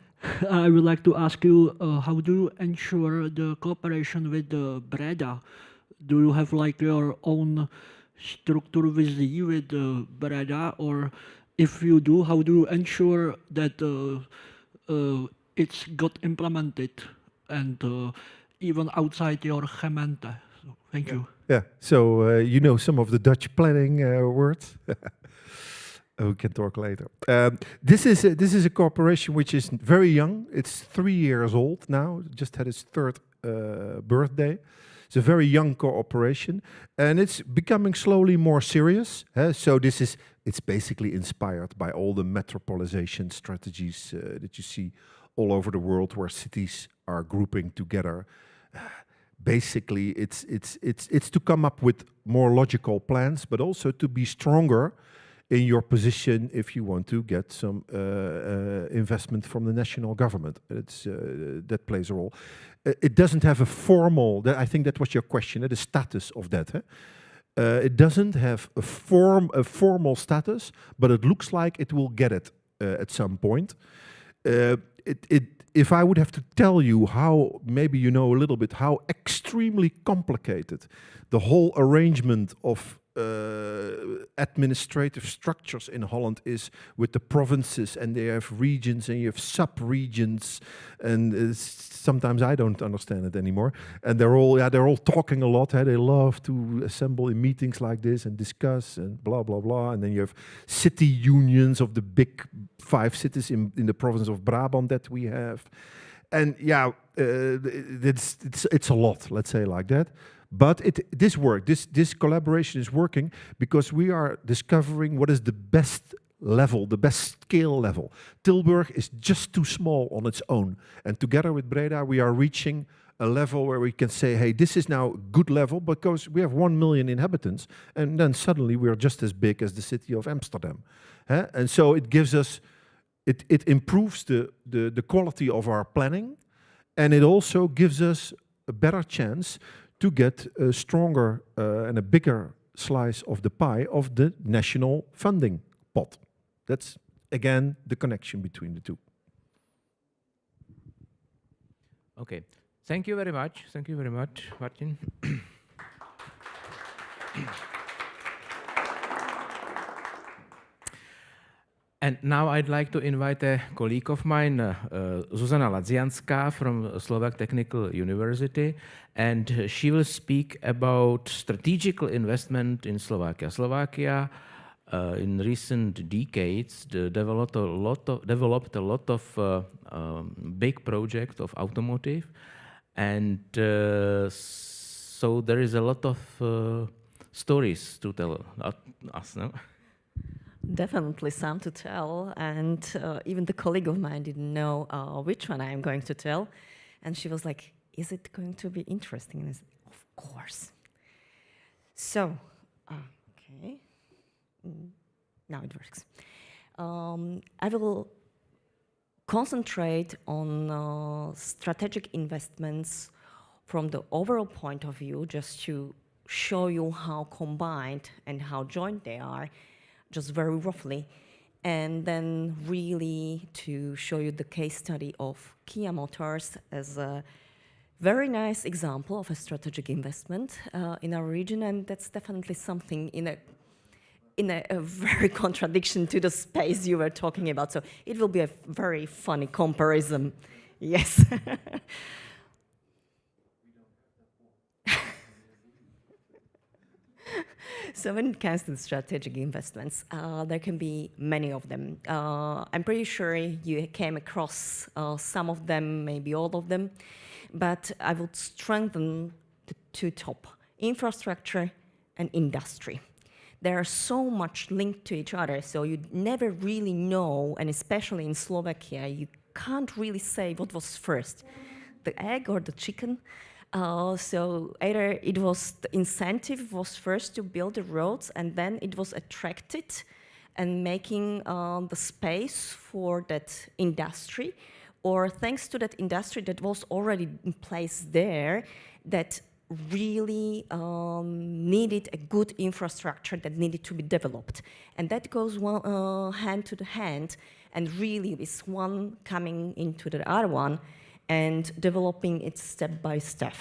P: I would like to ask you, how do you ensure the cooperation with Breda? Do you have like your own structure with Breda, or if you do, how do you ensure that it's got implemented and even outside your gemeente? So, thank you.
O: Yeah, so you know some of the Dutch planning words. We can talk later. This is a cooperation which is very young. It's 3 years old now. Just had its 3rd birthday. It's a very young cooperation, and it's becoming slowly more serious. So it's basically inspired by all the metropolization strategies that you see all over the world, where cities are grouping together. Basically, it's to come up with more logical plans, but also to be stronger in your position if you want to get some investment from the national government. That plays a role. It doesn't have a formal, I think that was your question, the status of that. It doesn't have a formal status, but it looks like it will get it at some point. If I would have to tell you how, maybe you know a little bit, how extremely complicated the whole arrangement of administrative structures in Holland is with the provinces, and they have regions and you have sub-regions, and sometimes I don't understand it anymore. And they're all talking a lot. They love to assemble in meetings like this and discuss and blah blah blah. And then you have city unions of the big 5 cities in the province of Brabant that we have, and yeah, it's a lot. Let's say like that. But this collaboration is working because we are discovering what is the best level, the best scale level. Tilburg is just too small on its own. And together with Breda, we are reaching a level where we can say, hey, this is now a good level because we have 1 million inhabitants. And then suddenly we are just as big as the city of Amsterdam. And so it gives us, it improves the quality of our planning. And it also gives us a better chance to get a stronger and a bigger slice of the pie of the national funding pot. That's, again, the connection between the two.
A: Okay. Thank you very much. Thank you very much, Martin. And now I'd like to invite a colleague of mine, Zuzana Ladzianská from Slovak Technical University, and she will speak about strategical investment in Slovakia. Slovakia, in recent decades, developed a lot of big projects of automotive, and so there is a lot of stories to tell us. No?
Q: Definitely some to tell, and even the colleague of mine didn't know which one I'm going to tell, and she was like, is it going to be interesting? And I said, of course. So, okay, now it works. I will concentrate on strategic investments from the overall point of view, just to show you how combined and how joint they are, just very roughly, and then really to show you the case study of Kia Motors as a very nice example of a strategic investment in our region, and that's definitely something in a very contradiction to the space you were talking about. So it will be a very funny comparison. Yes. So when it comes to strategic investments, there can be many of them. I'm pretty sure you came across some of them, maybe all of them, but I would strengthen the two top: infrastructure and industry. They are so much linked to each other, so you never really know, and especially in Slovakia, you can't really say what was first, the egg or the chicken. So either it was the incentive was first to build the roads, and then it was attracted and making the space for that industry, or thanks to that industry that was already in place there, that really needed a good infrastructure that needed to be developed. And that goes hand to the hand, and really is one coming into the other one and developing it step by step.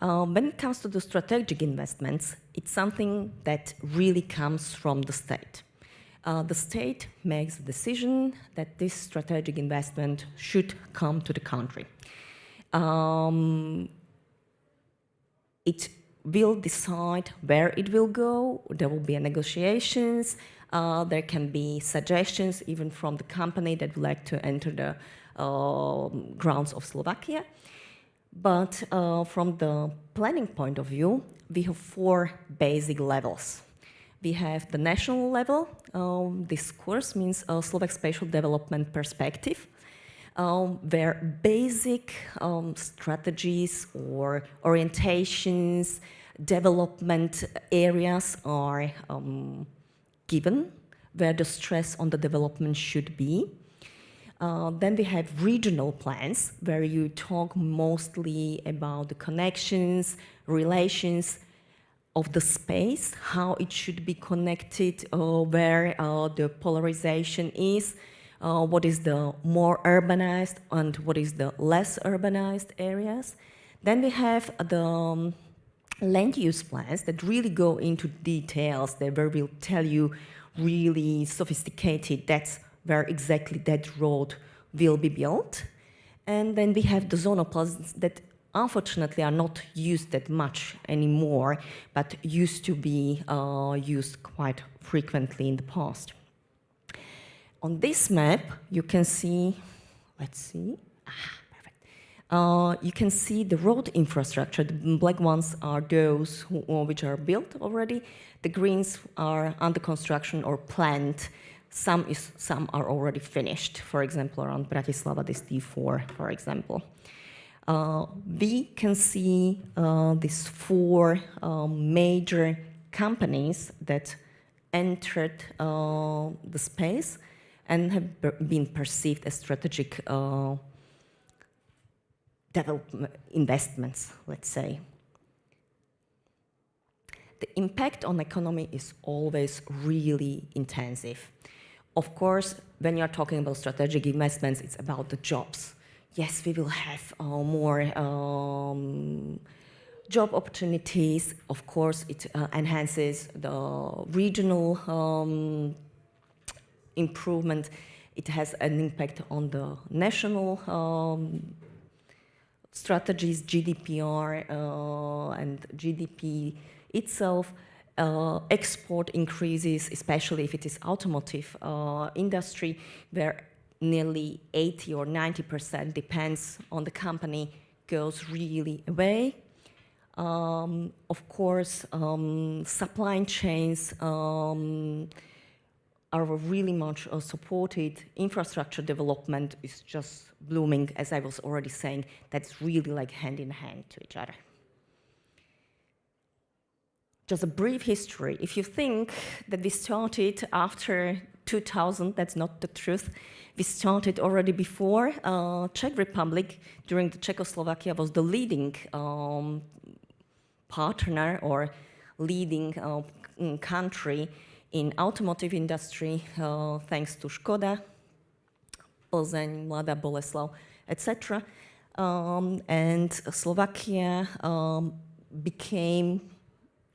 Q: When it comes to the strategic investments, it's something that really comes from the state. The state makes the decision that this strategic investment should come to the country. It will decide where it will go. There will be negotiations. There can be suggestions even from the company that would like to enter the grounds of Slovakia. But from the planning point of view, we have 4 basic levels. We have the national level. This course means Slovak Spatial Development Perspective, where basic strategies or orientations, development areas are given, where the stress on the development should be. Then we have regional plans, where you talk mostly about the connections, relations of the space, how it should be connected, where the polarization is, what is the more urbanized and what is the less urbanized areas. Then we have the land use plans that really go into details, that where will tell you really sophisticated, that's where exactly that road will be built. And then we have the zonal plans that unfortunately are not used that much anymore, but used to be used quite frequently in the past. On this map, you can see, let's see, perfect. You can see the road infrastructure. The black ones are those which are built already. The greens are under construction or planned. Some are already finished. For example, around Bratislava, this D4, for example. We can see these 4 major companies that entered the space and have been perceived as strategic development investments, let's say. The impact on economy is always really intensive. Of course, when you're talking about strategic investments, it's about the jobs. Yes, we will have more job opportunities. Of course, it enhances the regional improvement. It has an impact on the national strategies, GDPR and GDP itself. Export increases, especially if it is automotive industry, where nearly 80 or 90% depends on the company, goes really away. Of course, supply chains are really much supported. Infrastructure development is just blooming, as I was already saying. That's really like hand in hand to each other. Just a brief history. If you think that we started after 2000, that's not the truth. We started already before. Czech Republic, during the Czechoslovakia, was the leading partner or leading country in automotive industry, thanks to Škoda, Plzeň, Mladá Boleslav, etc. And Slovakia became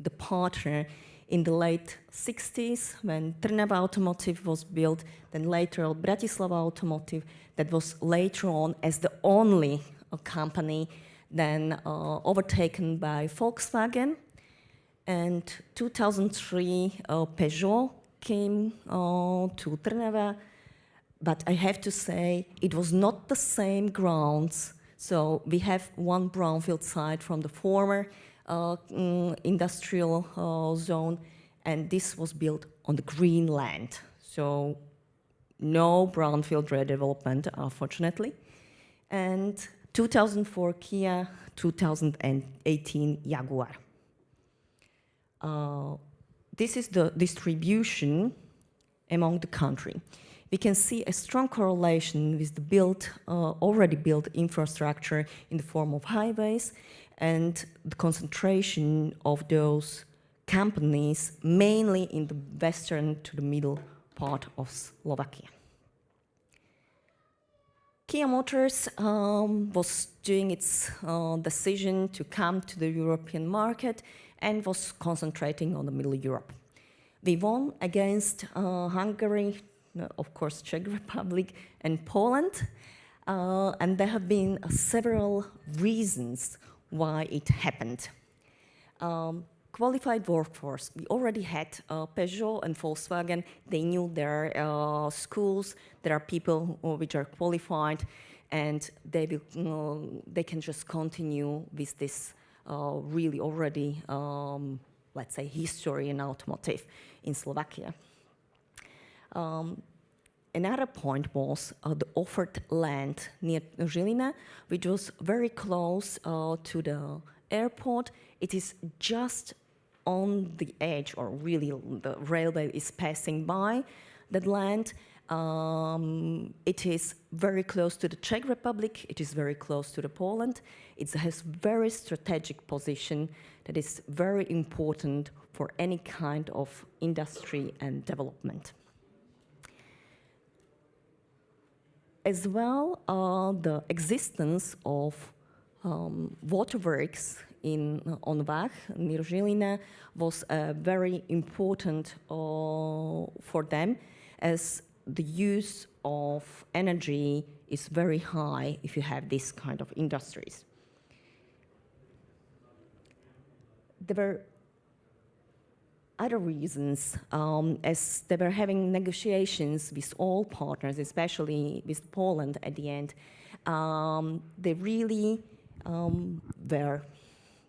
Q: the partner in the late 60s when Trnava Automotive was built, then later Bratislava Automotive, that was later on as the only company then overtaken by Volkswagen. And 2003, Peugeot came to Trnava, but I have to say it was not the same grounds. So we have one brownfield site from the former industrial zone, and this was built on the green land. So no brownfield redevelopment, unfortunately. And 2004 Kia, 2018 Jaguar. This is the distribution among the country. We can see a strong correlation with the already built infrastructure in the form of highways and the concentration of those companies mainly in the western to the middle part of Slovakia. Kia Motors was doing its decision to come to the European market and was concentrating on the Middle Europe. We won against Hungary, of course Czech Republic and Poland, and there have been several reasons why it happened. Qualified workforce. We already had Peugeot and Volkswagen. They knew their schools. There are people which are qualified, and they can just continue with this really already, let's say, history in automotive in Slovakia. Another point was the offered land near Žilina, which was very close to the airport. It is just on the edge, or really the railway is passing by that land. It is very close to the Czech Republic. It is very close to the Poland. It has very strategic position that is very important for any kind of industry and development. As well, the existence of waterworks on Vach, near Žilina, was very important for them, as the use of energy is very high if you have this kind of industries. There were other reasons, as they were having negotiations with all partners, especially with Poland at the end. They really were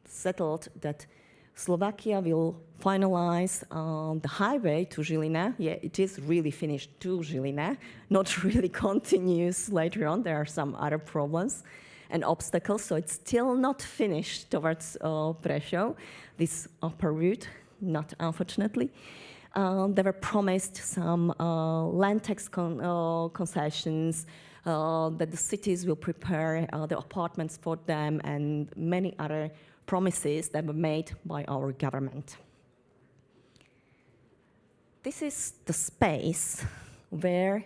Q: settled that Slovakia will finalize the highway to Žilina. Yeah, it is really finished to Žilina, not really continues later on. There are some other problems and obstacles, so it's still not finished towards Prešov, this upper route. Not unfortunately. They were promised some land tax concessions, that the cities will prepare the apartments for them, and many other promises that were made by our government. This is the space where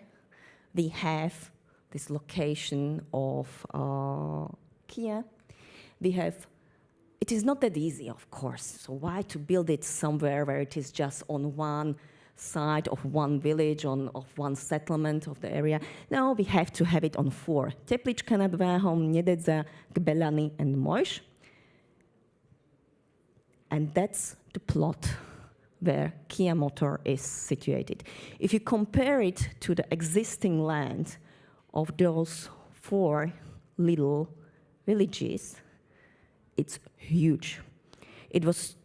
Q: we have this location of Kia. It is not that easy, of course, so why to build it somewhere where it is just on one side of one village, of one settlement of the area? No, we have to have it on 4. Teplička nad Váhom, Nededza, Gbelany, and Mojš. And that's the plot where Kia Motor is situated. If you compare it to the existing land of those 4 little villages, it's huge. It was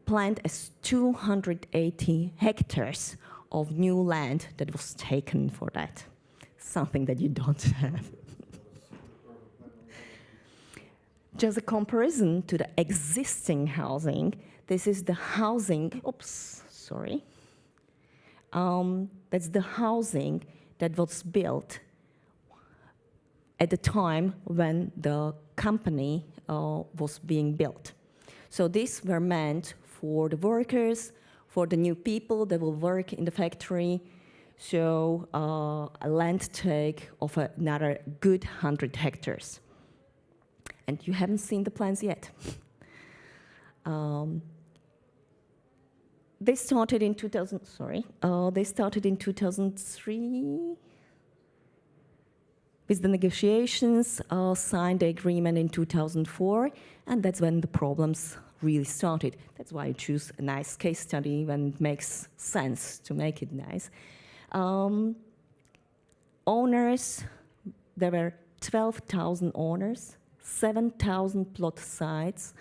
Q: planned as 280 hectares of new land that was taken for that. Something that you don't have. Just a comparison to the existing housing, this is the housing, oops, sorry. That's the housing that was built at the time when the company was being built. So these were meant for the workers, for the new people that will work in the factory. So a land take of another good 100 hectares. And you haven't seen the plans yet. They started in 2003 with the negotiations, signed the agreement in 2004, and that's when the problems really started. That's why I choose a nice case study when it makes sense to make it nice. Owners, there were 12,000 owners, 7,000 plot sites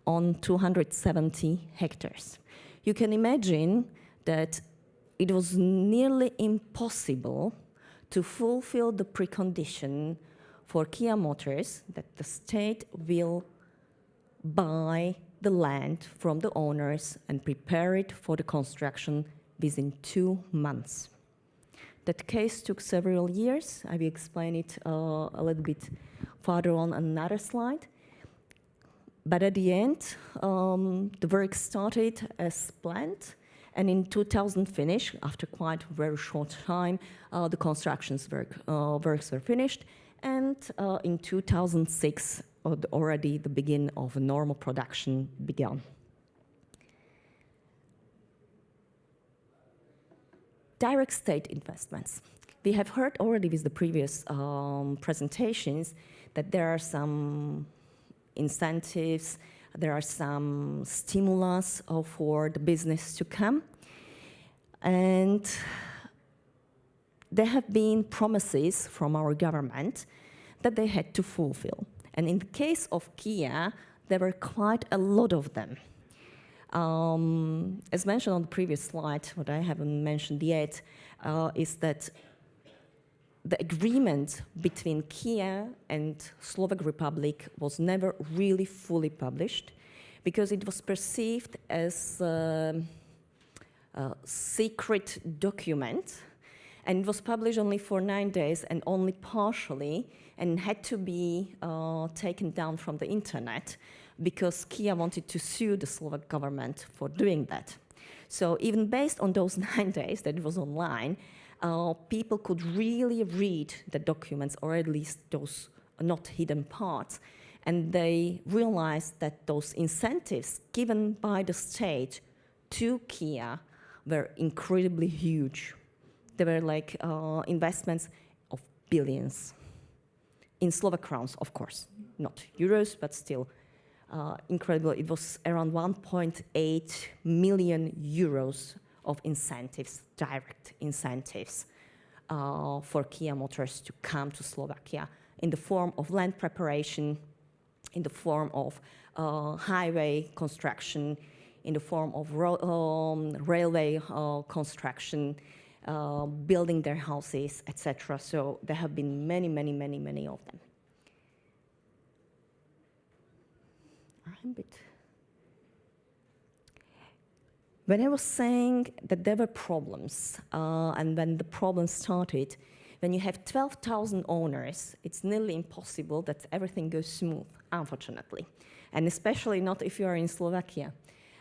Q: on 270 hectares. You can imagine that it was nearly impossible to fulfill the precondition for Kia Motors that the state will buy the land from the owners and prepare it for the construction within 2 months. That case took several years. I will explain it a little bit further on another slide. But at the end, the work started as planned, and in 2000 finished, after quite a very short time, the works were finished, and in 2006, already the beginning of a normal production began. Direct state investments. We have heard already with the previous presentations that there are some incentives, there are some stimulus for the business to come. And there have been promises from our government that they had to fulfill. And in the case of Kia, there were quite a lot of them. As mentioned on the previous slide, what I haven't mentioned yet, is that the agreement between Kia and Slovak Republic was never really fully published because it was perceived as a secret document, and it was published only for 9 days and only partially, and had to be taken down from the internet because Kia wanted to sue the Slovak government for doing that. So even based on those 9 days that it was online, people could really read the documents, or at least those not hidden parts, and they realized that those incentives given by the state to Kia were incredibly huge. They were like investments of billions. In Slovak crowns, of course, not euros, but still incredible. It was around 1.8 million euros of incentives, direct incentives for Kia Motors to come to Slovakia in the form of land preparation, in the form of highway construction, in the form of railway construction, building their houses, etc. So there have been many, many, many, many of them. When I was saying that there were problems, and when the problems started, when you have 12,000 owners, it's nearly impossible that everything goes smooth, unfortunately, and especially not if you are in Slovakia.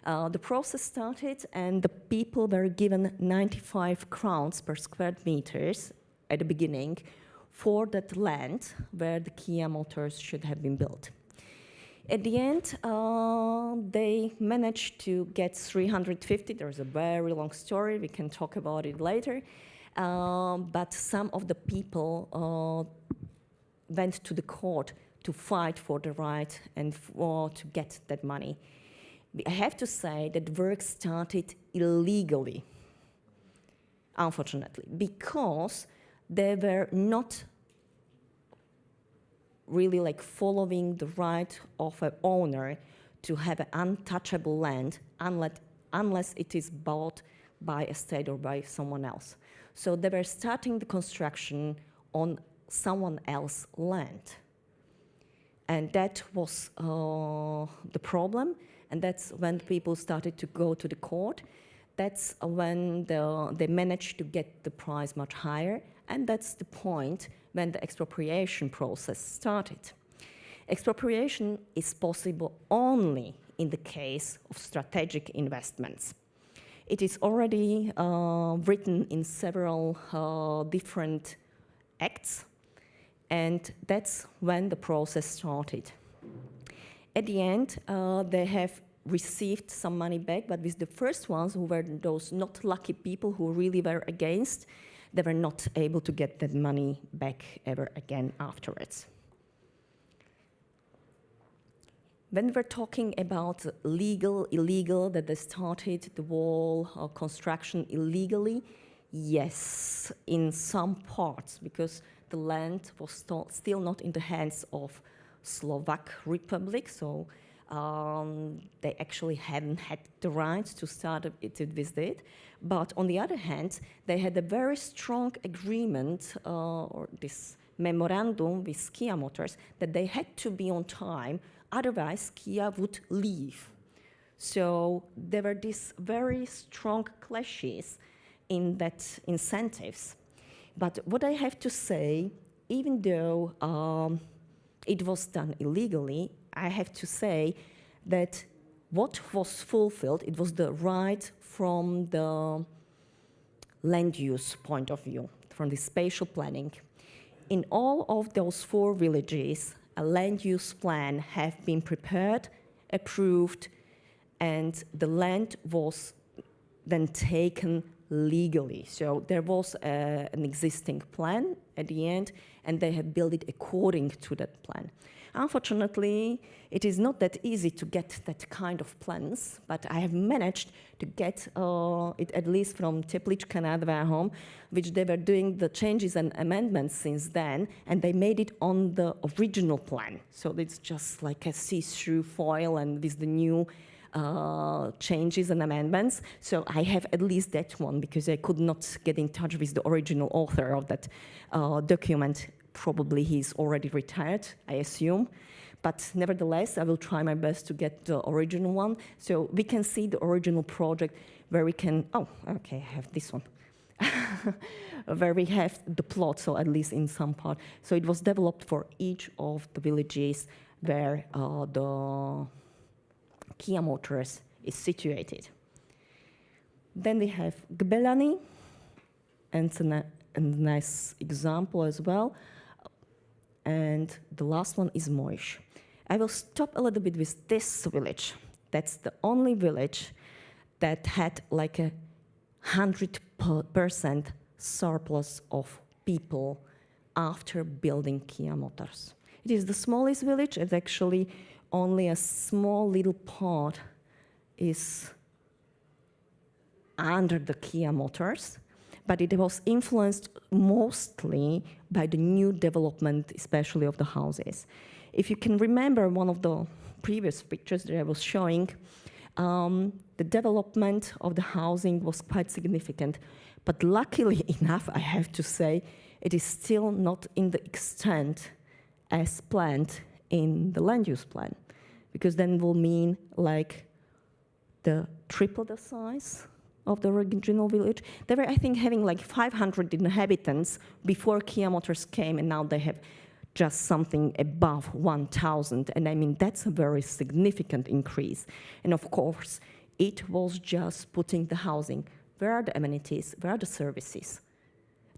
Q: The process started, and the people were given 95 crowns per square meters at the beginning for that land where the Kia Motors should have been built. At the end, they managed to get 350. There's a very long story. We can talk about it later. But some of the people went to the court to fight for the right and to get that money. I have to say that work started illegally, unfortunately, because they were not really like following the right of an owner to have an untouchable land unless it is bought by a state or by someone else. So they were starting the construction on someone else's land. And that was the problem, and that's when people started to go to the court. That's when they managed to get the price much higher, and that's the point when the expropriation process started. Expropriation is possible only in the case of strategic investments. It is already written in several different acts, and that's when the process started. At the end, they have received some money back, but with the first ones, who were those not lucky people who really were against, they were not able to get that money back ever again afterwards. When we're talking about legal, illegal, that they started the wall construction illegally, yes, in some parts, because the land was still not in the hands of Slovak Republic, so they actually hadn't had the right to start it with it. But on the other hand, they had a very strong agreement, or this memorandum with Kia Motors, that they had to be on time, otherwise Kia would leave. So there were these very strong clashes in that incentives. But what I have to say, even though it was done illegally, I have to say that what was fulfilled, it was the right from the land use point of view, from the spatial planning. In all of those 4 villages, a land use plan have been prepared, approved, and the land was then taken legally. So there was an existing plan at the end, and they have built it according to that plan. Unfortunately, it is not that easy to get that kind of plans, but I have managed to get it at least from Teplička nad Váhom, which they were doing the changes and amendments since then, and they made it on the original plan. So it's just like a see-through foil and with the new changes and amendments. So I have at least that one because I could not get in touch with the original author of that document. Probably he's already retired, I assume. But nevertheless, I will try my best to get the original one. So we can see the original project where we can, oh, okay, I have this one. Where we have the plot, so at least in some part. So it was developed for each of the villages where the Kia Motors is situated. Then we have Gbelany, and it's a nice example as well. And the last one is Mojš. I will stop a little bit with this village. That's the only village that had like a 100% surplus of people after building Kia Motors. It is the smallest village. It's actually only a small little part is under the Kia Motors, but it was influenced mostly by the new development, especially of the houses. If you can remember one of the previous pictures that I was showing, the development of the housing was quite significant, but luckily enough, I have to say, it is still not in the extent as planned in the land use plan, because then will mean like the triple the size of the original village. They were, I think, having like 500 inhabitants before Kia Motors came, and now they have just something above 1,000. And I mean, that's a very significant increase. And of course, it was just putting the housing. Where are the amenities? Where are the services?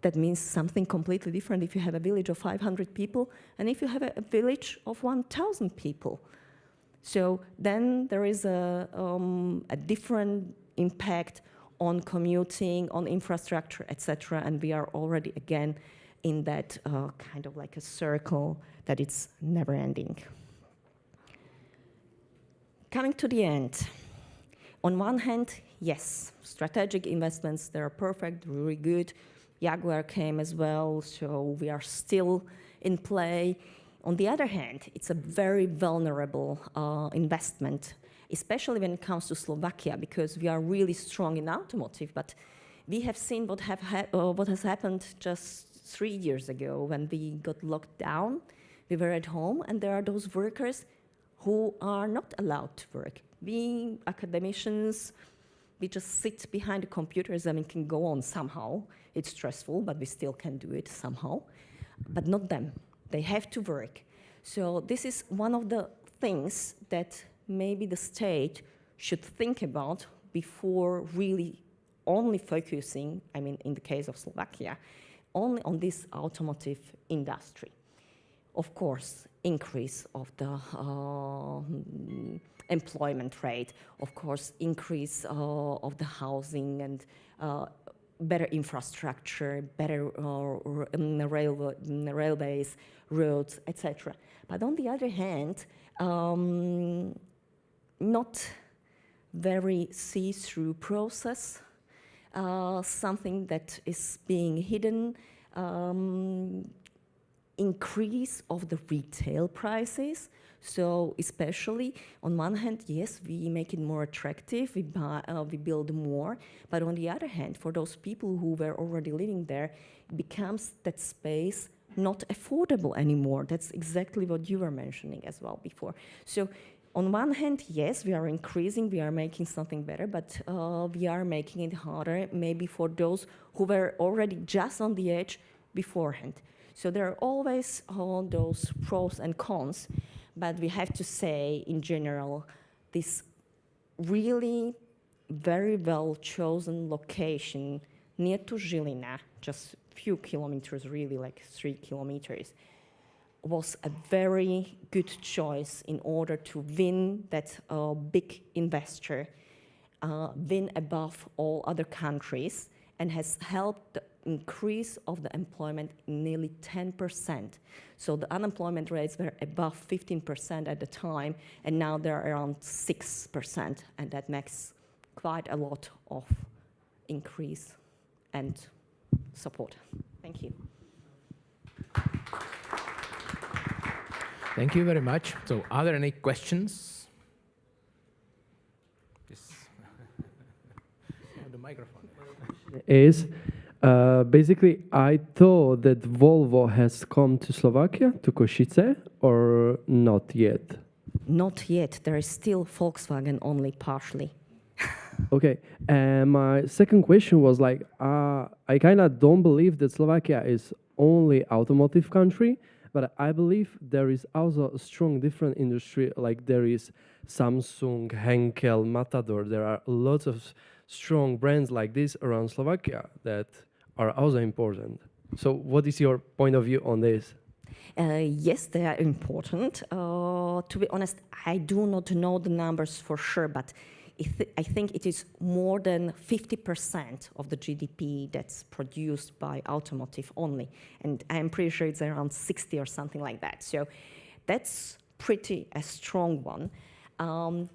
Q: That means something completely different if you have a village of 500 people and if you have a village of 1,000 people. So then there is a different impact on commuting, on infrastructure, etc. And we are already again in that kind of like a circle that it's never ending. Coming to the end. On one hand, yes, strategic investments, they're perfect, really good. Jaguar came as well, so we are still in play. On the other hand, it's a very vulnerable investment. especially when it comes to Slovakia, because we are really strong in automotive, but we have seen what has happened just 3 years ago when we got locked down. We were at home, and there are those workers who are not allowed to work. We academicians, we just sit behind the computers and we can go on somehow. It's stressful, but we still can do it somehow. But not them. They have to work. So this is one of the things that maybe the state should think about before really only focusing, I mean, in the case of Slovakia, only on this automotive industry. Of course, increase of the employment rate, of course, increase of the housing and better infrastructure, better railways, roads, etc. But on the other hand, not very see-through process, something that is being hidden, increase of the retail prices. So especially on one hand, yes, we make it more attractive, we build more, but on the other hand, for those people who were already living there, it becomes that space not affordable anymore. That's exactly what you were mentioning as well before. So on one hand, yes, we are increasing, we are making something better, but we are making it harder maybe for those who were already just on the edge beforehand. So there are always all those pros and cons, but we have to say, in general, this really very well chosen location near to Žilina, just a few kilometers, really like 3 kilometers, was a very good choice in order to win that big investor, win above all other countries, and has helped the increase of the employment in nearly 10%. So the unemployment rates were above 15% at the time, and now they're around 6%, and that makes quite a lot of increase and support. Thank you.
A: Thank you very much. So are there any questions? Yes. The microphone.
R: Is basically, I thought that Volvo has come to Slovakia, to Košice, or not yet?
Q: Not yet. There is still Volkswagen only partially.
R: Okay, and my second question was like, I kind of don't believe that Slovakia is only automotive country, but I believe there is also a strong different industry, like there is Samsung, Henkel, Matador. There are lots of strong brands like this around Slovakia that are also important. So what is your point of view on this?
Q: Yes, they are important. To be honest, I do not know the numbers for sure, but I think it is more than 50% of the GDP that's produced by automotive only. And I'm pretty sure it's around 60 or something like that. So that's pretty a strong one.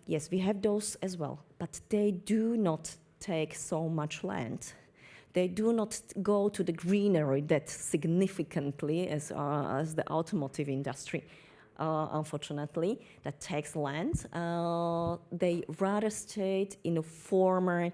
Q: Yes, we have those as well, but they do not take so much land. They do not go to the greenery that significantly as the automotive industry. Unfortunately, that takes land. They rather stayed in the former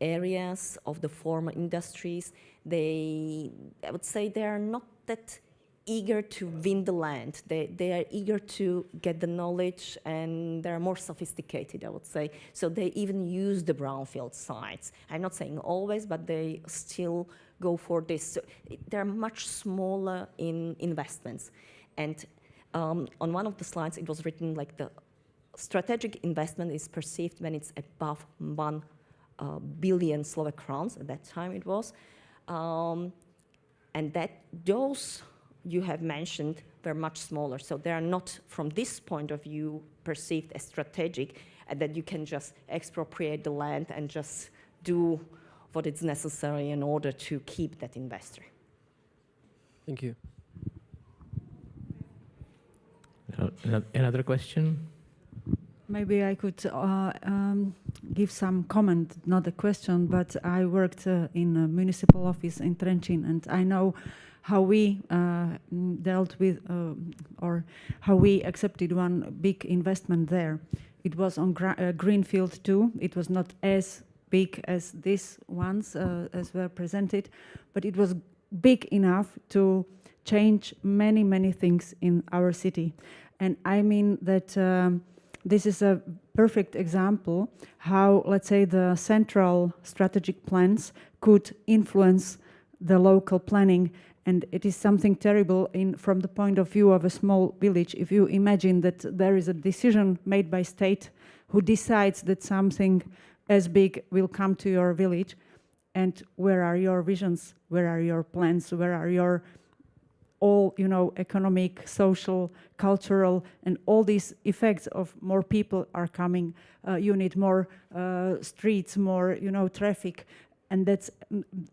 Q: areas of the former industries. I would say they are not that eager to win the land. They are eager to get the knowledge, and they're more sophisticated, I would say. So they even use the brownfield sites. I'm not saying always, but they still go for this. So they're much smaller in investments. And on one of the slides, it was written like the strategic investment is perceived when it's above 1 billion Slovak crowns, at that time it was. And that those you have mentioned were much smaller. So they are not, from this point of view, perceived as strategic, and that you can just expropriate the land and just do what is necessary in order to keep that investor.
R: Thank you.
A: Another question?
D: Maybe I could give some comment, not a question, but I worked in a municipal office in Trenčín, and I know how we dealt with or how we accepted one big investment there. It was on greenfield too. It was not as big as these ones as were presented, but it was big enough to change many, many things in our city. And I mean that this is a perfect example how, let's say, the central strategic plans could influence the local planning. And it is something terrible from the point of view of a small village. If you imagine that there is a decision made by state who decides that something as big will come to your village, and where are your visions, where are your plans, where are your all, economic, social, cultural, and all these effects of more people are coming. You need more streets, more, traffic, and that's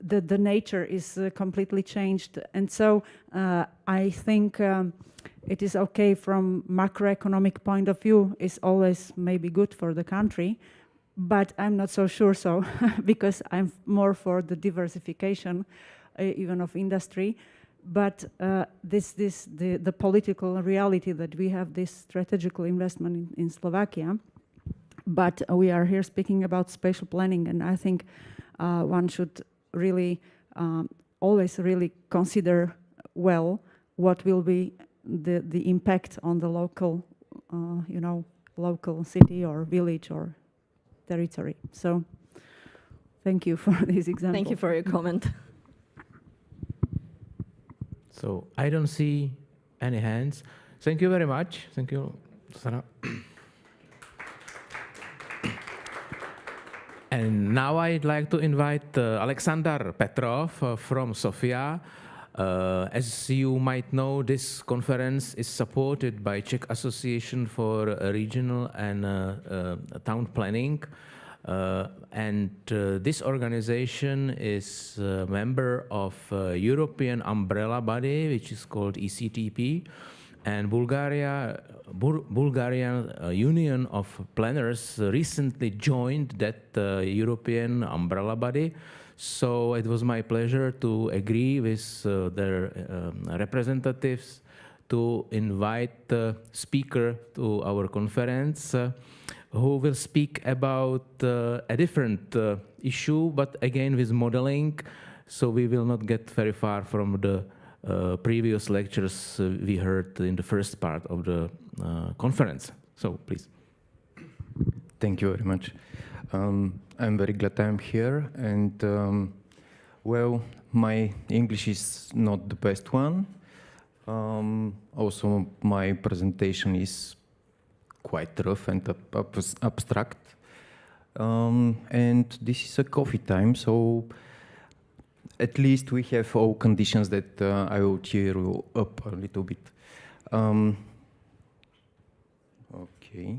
D: the nature is completely changed. And so I think it is okay from macroeconomic point of view. It's always maybe good for the country, but I'm not so sure so because I'm more for the diversification, even of industry. But the political reality that we have this strategical investment in Slovakia, but we are here speaking about spatial planning, and I think one should really always really consider well what will be the impact on the local, local city or village or territory. So thank you for this example.
Q: Thank you for your comment.
A: So I don't see any hands. Thank you very much. Thank you, Sarah. And now I'd like to invite Alexander Petrov from Sofia. As you might know, this conference is supported by Czech Association for Regional and Town Planning. And this organization is a member of European umbrella body, which is called ECTP, and Bulgarian Union of Planners recently joined that European umbrella body. So it was my pleasure to agree with their representatives to invite the speaker to our conference, who will speak about a different issue, but again with modeling, so we will not get very far from the previous lectures we heard in the first part of the conference. So please.
S: Thank you very much. I'm very glad I'm here, and well, my English is not the best one. Also, my presentation is quite rough and abstract. And this is a coffee time, so at least we have all conditions that I will cheer you up a little bit. Okay.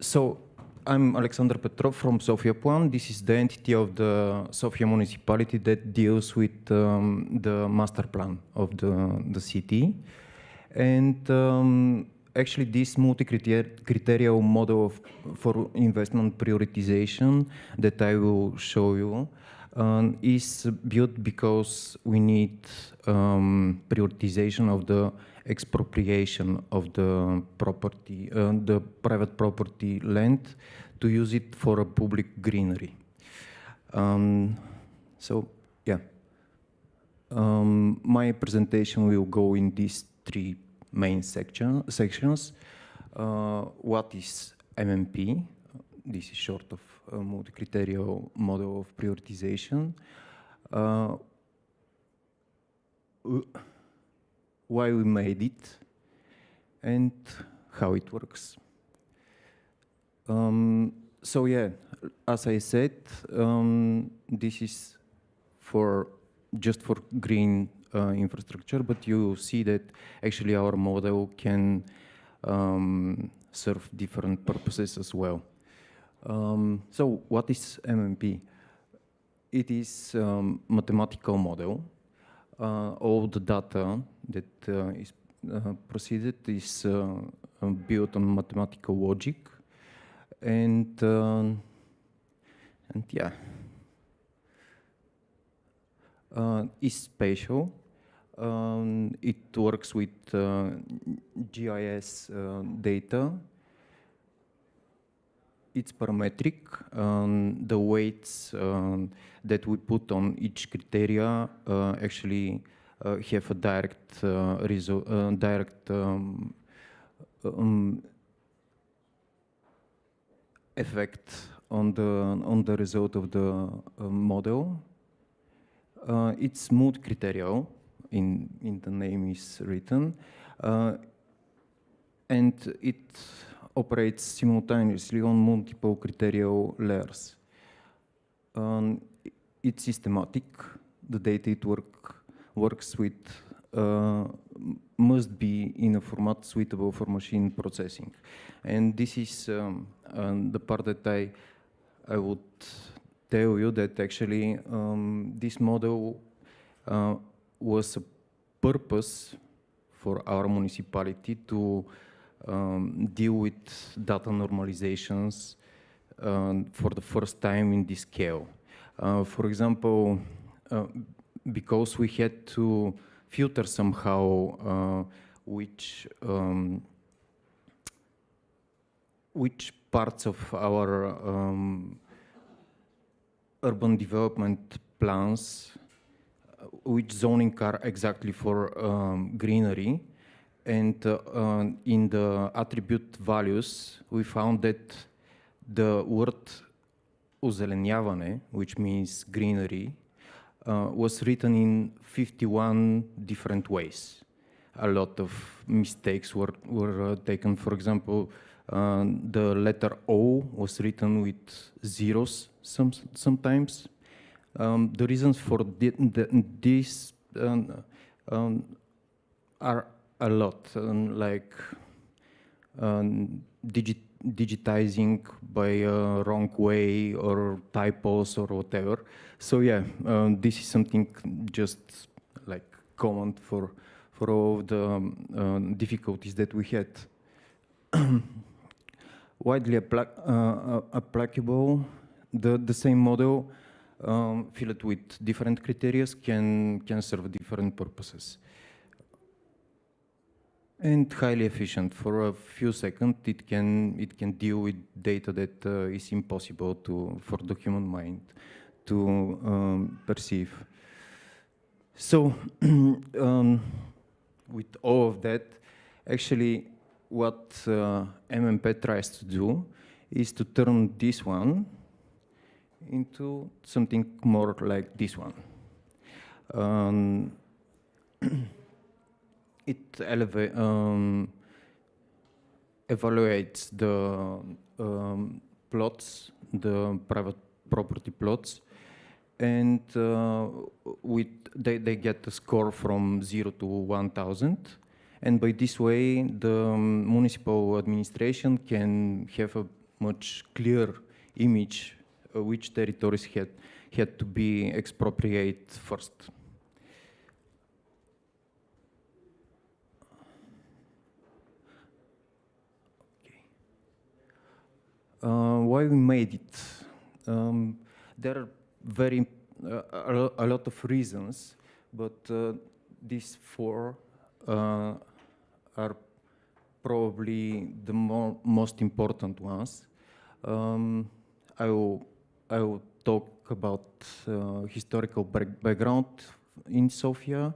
S: So I'm Alexander Petrov from Sofia Plan. This is the entity of the Sofia municipality that deals with the master plan of the city. And actually, this multi-criteria model for investment prioritization that I will show you is built because we need prioritization of the expropriation of the property, the private property land, to use it for a public greenery. So, yeah. My presentation will go in these three main sections. What is MMP? This is short of multi-criteria model of prioritization. Why we made it, and how it works. So yeah, as I said, this is just for green infrastructure, but you see that actually our model can serve different purposes as well. So what is MMP? It is a mathematical model. All the data that is proceeded is built on mathematical logic, and yeah, is spatial. It works with GIS data. It's parametric. The weights that we put on each criteria actually have a direct effect on the result of the model. It's smooth criteria, in the name is written, and it operates simultaneously on multiple criteria layers. It's systematic. The data it works with must be in a format suitable for machine processing. And this is the part that I would tell you that actually this model was a purpose for our municipality to deal with data normalizations for the first time in this scale. For example, because we had to filter somehow which parts of our urban development plans, which zoning are exactly for greenery. And in the attribute values, we found that the word uzelenjavane, which means greenery, was written in 51 different ways. A lot of mistakes were taken. For example, the letter O was written with zeros sometimes. The reasons for this are a lot, like digitizing by a wrong way or typos or whatever. So yeah, this is something just like common for all the difficulties that we had. Widely applicable, the same model filled with different criteria can serve different purposes. And highly efficient. For a few seconds, it can deal with data that is impossible for the human mind to perceive. So, with all of that, actually, what MMP tries to do is to turn this one into something more like this one. It evaluates the plots, the private property plots, and they get a score from 0 to 1,000. And by this way, the municipal administration can have a much clearer image of which territories had to be expropriated first. Why we made it? There are a lot of reasons, but these four are probably the most important ones. I will talk about historical background in Sofia,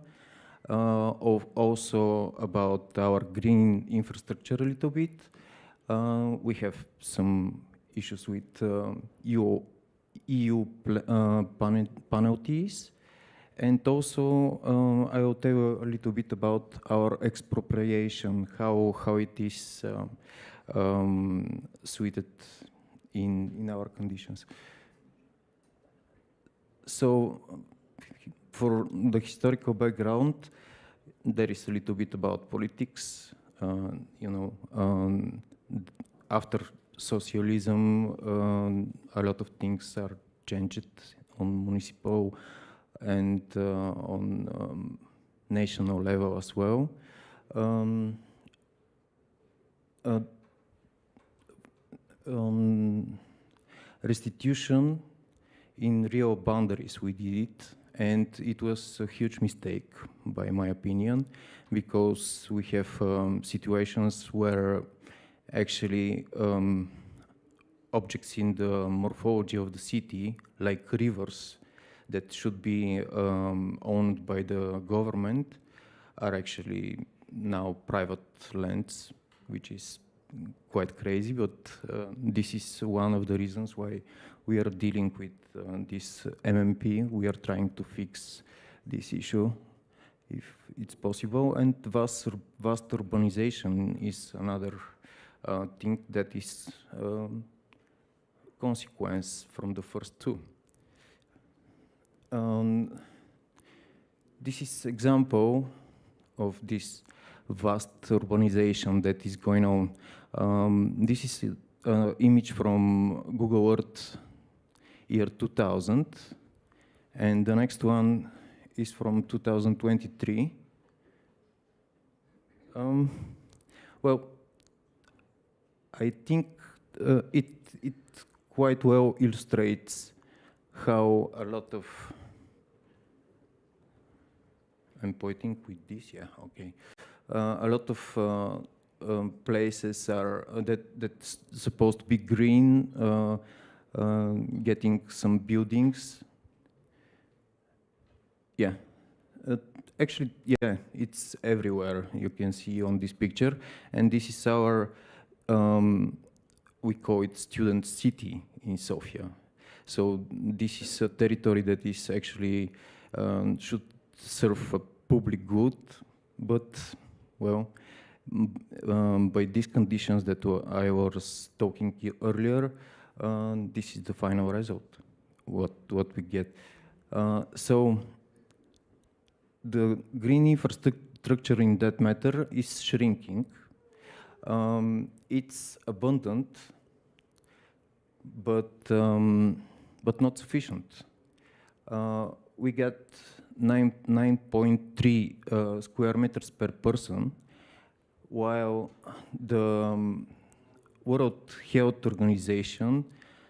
S: also about our green infrastructure a little bit. We have some issues with EU penalties, and also I will tell you a little bit about our expropriation, how it is suited in our conditions. So, for the historical background, there is a little bit about politics. After socialism, a lot of things are changed on municipal and on national level as well. Restitution in real boundaries, we did it, And it was a huge mistake, by my opinion, because we have situations where actually objects in the morphology of the city, like rivers that should be owned by the government, are actually now private lands, which is quite crazy, but this is one of the reasons why we are dealing with this MMP. We are trying to fix this issue if it's possible. And vast urbanization is another thing that is consequence from the first two. This is example of this vast urbanization that is going on. This is an image from Google Earth year 2000, and the next one is from 2023. Well, I think it quite well illustrates how a lot of, I'm pointing with this, yeah, okay. A lot of places are that's supposed to be green, getting some buildings. Yeah, actually, yeah, it's everywhere. You can see on this picture, and this is our, we call it student city in Sofia. So this is a territory that is actually should serve a public good, but well, by these conditions that I was talking earlier, this is the final result, what we get. So the green infrastructure in that matter is shrinking. It's abundant, but not sufficient. We get 9.3 square meters per person, while the World Health Organization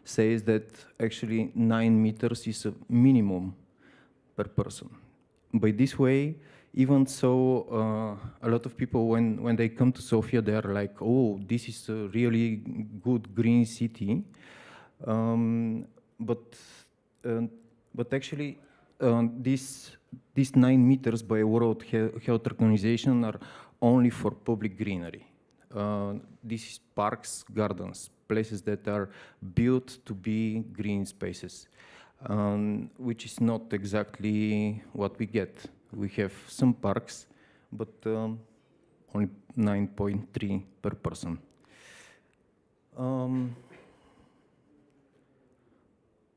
S: says that actually 9 meters is a minimum per person. By this way, even so, a lot of people, when they come to Sofia, they are like, oh, this is a really good green city. But actually, these 9 meters by World Health Organization are only for public greenery. This is parks, gardens, places that are built to be green spaces, which is not exactly what we get. We have some parks, but only 9.3 per person.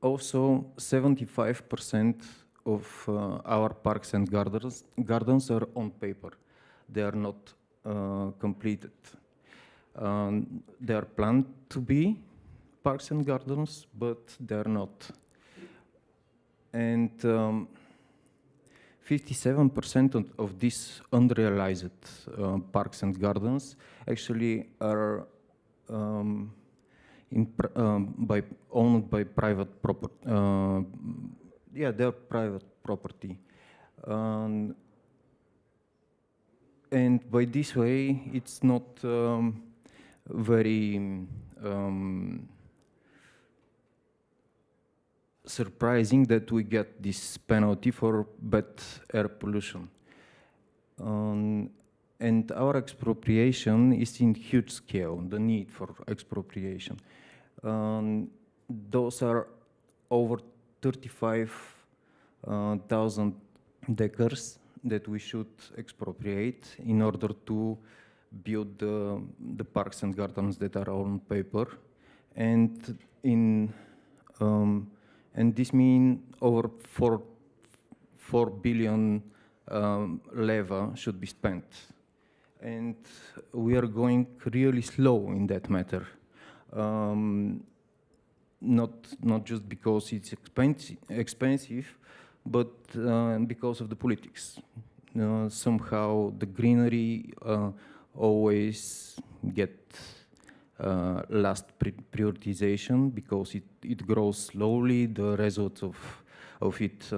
S: Also, 75% of our parks and gardens are on paper. They are not completed. They are planned to be parks and gardens, but they are not. And 57% of these unrealized parks and gardens actually are owned by private property. Yeah, they're private property. And by this way, it's not very surprising that we get this penalty for bad air pollution. And our expropriation is in huge scale, the need for expropriation. Those are over 35,000 acres that we should expropriate in order to build the parks and gardens that are on paper. And and this means over 4 billion leva should be spent. And we are going really slow in that matter. Not just because it's expensive, but because of the politics. Somehow the greenery always get last prioritization because it grows slowly. The results of it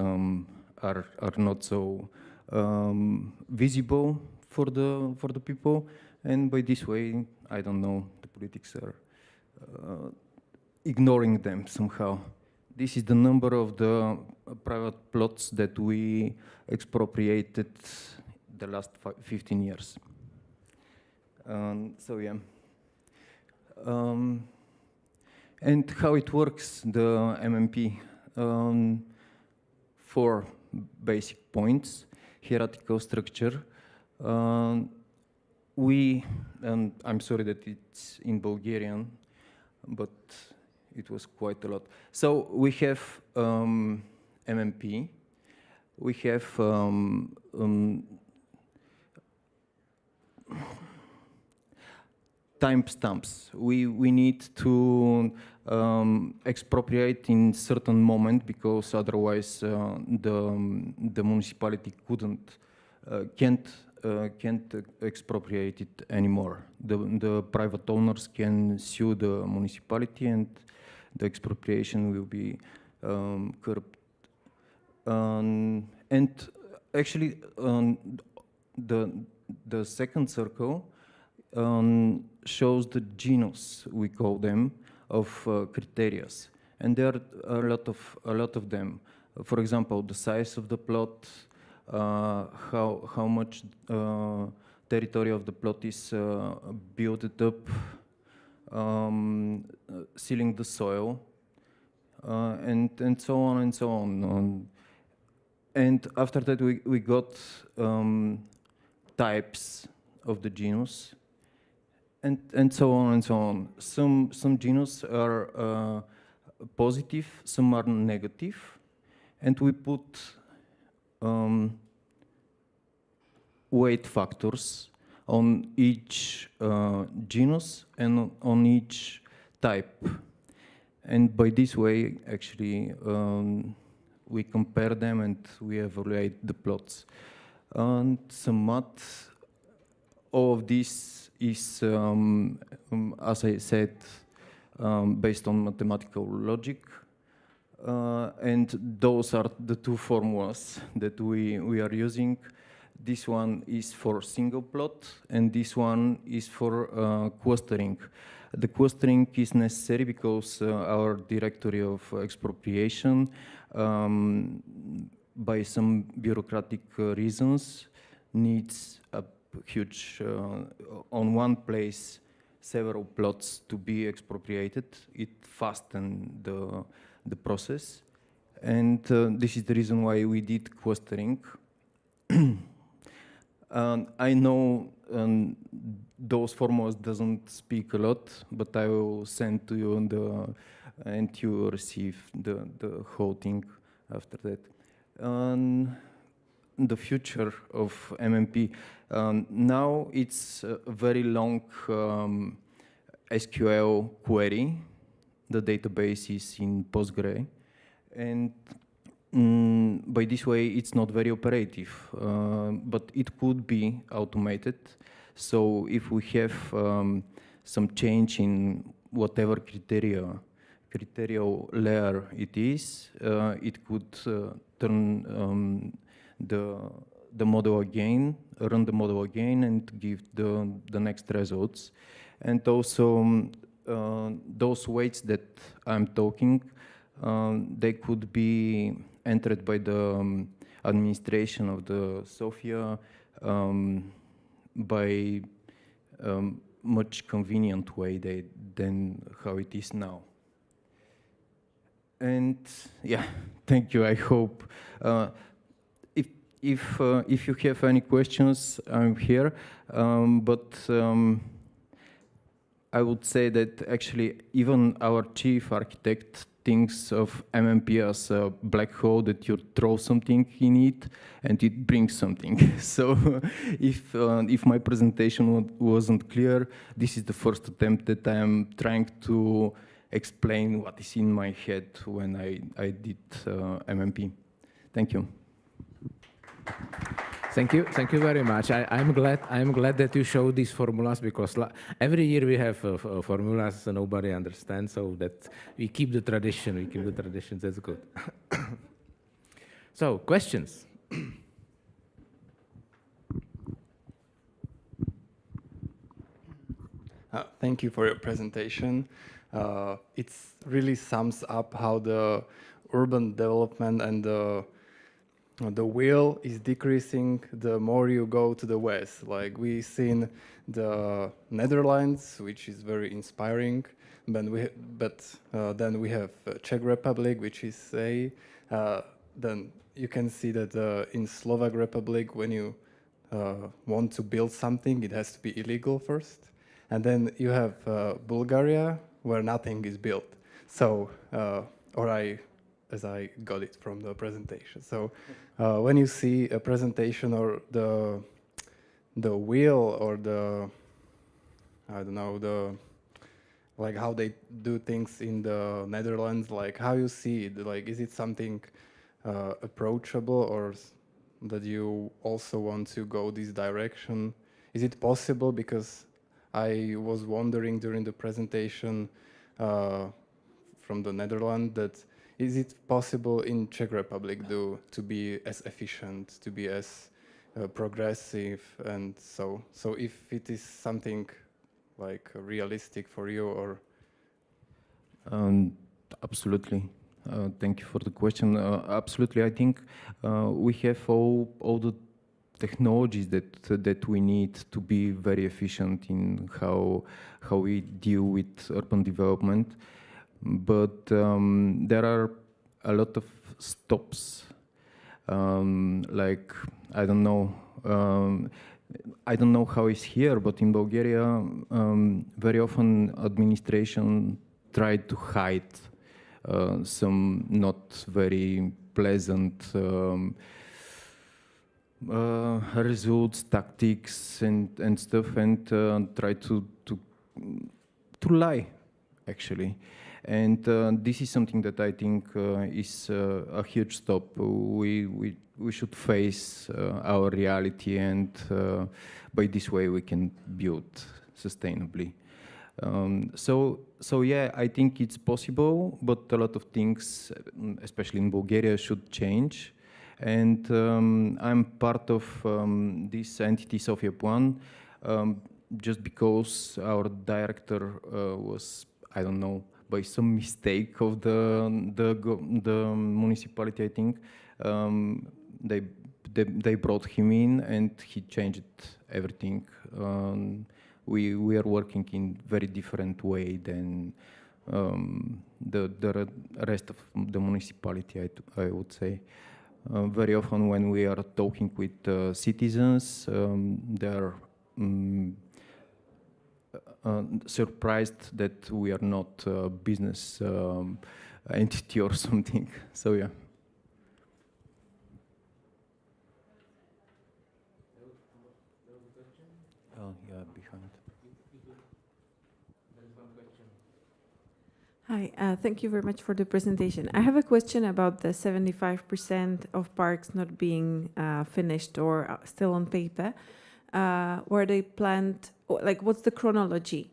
S: are not so visible for the people, and by this way, I don't know, the politics are ignoring them somehow. This is the number of the private plots that we expropriated the last 15 years. So yeah. And how it works, the MMP. 4 basic points: hierarchical structure. And I'm sorry that it's in Bulgarian, but it was quite a lot. So we have MMP. We have timestamps. We need to expropriate in certain moment, because otherwise the municipality can't expropriate it anymore. The private owners can sue the municipality, and the expropriation will be curbed. And actually, the second circle shows the genus, we call them, of criteria, and there are a lot of them. For example, the size of the plot, how much territory of the plot is built up, sealing the soil, and so on and so on. And after that, we got types of the genus, and so on and so on. Some genus are positive, some are negative, and we put weight factors on each genus and on each type. And by this way, actually, we compare them and we evaluate the plots. And some math, all of this is, as I said, based on mathematical logic. And those are the two formulas that we are using. This one is for single plot, and this one is for clustering. The clustering is necessary because our directory of expropriation, by some bureaucratic reasons, needs a huge, on one place, several plots to be expropriated. It fastens the process, and this is the reason why we did clustering. I know those formulas doesn't speak a lot, but I will send to you and you will receive the whole thing after that. The future of MMP. Now it's a very long SQL query. The database is in Postgre, and by this way it's not very operative, but it could be automated. So if we have some change in whatever criteria layer it is, it could turn the model again, run the model again, and give the next results. And also those weights that I'm talking, they could be entered by the administration of the Sofia by much convenient way than how it is now. And yeah, thank you. I hope if you have any questions, I'm here. But I would say that actually even our chief architect thinks of MMP as a black hole that you throw something in it and it brings something. So if my presentation wasn't clear, this is the first attempt that I am trying to explain what is in my head when I did MMP. Thank you.
A: Thank you very much. I'm glad that you showed these formulas, because every year we have formulas nobody understands, so that we keep the tradition. That's good. So, questions?
T: Thank you for your presentation. It really sums up how the urban development and the wheel is decreasing the more you go to the west. Like we've seen the Netherlands, which is very inspiring, but then we have Czech Republic, which is then you can see that in Slovak Republic, when you want to build something, it has to be illegal first. And then you have Bulgaria, where nothing is built. So, as I got it from the presentation. So, when you see a presentation or the wheel or I don't know, like how they do things in the Netherlands, like how you see it, like is it something approachable, or that you also want to go this direction? Is it possible? Because I was wondering during the presentation from the Netherlands that is it possible in Czech Republic to be as efficient, to be as progressive, and so if it is something like realistic for you, or
S: absolutely. Thank you for the question. Absolutely, I think we have all the technologies that we need to be very efficient in how we deal with urban development, but there are a lot of stops. Like I don't know how it's here, but in Bulgaria, very often administration tried to hide some not very pleasant results, tactics, and stuff, and try to lie, actually. And this is something that I think is a huge stop. We should face our reality, and by this way we can build sustainably. So yeah, I think it's possible, but a lot of things, especially in Bulgaria, should change. And I'm part of this entity, Sofia Plan, just because our director was, I don't know, by some mistake of the municipality, I think, they brought him in and he changed everything. We are working in very different way than the rest of the municipality, I would say. Very often when we are talking with citizens, they are surprised that we are not a business entity or something. So yeah. Oh yeah, behind.
I: Hi, thank you very much for the presentation. I have a question about the 75% of parks not being finished or still on paper. Were they planned, like what's the chronology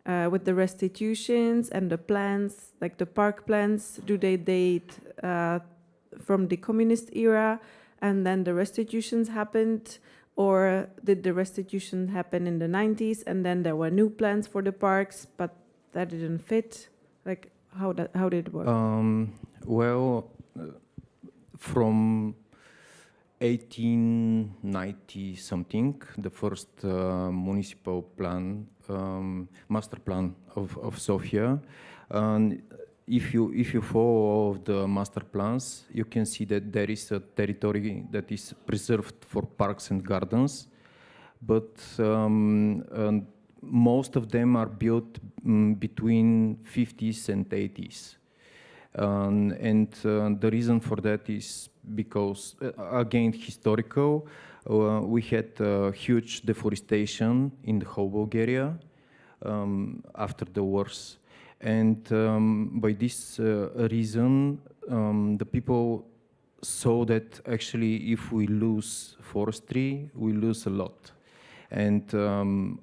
I: with the restitutions and the plans, like the park plans? Do they date from the communist era and then the restitutions happened? Or did the restitution happen in the 90s and then there were new plans for the parks, but that didn't fit? Like, how did it work?
S: Well, from 1890 something, the first municipal plan, master plan of Sofia. And if you follow all of the master plans, you can see that there is a territory that is preserved for parks and gardens, but most of them are built between 50s and 80s. And the reason for that is because, again, historical, we had huge deforestation in the whole Bulgaria after the wars. And by this reason, the people saw that actually if we lose forestry, we lose a lot. And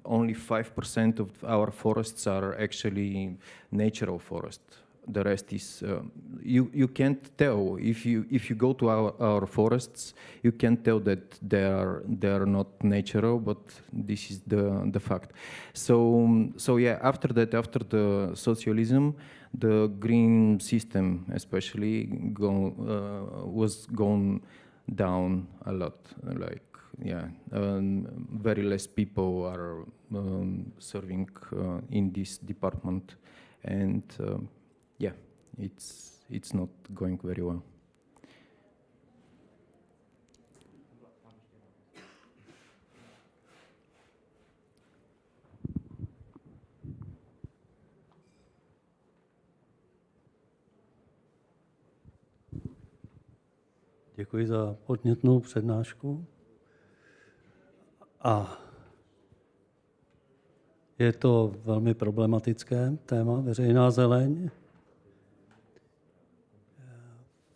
S: only 5% of our forests are actually natural forests. the rest is you can't tell if you go to our forests, you can't tell that they are not natural, but this is the fact. So yeah, after the socialism, the green system especially was gone down a lot. Like yeah, very less people are serving in this department, and yeah, it's not going very well.
N: Děkuji za podnětnou přednášku. A je to velmi problematické téma, veřejná zeleň.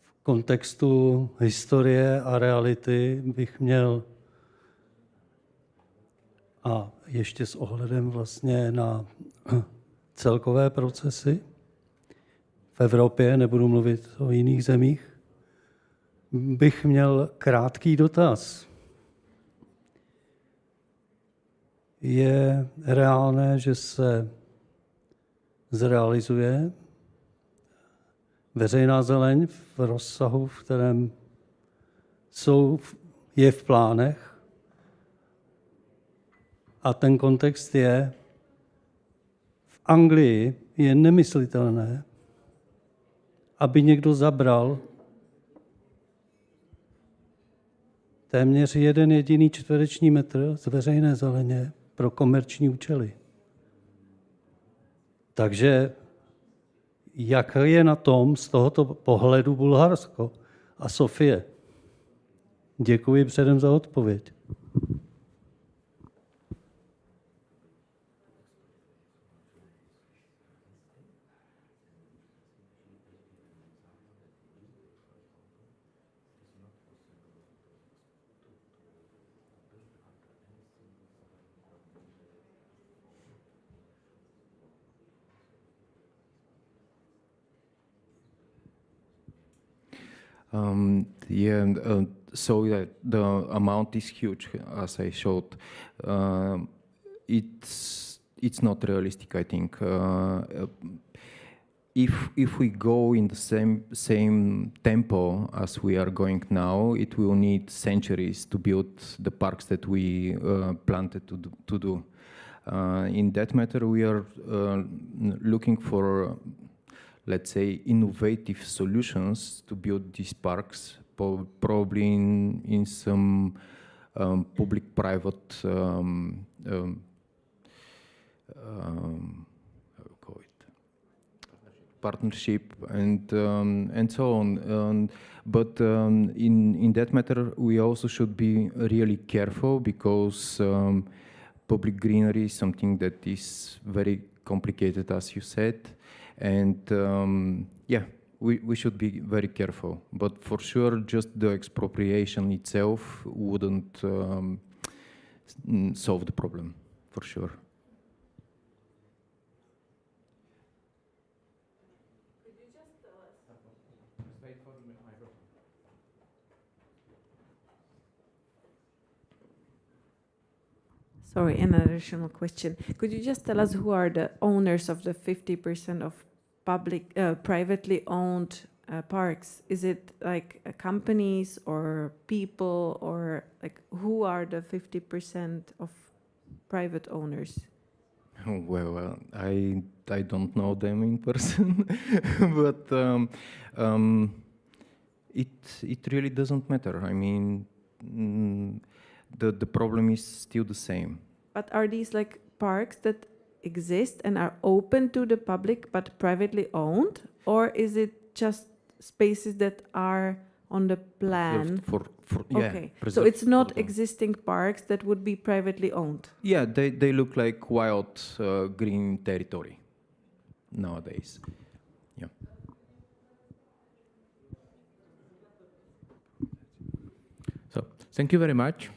N: V kontextu historie a reality bych měl, a ještě s ohledem vlastně na celkové procesy v Evropě, nebudu mluvit o jiných zemích, bych měl krátký dotaz. Je reálné, že se zrealizuje veřejná zeleň v rozsahu, v kterém je v plánech? A ten kontext je, v Anglii je nemyslitelné, aby někdo zabral téměř 1 jediný čtvereční metr z veřejné zeleně pro komerční účely. Takže jak je na tom z tohoto pohledu Bulharsko a Sofie? Děkuji předem za odpověď.
S: So the amount is huge, as I showed. It's not realistic, I think. If we go in the same tempo as we are going now, it will need centuries to build the parks that we planted to do. In that matter, we are looking for, let's say, innovative solutions to build these parks, probably in some public-private partnership and so on. But in that matter, we also should be really careful, because public greenery is something that is very complicated, as you said. And yeah, we should be very careful. But for sure, just the expropriation itself wouldn't solve the problem, for sure.
I: Sorry, an additional question. Could you just tell us who are the owners of the 50% of public, privately owned parks? Is it like companies or people, or like who are the 50% of private owners?
S: Well, I don't know them in person, but it really doesn't matter. I mean, the problem is still the same.
I: But are these like parks that exist and are open to the public but privately owned, or is it just spaces that are on the plan? Okay, so it's not existing parks that would be privately owned?
S: Yeah, they look like wild green territory nowadays. Yeah.
A: So thank you very much.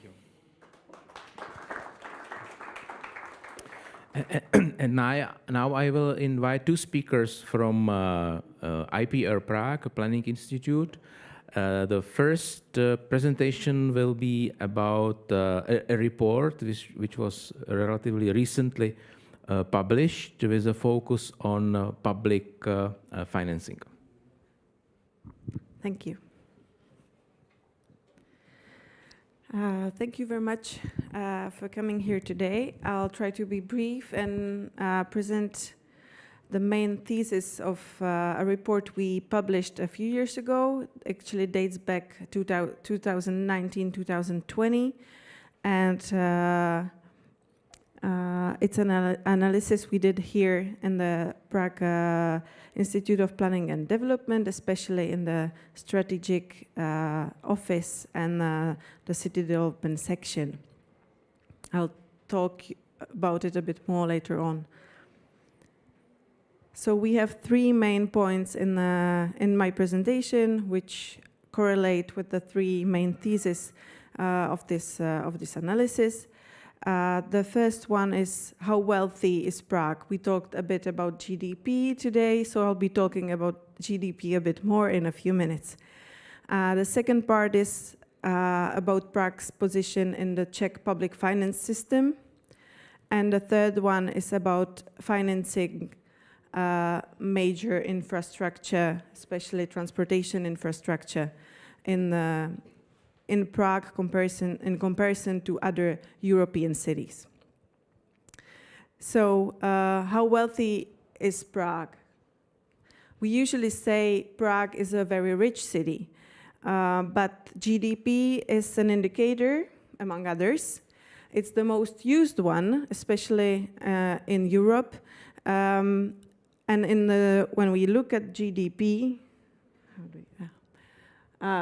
A: And now I will invite two speakers from IPR Prague, a planning institute. The first presentation will be about a report which was relatively recently published with a focus on public financing.
I: Thank you. Thank you very much for coming here today. I'll try to be brief and present the main thesis of a report we published a few years ago. Actually dates back to 2019-2020, and it's an analysis we did here in the Prague Institute of Planning and Development, especially in the strategic office and the city development section. I'll talk about it a bit more later on. So we have three main points in my presentation, which correlate with the three main theses of this analysis. The first one is how wealthy is Prague? We talked a bit about GDP today, so I'll be talking about GDP a bit more in a few minutes. The second part is about Prague's position in the Czech public finance system. And the third one is about financing major infrastructure, especially transportation infrastructure in Prague in comparison to other European cities. So how wealthy is Prague? We usually say Prague is a very rich city, but GDP is an indicator, among others. It's the most used one, especially in Europe. And when we look at GDP,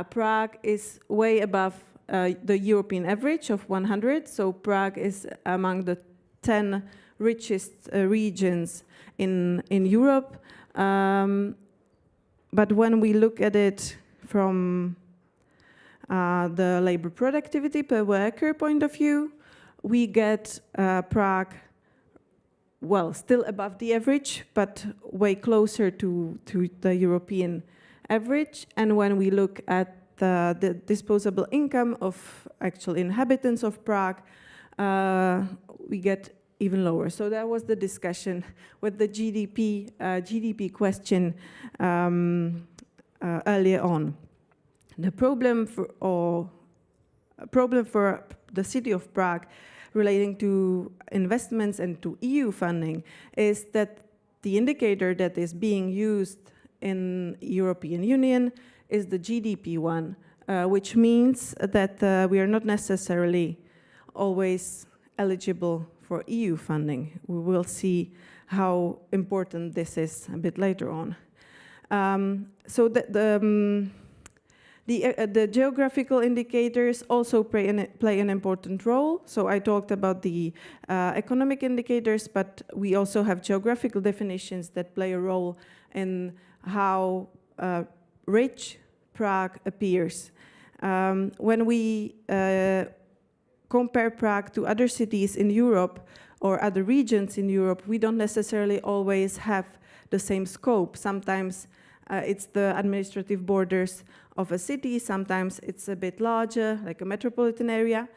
I: Prague is way above the European average of 100. So Prague is among the 10 richest regions in Europe. But when we look at it from the labor productivity per worker point of view, we get Prague, well, still above the average, but way closer to the European average. And when we look at the disposable income of actual inhabitants of Prague, we get even lower. So that was the discussion with the GDP question earlier on. The problem for the city of Prague relating to investments and to EU funding is that the indicator that is being used in European Union is the GDP one, which means that we are not necessarily always eligible for EU funding. We will see how important this is a bit later on. So the geographical indicators also play an important role. So I talked about the economic indicators, but we also have geographical definitions that play a role in how rich Prague appears. When we compare Prague to other cities in Europe or other regions in Europe, we don't necessarily always have the same scope. Sometimes it's the administrative borders of a city, sometimes it's a bit larger, like a metropolitan area.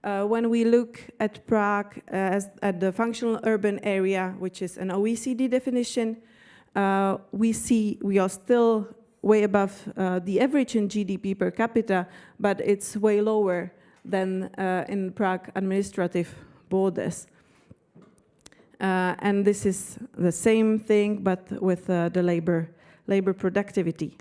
I: When we look at Prague at the functional urban area, which is an OECD definition, we see we are still way above the average in GDP per capita, but it's way lower than in Prague administrative borders. And this is the same thing, but with the labor productivity.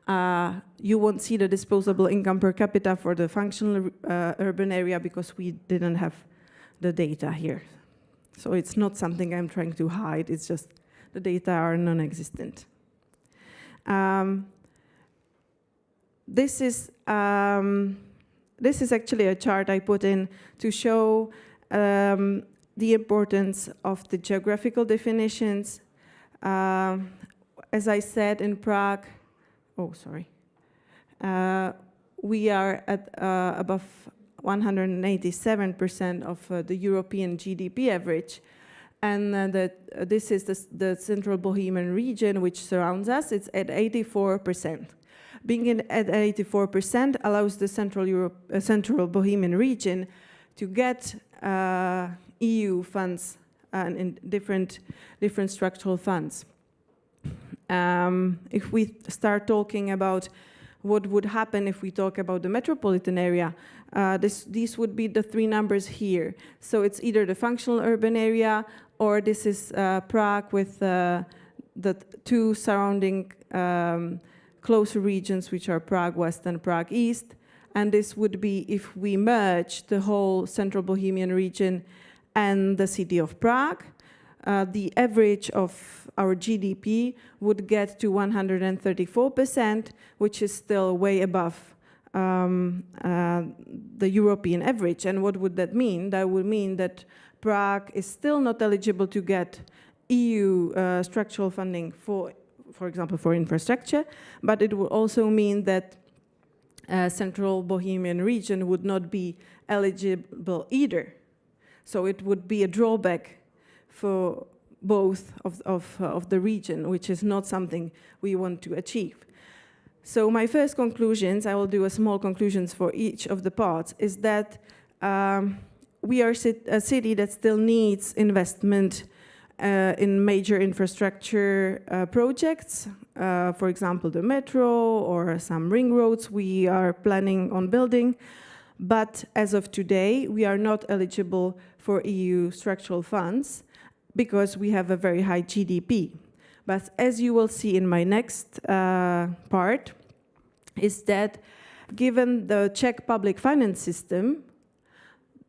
I: You won't see the disposable income per capita for the functional urban area because we didn't have the data here. So it's not something I'm trying to hide, it's just the data are non-existent. This is actually a chart I put in to show the importance of the geographical definitions. As I said, in Prague, we are at above 187% of the European GDP average. and this is the Central Bohemian region which surrounds us. It's at 84%. Being at 84% allows the Central Bohemian region to get EU funds and different structural funds. If we start talking about what would happen if we talk about the metropolitan area, these would be the three numbers here. So it's either the functional urban area, or this is Prague with the two surrounding closer regions, which are Prague West and Prague East. And this would be if we merge the whole Central Bohemian region and the city of Prague. The average of our GDP would get to 134%, which is still way above the European average. And what would that mean? That would mean that Prague is still not eligible to get EU structural funding for example, for infrastructure, but it would also mean that Central Bohemian region would not be eligible either. So it would be a drawback for both of the region, which is not something we want to achieve. So my first conclusions, I will do a small conclusions for each of the parts, is that we are a city that still needs investment in major infrastructure projects, for example, the metro or some ring roads we are planning on building. But as of today, we are not eligible for EU structural funds because we have a very high GDP. But as you will see in my next part, is that given the Czech public finance system,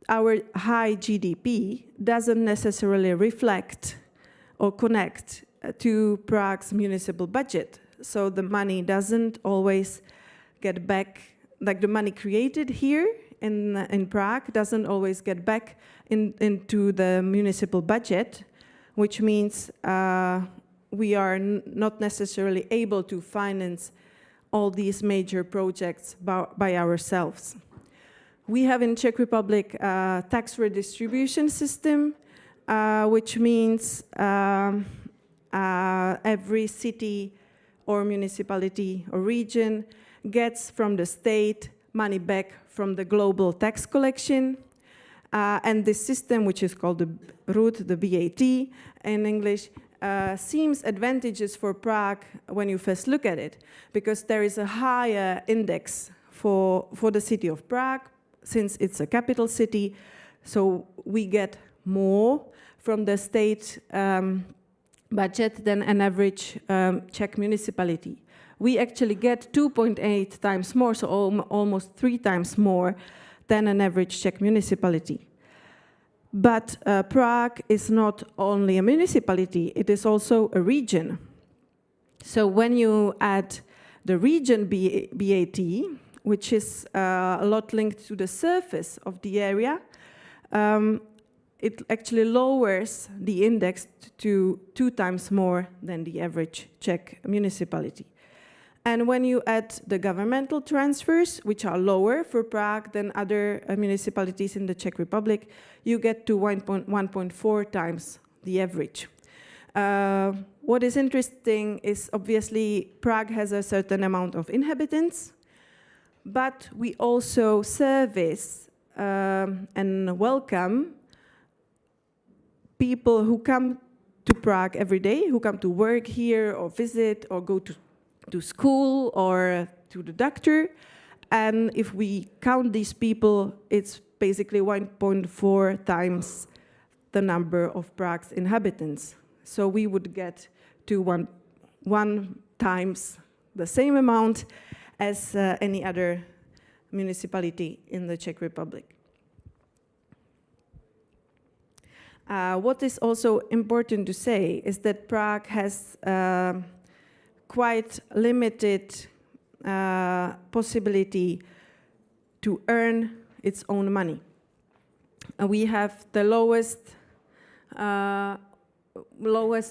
I: our high GDP doesn't necessarily reflect or connect to Prague's municipal budget. So the money doesn't always get back, like the money created here in Prague doesn't always get back into the municipal budget, which means we are not necessarily able to finance all these major projects by ourselves. We have in Czech Republic a tax redistribution system, which means every city or municipality or region gets from the state money back from the global tax collection. And this system, which is called the RUT, the BAT in English, seems advantageous for Prague when you first look at it, because there is a higher index for the city of Prague, since it's a capital city, so we get more from the state budget than an average Czech municipality. We actually get 2.8 times more, so almost 3 times more than an average Czech municipality. But Prague is not only a municipality, it is also a region. So when you add the region BAT, which is a lot linked to the surface of the area, it actually lowers the index to 2 times more than the average Czech municipality. And when you add the governmental transfers, which are lower for Prague than other municipalities in the Czech Republic, you get to 1.4 times the average. What is interesting is obviously Prague has a certain amount of inhabitants, but we also service and welcome people who come to Prague every day, who come to work here or visit or go to school or to the doctor. And if we count these people, it's basically 1.4 times the number of Prague's inhabitants. So we would get to one times the same amount as any other municipality in the Czech Republic. What is also important to say is that Prague has quite limited possibility to earn its own money. We have the lowest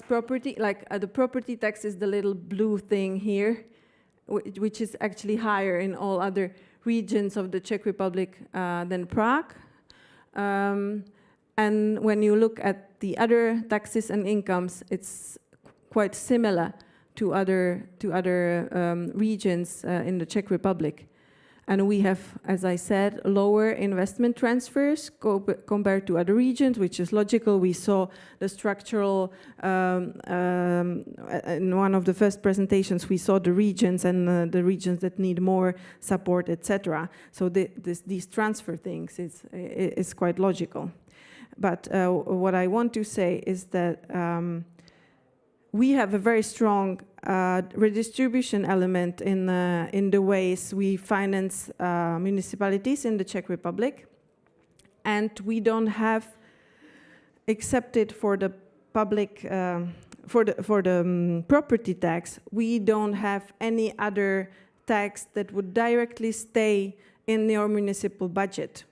I: property, like the property tax is the little blue thing here, which is actually higher in all other regions of the Czech Republic than Prague. And when you look at the other taxes and incomes, it's quite similar to other regions in the Czech Republic. And we have, as I said, lower investment transfers compared to other regions, which is logical. We saw the structural, in one of the first presentations, we saw the regions and the regions that need more support, etc. So these transfer things is quite logical. But what I want to say is that we have a very strong redistribution element in the ways we finance municipalities in the Czech Republic, and we don't have, except it for the public, for the property tax, we don't have any other tax that would directly stay in your municipal budget,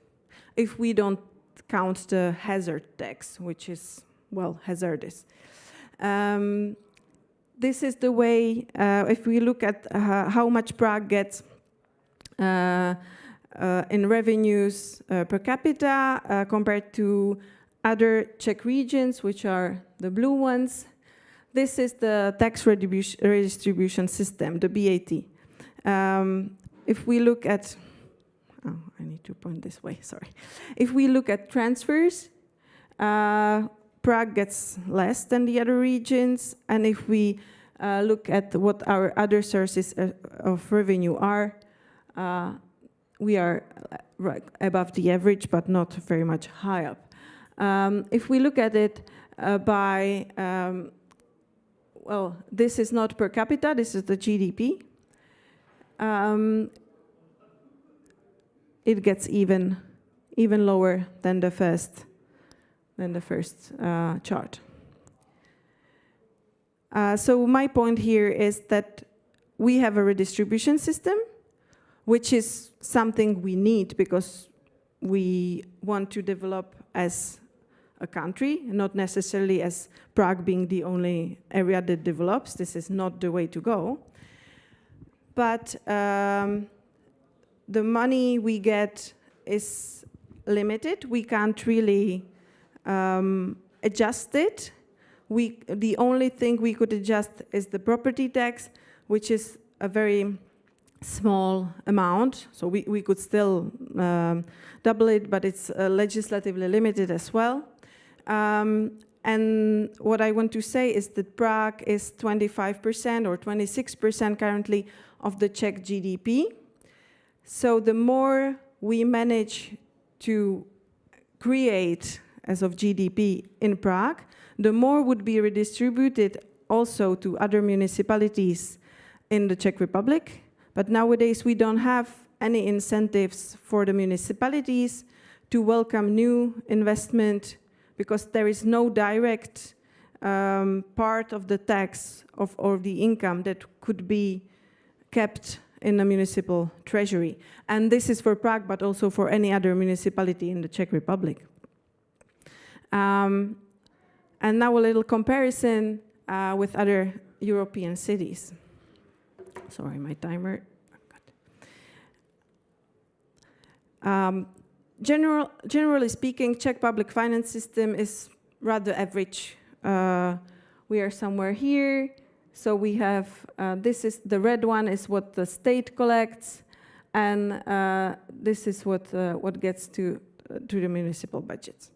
I: if we don't count the hazard tax, which is, well, hazardous. This is the way, if we look at how much Prague gets in revenues per capita compared to other Czech regions, which are the blue ones. This is the tax redistribution system, the BAT. If we look at, oh, I need to point this way, sorry. If we look at transfers, Prague gets less than the other regions, and if we look at what our other sources of revenue are, we are right above the average, but not very much high up. If we look at it by, well, this is not per capita, this is the GDP. It gets even lower than the first chart. So my point here is that we have a redistribution system, which is something we need because we want to develop as a country, not necessarily as Prague being the only area that develops. This is not the way to go. But the money we get is limited. We can't really adjust it. The only thing we could adjust is the property tax, which is a very small amount. So we could still double it, but it's legislatively limited as well. And what I want to say is that Prague is 25% or 26% currently of the Czech GDP. So the more we manage to create as of GDP in Prague, the more would be redistributed also to other municipalities in the Czech Republic. But nowadays we don't have any incentives for the municipalities to welcome new investment because there is no direct part of the tax or the income that could be kept in the municipal treasury. And this is for Prague, but also for any other municipality in the Czech Republic. And now a little comparison with other European cities. Sorry, my timer. Generally speaking, Czech public finance system is rather average. We are somewhere here. So we have, this is, the red one is what the state collects, and this is what gets to the municipal budgets.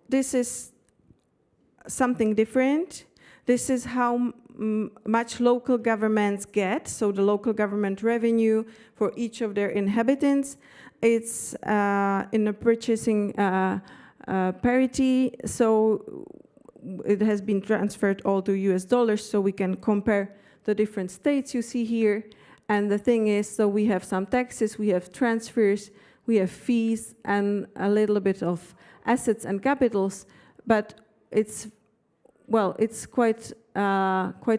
I: This is something different. This is how much local governments get, so the local government revenue for each of their inhabitants. It's in a purchasing parity, so it has been transferred all to US dollars, so we can compare the different states you see here. And the thing is, so we have some taxes, we have transfers, we have fees, and a little bit of assets and capitals, but it's, well, it's quite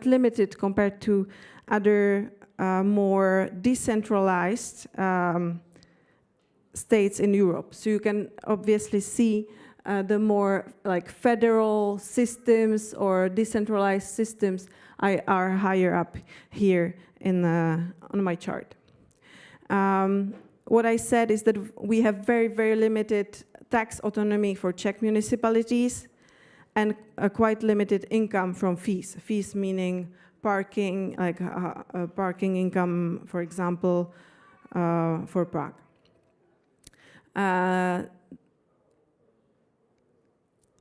I: limited compared to other more decentralized states in Europe. So you can obviously see the more like federal systems or decentralized systems are higher up here on my chart. What I said is that we have very, very limited tax autonomy for Czech municipalities, and a quite limited income from fees. Fees meaning parking, like parking income, for example, for Prague.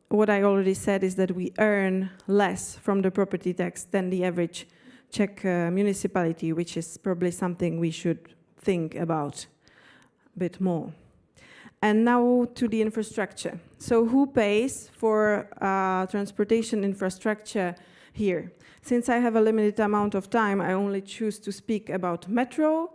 I: What I already said is that we earn less from the property tax than the average Czech municipality, which is probably something we should think about a bit more. And now to the infrastructure. So who pays for transportation infrastructure here? Since I have a limited amount of time, I only choose to speak about metro.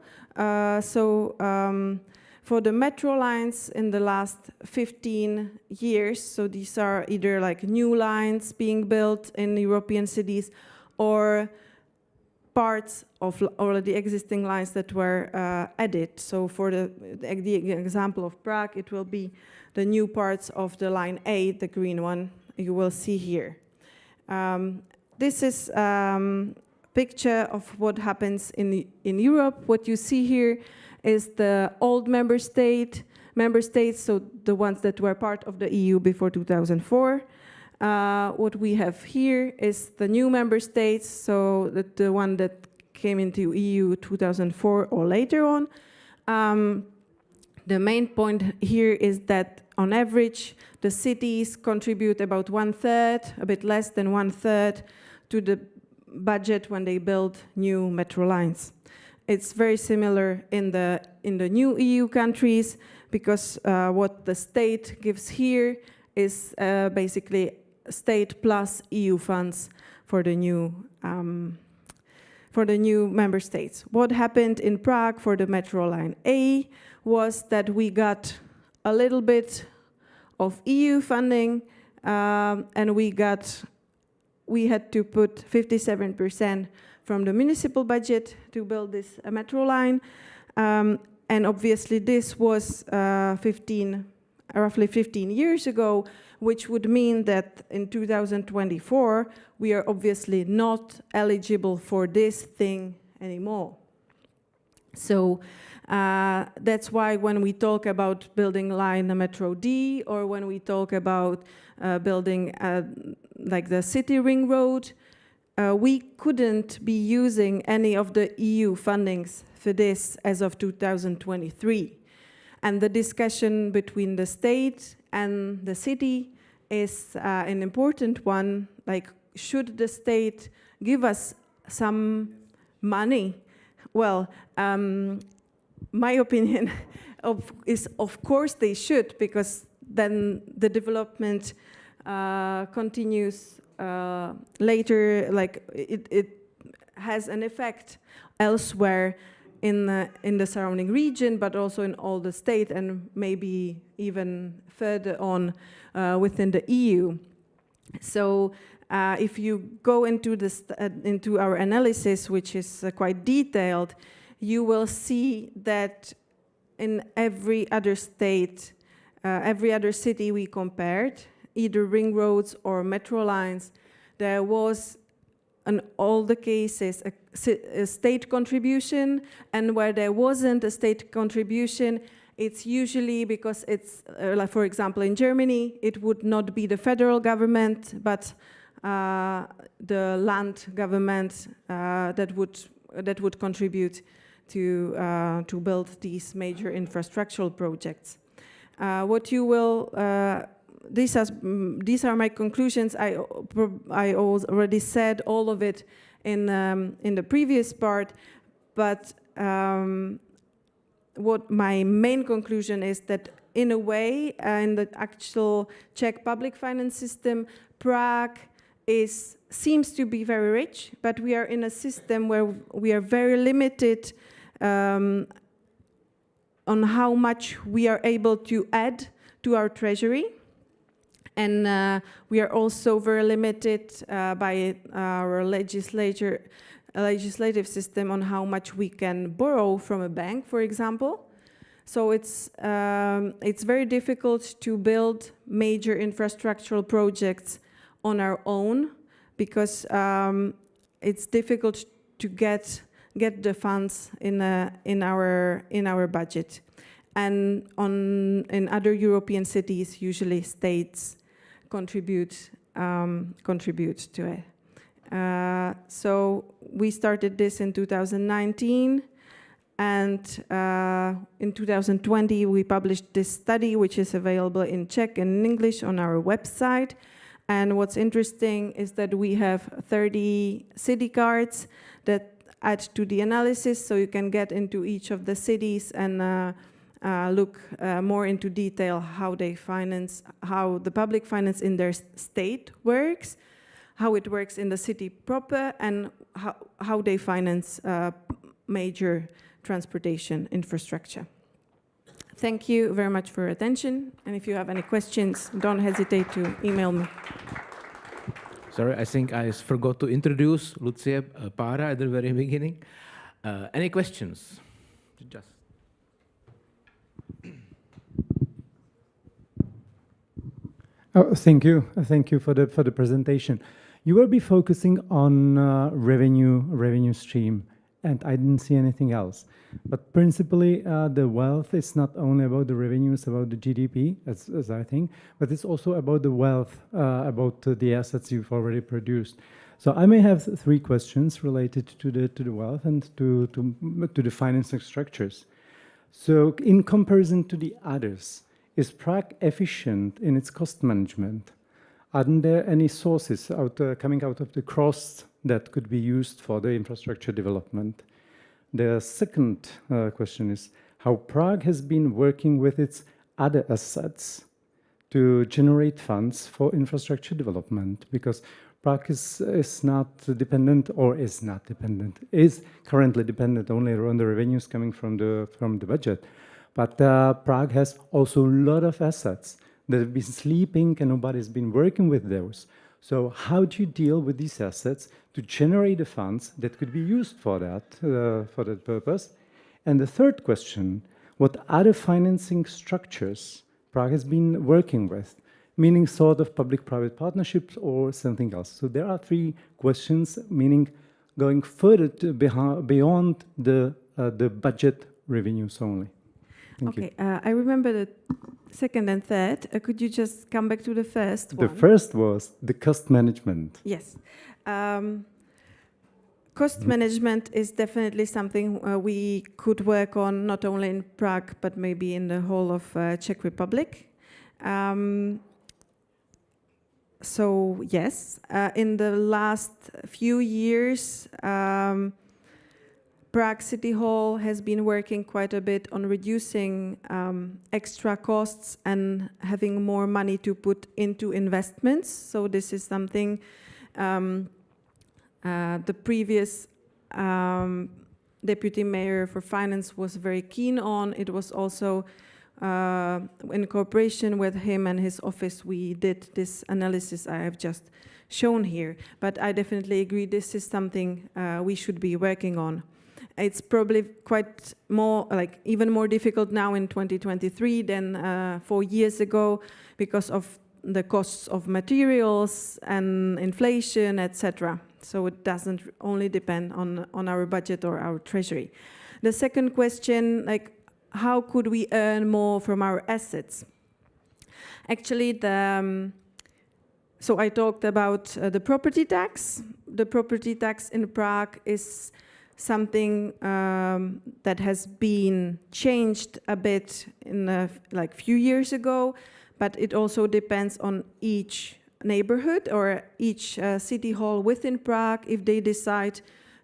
I: For the metro lines in the last 15 years, so these are either like new lines being built in European cities or parts of already existing lines that were added. So for the example of Prague, it will be the new parts of the line A, the green one, you will see here. This is a picture of what happens in Europe. What you see here is the old member states, so the ones that were part of the EU before 2004. What we have here is the new member states, so the one that came into EU 2004 or later on. The main point here is that on average, the cities contribute about 1/3, a bit less than 1/3, to the budget when they build new metro lines. It's very similar in the new EU countries, because what the state gives here is basically state plus EU funds for the new member states. What happened in Prague for the metro line A was that we got a little bit of EU funding, and we had to put 57% from the municipal budget to build this metro line. And obviously this was roughly 15 years ago, which would mean that in 2024, we are obviously not eligible for this thing anymore. So that's why when we talk about building line Metro D, or when we talk about building like the city ring road, we couldn't be using any of the EU fundings for this as of 2023. And the discussion between the state and the city is an important one, like, should the state give us some money? Well, my opinion is of course they should, because then the development continues later, like it has an effect elsewhere in the surrounding region, but also in all the state, and maybe even further on within the EU. So if you go into into our analysis, which is quite detailed, you will see that in every other state, every other city we compared, either ring roads or metro lines, there was in all the cases a state contribution, and where there wasn't a state contribution, it's usually because it's, like for example in Germany, it would not be the federal government, but the land government that would contribute to build these major infrastructural projects. What you will these are my conclusions. I already said all of it in the previous part, but what my main conclusion is that in a way, in the actual Czech public finance system, Prague seems to be very rich, but we are in a system where we are very limited on how much we are able to add to our treasury. And we are also very limited by our legislative system on how much we can borrow from a bank, for example. So it's very difficult to build major infrastructural projects on our own, because it's difficult to get the funds in our budget. and in other European cities, usually states contribute to it. So we started this in 2019, and in 2020 we published this study, which is available in Czech and in English on our website. And what's interesting is that we have 30 city cards that add to the analysis, so you can get into each of the cities and look more into detail how they finance, how the public finance in their state works, how it works in the city proper, and how they finance major transportation infrastructure. Thank you very much for your attention, and if you have any questions, don't hesitate to email me.
A: Sorry, I think I forgot to introduce Lucia Para at the very beginning. Any questions? Just.
U: Oh, thank you. Thank you for the presentation. You will be focusing on revenue stream, and I didn't see anything else. But principally, the wealth is not only about the revenues, about the GDP, as I think, but it's also about the wealth, about the assets you've already produced. So I may have 3 questions related to the wealth and to the financing structures. So in comparison to the others, is Prague efficient in its cost management? Aren't there any sources coming out of the costs that could be used for the infrastructure development? The second question is how Prague has been working with its other assets to generate funds for infrastructure development, because Prague is not dependent, or is not dependent, is currently dependent only on the revenues coming from the budget. But Prague has also a lot of assets that have been sleeping and nobody's been working with those. So how do you deal with these assets to generate the funds that could be used for that purpose? And the third question, what other financing structures Prague has been working with, meaning sort of public-private partnerships or something else? So there are 3 questions, meaning going further beyond the budget revenues only. Thank you.
I: I remember the second and third. Could you just come back to the first one?
U: The first was the cost management.
I: Yes. Cost management is definitely something we could work on, not only in Prague, but maybe in the whole of Czech Republic. So yes, in the last few years, Prague City Hall has been working quite a bit on reducing extra costs and having more money to put into investments. So this is something the previous deputy mayor for finance was very keen on. It was also in cooperation with him and his office, we did this analysis I have just shown here. But I definitely agree this is something we should be working on. It's probably quite more, like even more difficult now in 2023 than 4 years ago because of the costs of materials and inflation, etc. So it doesn't only depend on our budget or our treasury. The second question, like how could we earn more from our assets? Actually, so I talked about the property tax. The property tax in Prague is something that has been changed a bit in like few years ago, but it also depends on each neighborhood or each city hall within Prague if they decide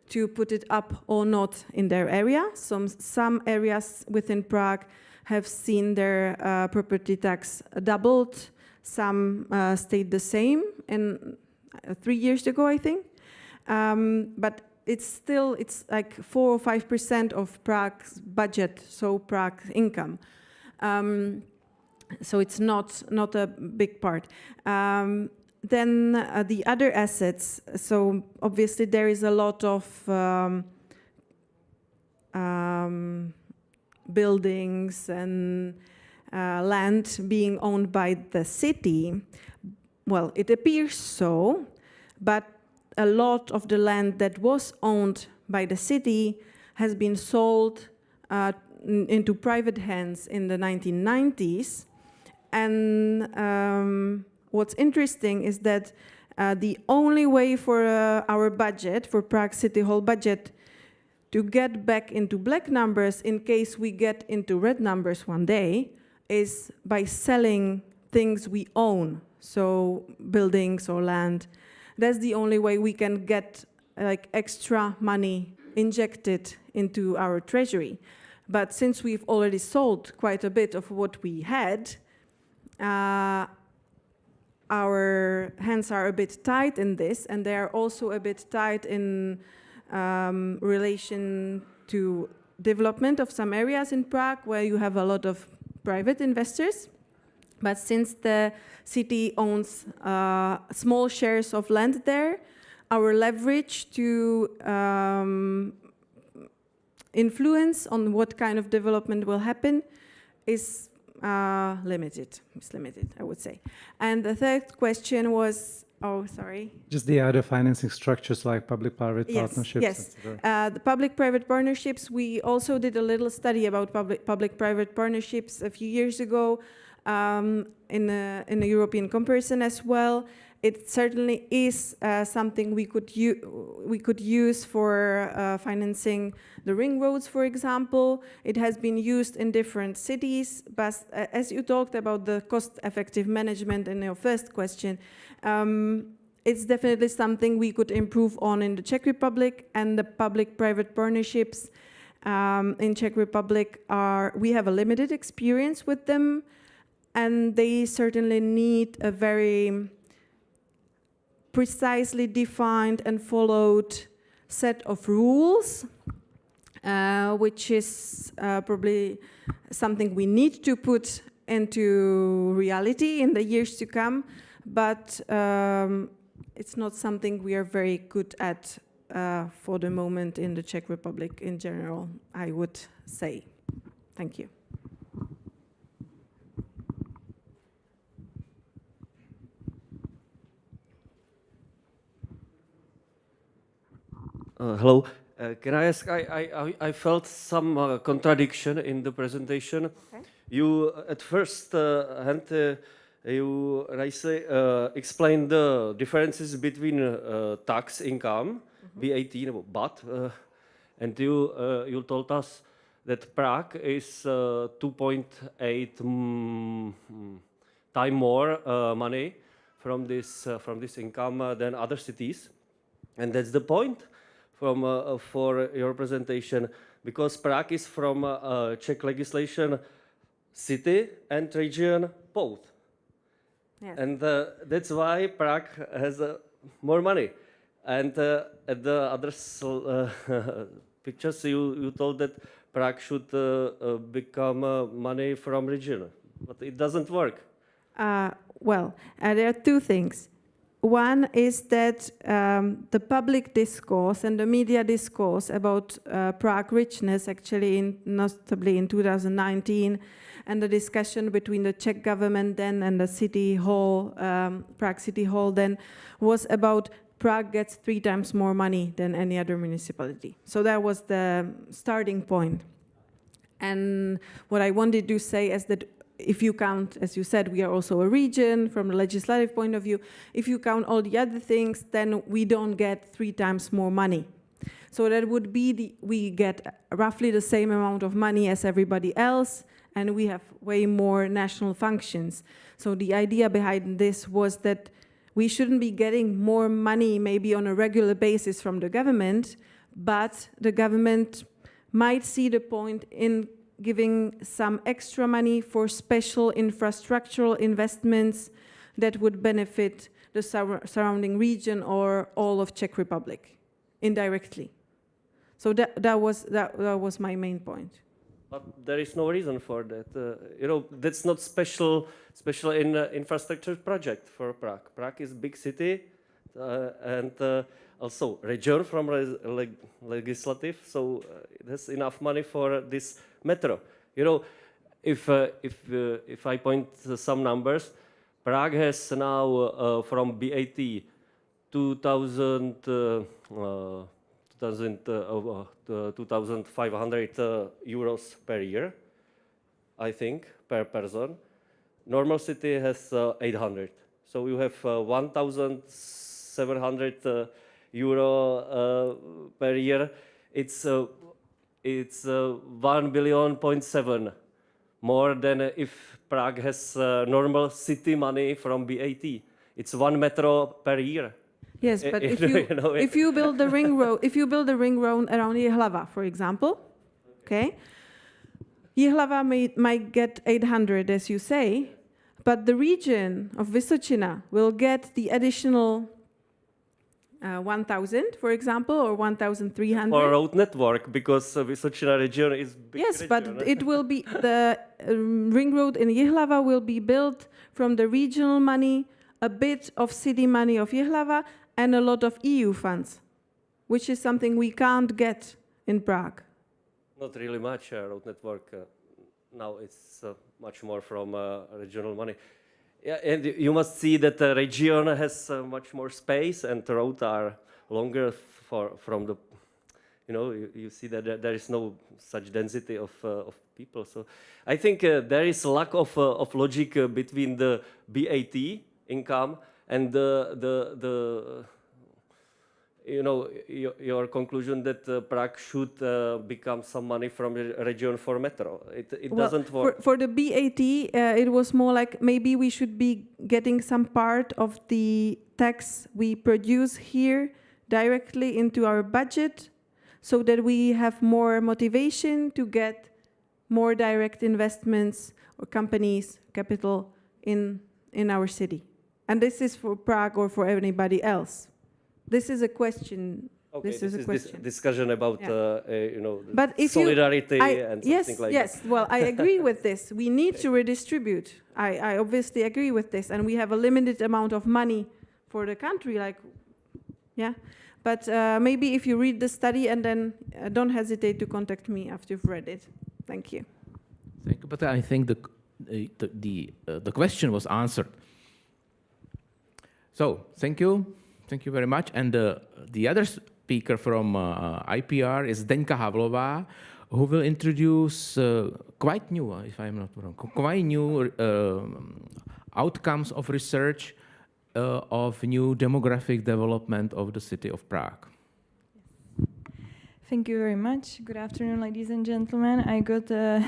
I: to put it up or not in their area. Some areas within Prague have seen their property tax doubled. Some stayed the same in 3 years ago, I think. But it's like 4 or 5% of Prague's budget, so Prague's income. So it's not a big part. Then the other assets, so obviously there is a lot of buildings and land being owned by the city. Well, it appears so, but a lot of the land that was owned by the city has been sold into private hands in the 1990s. And what's interesting is that the only way for our budget, for Prague City Hall budget, to get back into black numbers in case we get into red numbers one day is by selling things we own, so buildings or land. That's the only way we can get like extra money injected into our treasury. But since we've already sold quite a bit of what we had, our hands are a bit tight in this, and they are also a bit tight in relation to development of some areas in Prague where you have a lot of private investors. But since the city owns small shares of land there, our leverage to influence on what kind of development will happen is limited. It's limited, I would say. And the third question was, oh, sorry.
U: Just the other financing structures like public-private partnerships.
I: Yes, the public-private partnerships, we also did a little study about public-private partnerships a few years ago in a European comparison as well. It certainly is something we could use for financing the ring roads, for example. It has been used in different cities, but as you talked about the cost-effective management in your first question, it's definitely something we could improve on in the Czech Republic, and the public-private partnerships in Czech Republic we have a limited experience with them, and they certainly need a very precisely defined and followed set of rules, which is probably something we need to put into reality in the years to come, but it's not something we are very good at for the moment in the Czech Republic in general, I would say. Thank you.
C: Hello. Can I ask? I felt some contradiction in the presentation. Okay. You at first hand you nicely explained the differences between tax income, VAT, but, and you told us that Prague is 2.8 time more money from this income than other cities, and that's the point for your presentation, because Prague is from Czech legislation city and region both. Yes. And that's why Prague has more money. And at the other pictures, you told that Prague should become money from region, but it doesn't work.
I: Well, there are two things. One is that the public discourse and the media discourse about Prague richness, actually, notably in 2019, and the discussion between the Czech government then and the city hall, Prague City Hall then, was about Prague gets 3 times more money than any other municipality. So that was the starting point. And what I wanted to say is that if you count, as you said, we are also a region from the legislative point of view. If you count all the other things, then we don't get 3 times more money. So that would be we get roughly the same amount of money as everybody else, and we have way more national functions. So the idea behind this was that we shouldn't be getting more money maybe on a regular basis from the government, but the government might see the point in giving some extra money for special infrastructural investments that would benefit the surrounding region or all of Czech Republic indirectly. So that was my main point.
C: But there is no reason for that. That's not special in infrastructure project for Prague. Prague is big city and also region from legislative, so there's enough money for this metro. If I point some numbers, Prague has now from BAT 2,000 2,500 euros per year, I think, per person. Normal city has 800. So you have 1,700 euro per year. It's 1.7 billion more than if Prague has normal city money from BAT. It's 1 metro per year.
I: Yes, but if you build the ring road, around Jihlava, for example, okay, Jihlava might get 800, as you say, but the region of Vysočina will get the additional 1,000, for example, or 1,300.
C: For road network, because Vysočina region is big.
I: Yes,
C: region.
I: but it will be the ring road in Jihlava will be built from the regional money, a bit of city money of Jihlava, and a lot of EU funds, which is something we can't get in Prague.
C: Not really much road network. Now it's much more from regional money. Yeah, and you must see that the region has much more space, and the roads are longer from the. You see that there is no such density of people. So I think there is a lack of logic between the BAT income and your conclusion that Prague should become some money from the region for metro. It doesn't work.
I: For the BAT, it was more like maybe we should be getting some part of the tax we produce here directly into our budget, so that we have more motivation to get more direct investments or companies, capital in our city. And this is for Prague or for anybody else. This is a question.
C: Okay,
I: this is a question.
C: Discussion about
I: but if
C: solidarity and something like that.
I: Yes, well, I agree with this. We need to redistribute. I obviously agree with this, and we have a limited amount of money for the country, But maybe if you read the study and then don't hesitate to contact me after you've read it. Thank you.
A: Thank you. But I think the question was answered. So thank you. Thank you very much. And the other speaker from IPR is Zdenka Havlová, who will introduce quite new, if I'm not wrong, quite new outcomes of research of new demographic development of the city of Prague.
G: Thank you very much. Good afternoon, ladies and gentlemen. I got a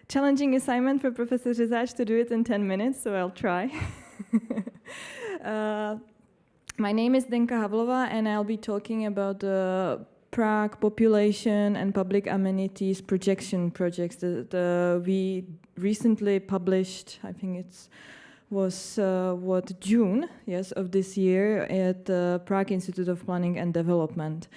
G: challenging assignment for Professor Řezáč to do it in 10 minutes, so I'll try. My name is Zdenka Havlová, and I'll be talking about the Prague population and public amenities projection projects that we recently published. I think it was June, yes, of this year at the Prague Institute of Planning and Development.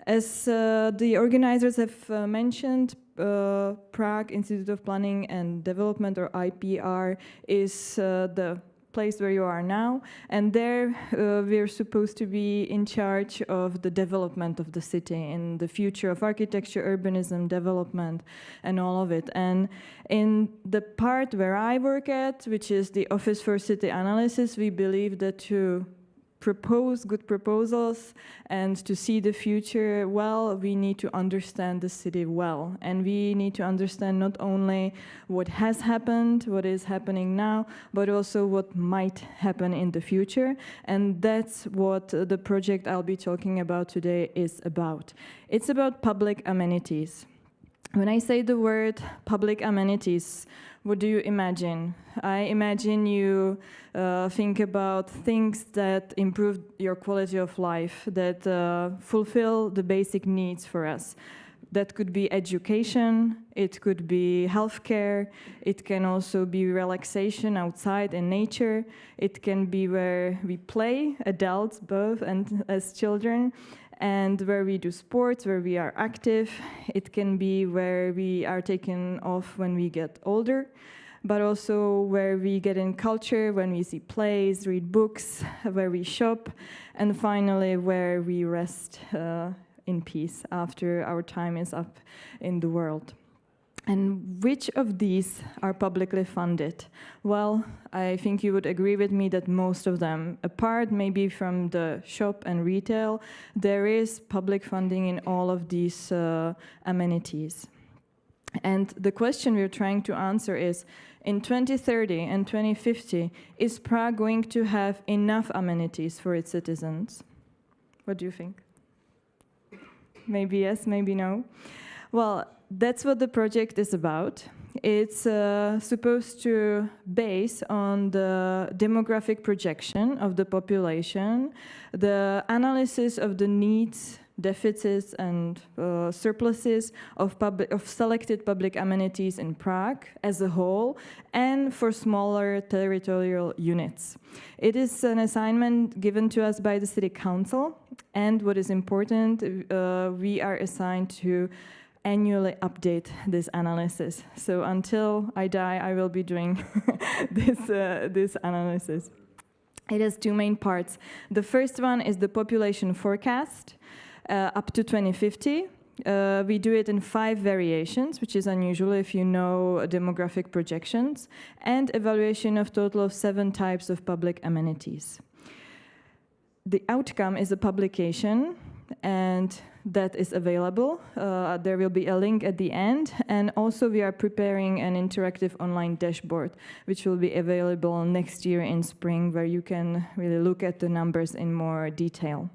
G: As the organizers have mentioned, Prague Institute of Planning and Development, or IPR, is the place where you are now, and there we're supposed to be in charge of the development of the city and the future of architecture, urbanism, development, and all of it. And in the part where I work at, which is the Office for City Analysis, we believe that to propose good proposals and to see the future well, we need to understand the city well. And we need to understand not only what has happened, what is happening now, but also what might happen in the future. And that's what the project I'll be talking about today is about. It's about public amenities. When I say the word public amenities, what do you imagine? I imagine you think about things that improve your quality of life, that fulfill the basic needs for us. That could be education, it could be healthcare, it can also be relaxation outside in nature, it can be where we play, adults both and as children, and where we do sports, where we are active. It can be where we are taken off when we get older, but also where we get in culture, when we see plays, read books, where we shop, and finally where we rest in peace after our time is up in the world. And which of these are publicly funded? Well, I think you would agree with me that most of them, apart maybe from the shop and retail, there is public funding in all of these amenities. And the question we're trying to answer is, in 2030 and 2050, is Prague going to have enough amenities for its citizens? What do you think? Maybe yes, maybe no. Well, that's what the project is about. It's supposed to base on the demographic projection of the population, the analysis of the needs, deficits, and surpluses of selected public amenities in Prague as a whole, and for smaller territorial units. It is an assignment given to us by the City Council, and what is important, we are assigned to annually update this analysis. So until I die, I will be doing this analysis. It has two main parts. The first one is the population forecast up to 2050. We do it in 5 variations, which is unusual if you know demographic projections, and evaluation of total of 7 types of public amenities. The outcome is a publication, and that is available. There will be a link at the end, and also we are preparing an interactive online dashboard, which will be available next year in spring, where you can really look at the numbers in more detail.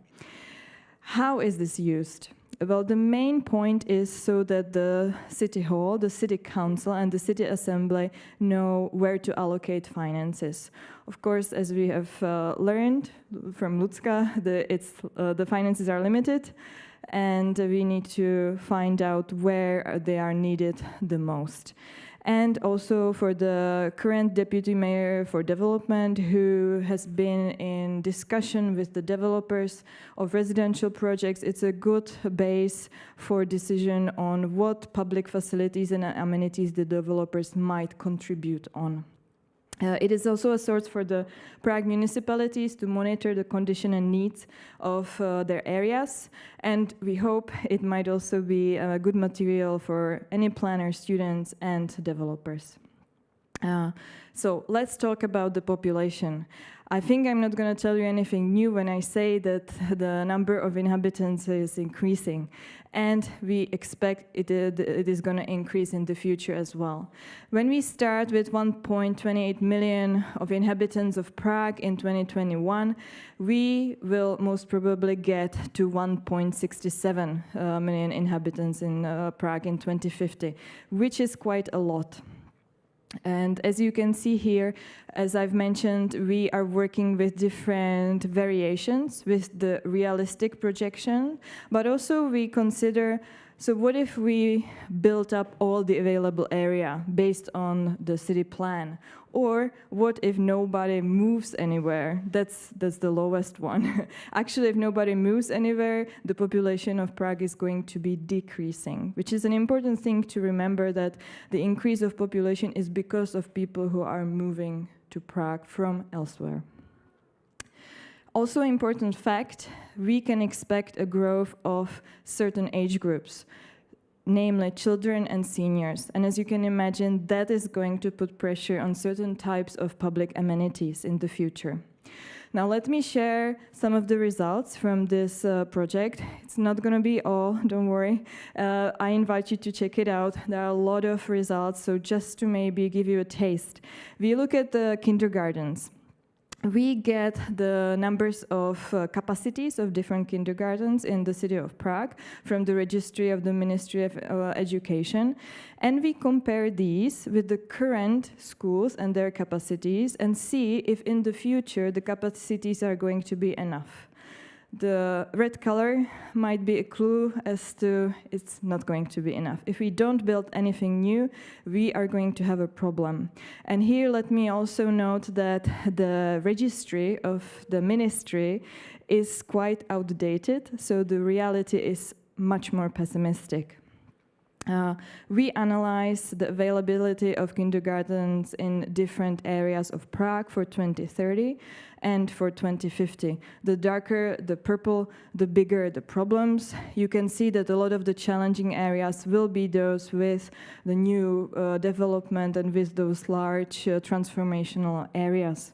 G: How is this used? Well, the main point is so that the City Hall, the City Council, and the City Assembly know where to allocate finances. Of course, as we have learned from Lucka, the finances are limited, and we need to find out where they are needed the most. And also for the current Deputy Mayor for Development, who has been in discussion with the developers of residential projects, it's a good base for decision on what public facilities and amenities the developers might contribute on. It is also a source for the Prague municipalities to monitor the condition and needs of their areas, and we hope it might also be a good material for any planners, students, and developers. So let's talk about the population. I think I'm not going to tell you anything new when I say that the number of inhabitants is increasing, and we expect it is going to increase in the future as well. When we start with 1.28 million of inhabitants of Prague in 2021, we will most probably get to 1.67 million inhabitants in Prague in 2050, which is quite a lot. And as you can see here, as I've mentioned, we are working with different variations with the realistic projection, but also we consider, so what if we build up all the available area based on the city plan? Or what if nobody moves anywhere? That's the lowest one. Actually, if nobody moves anywhere, the population of Prague is going to be decreasing, which is an important thing to remember, that the increase of population is because of people who are moving to Prague from elsewhere. Also, important fact, we can expect a growth of certain age groups, namely children and seniors. And as you can imagine, that is going to put pressure on certain types of public amenities in the future. Now let me share some of the results from this project. It's not going to be all, don't worry. I invite you to check it out. There are a lot of results, so just to maybe give you a taste. We look at the kindergartens. We get the numbers of capacities of different kindergartens in the city of Prague from the registry of the Ministry of Education, and we compare these with the current schools and their capacities and see if in the future the capacities are going to be enough. The red color might be a clue as to it's not going to be enough. If we don't build anything new, we are going to have a problem. And here let me also note that the registry of the ministry is quite outdated, so the reality is much more pessimistic. We analyze the availability of kindergartens in different areas of Prague for 2030 and for 2050. The darker the purple, the bigger the problems. You can see that a lot of the challenging areas will be those with the new development and with those large transformational areas.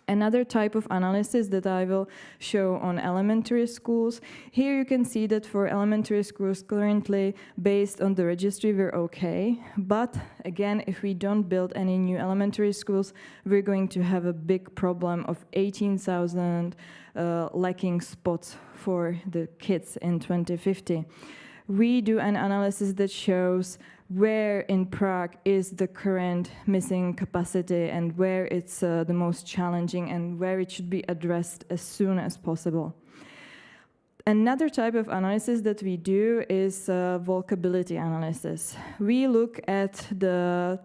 G: Another type of analysis that I will show on elementary schools. Here you can see that for elementary schools currently, based on the registry, we're okay. But again, if we don't build any new elementary schools, we're going to have a big problem of 18,000 lacking spots for the kids in 2050. We do an analysis that shows where in Prague is the current missing capacity and where it's the most challenging and where it should be addressed as soon as possible. Another type of analysis that we do is walkability analysis. We look at the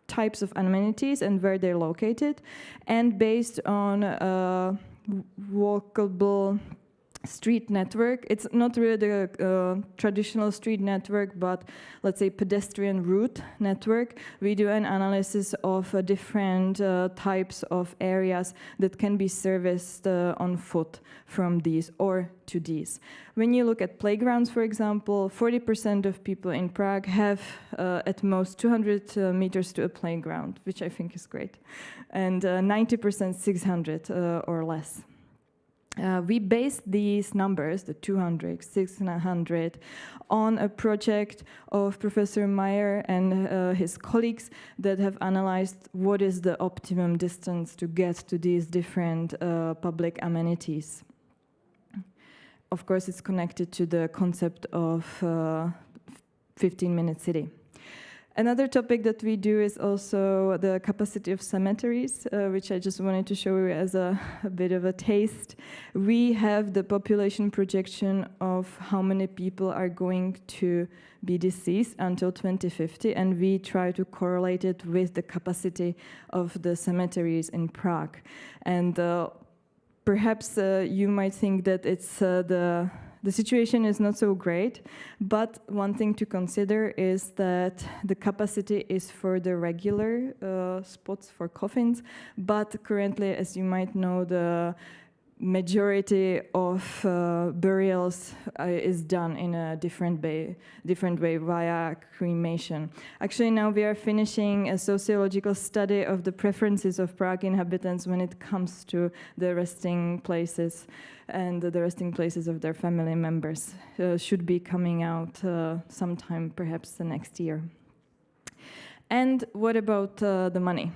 G: types of amenities and where they're located, and based on walkable street network. It's not really the traditional street network, but let's say pedestrian route network. We do an analysis of different types of areas that can be serviced on foot from these or to these. When you look at playgrounds, for example, 40% of people in Prague have at most 200 meters to a playground, which I think is great, and 90% 600 or less. We based these numbers, the 200, 600, on a project of Professor Meyer and his colleagues that have analyzed what is the optimum distance to get to these different public amenities. Of course, it's connected to the concept of 15-minute city. Another topic that we do is also the capacity of cemeteries, which I just wanted to show you as a bit of a taste. We have the population projection of how many people are going to be deceased until 2050, and we try to correlate it with the capacity of the cemeteries in Prague. And perhaps you might think that it's the situation is not so great, but one thing to consider is that the capacity is for the regular spots for coffins, but currently, as you might know, the majority of burials is done in a different way via cremation. Actually, now we are finishing a sociological study of the preferences of Prague inhabitants when it comes to the resting places and the resting places of their family members. Should be coming out sometime, perhaps the next year. And what about the money?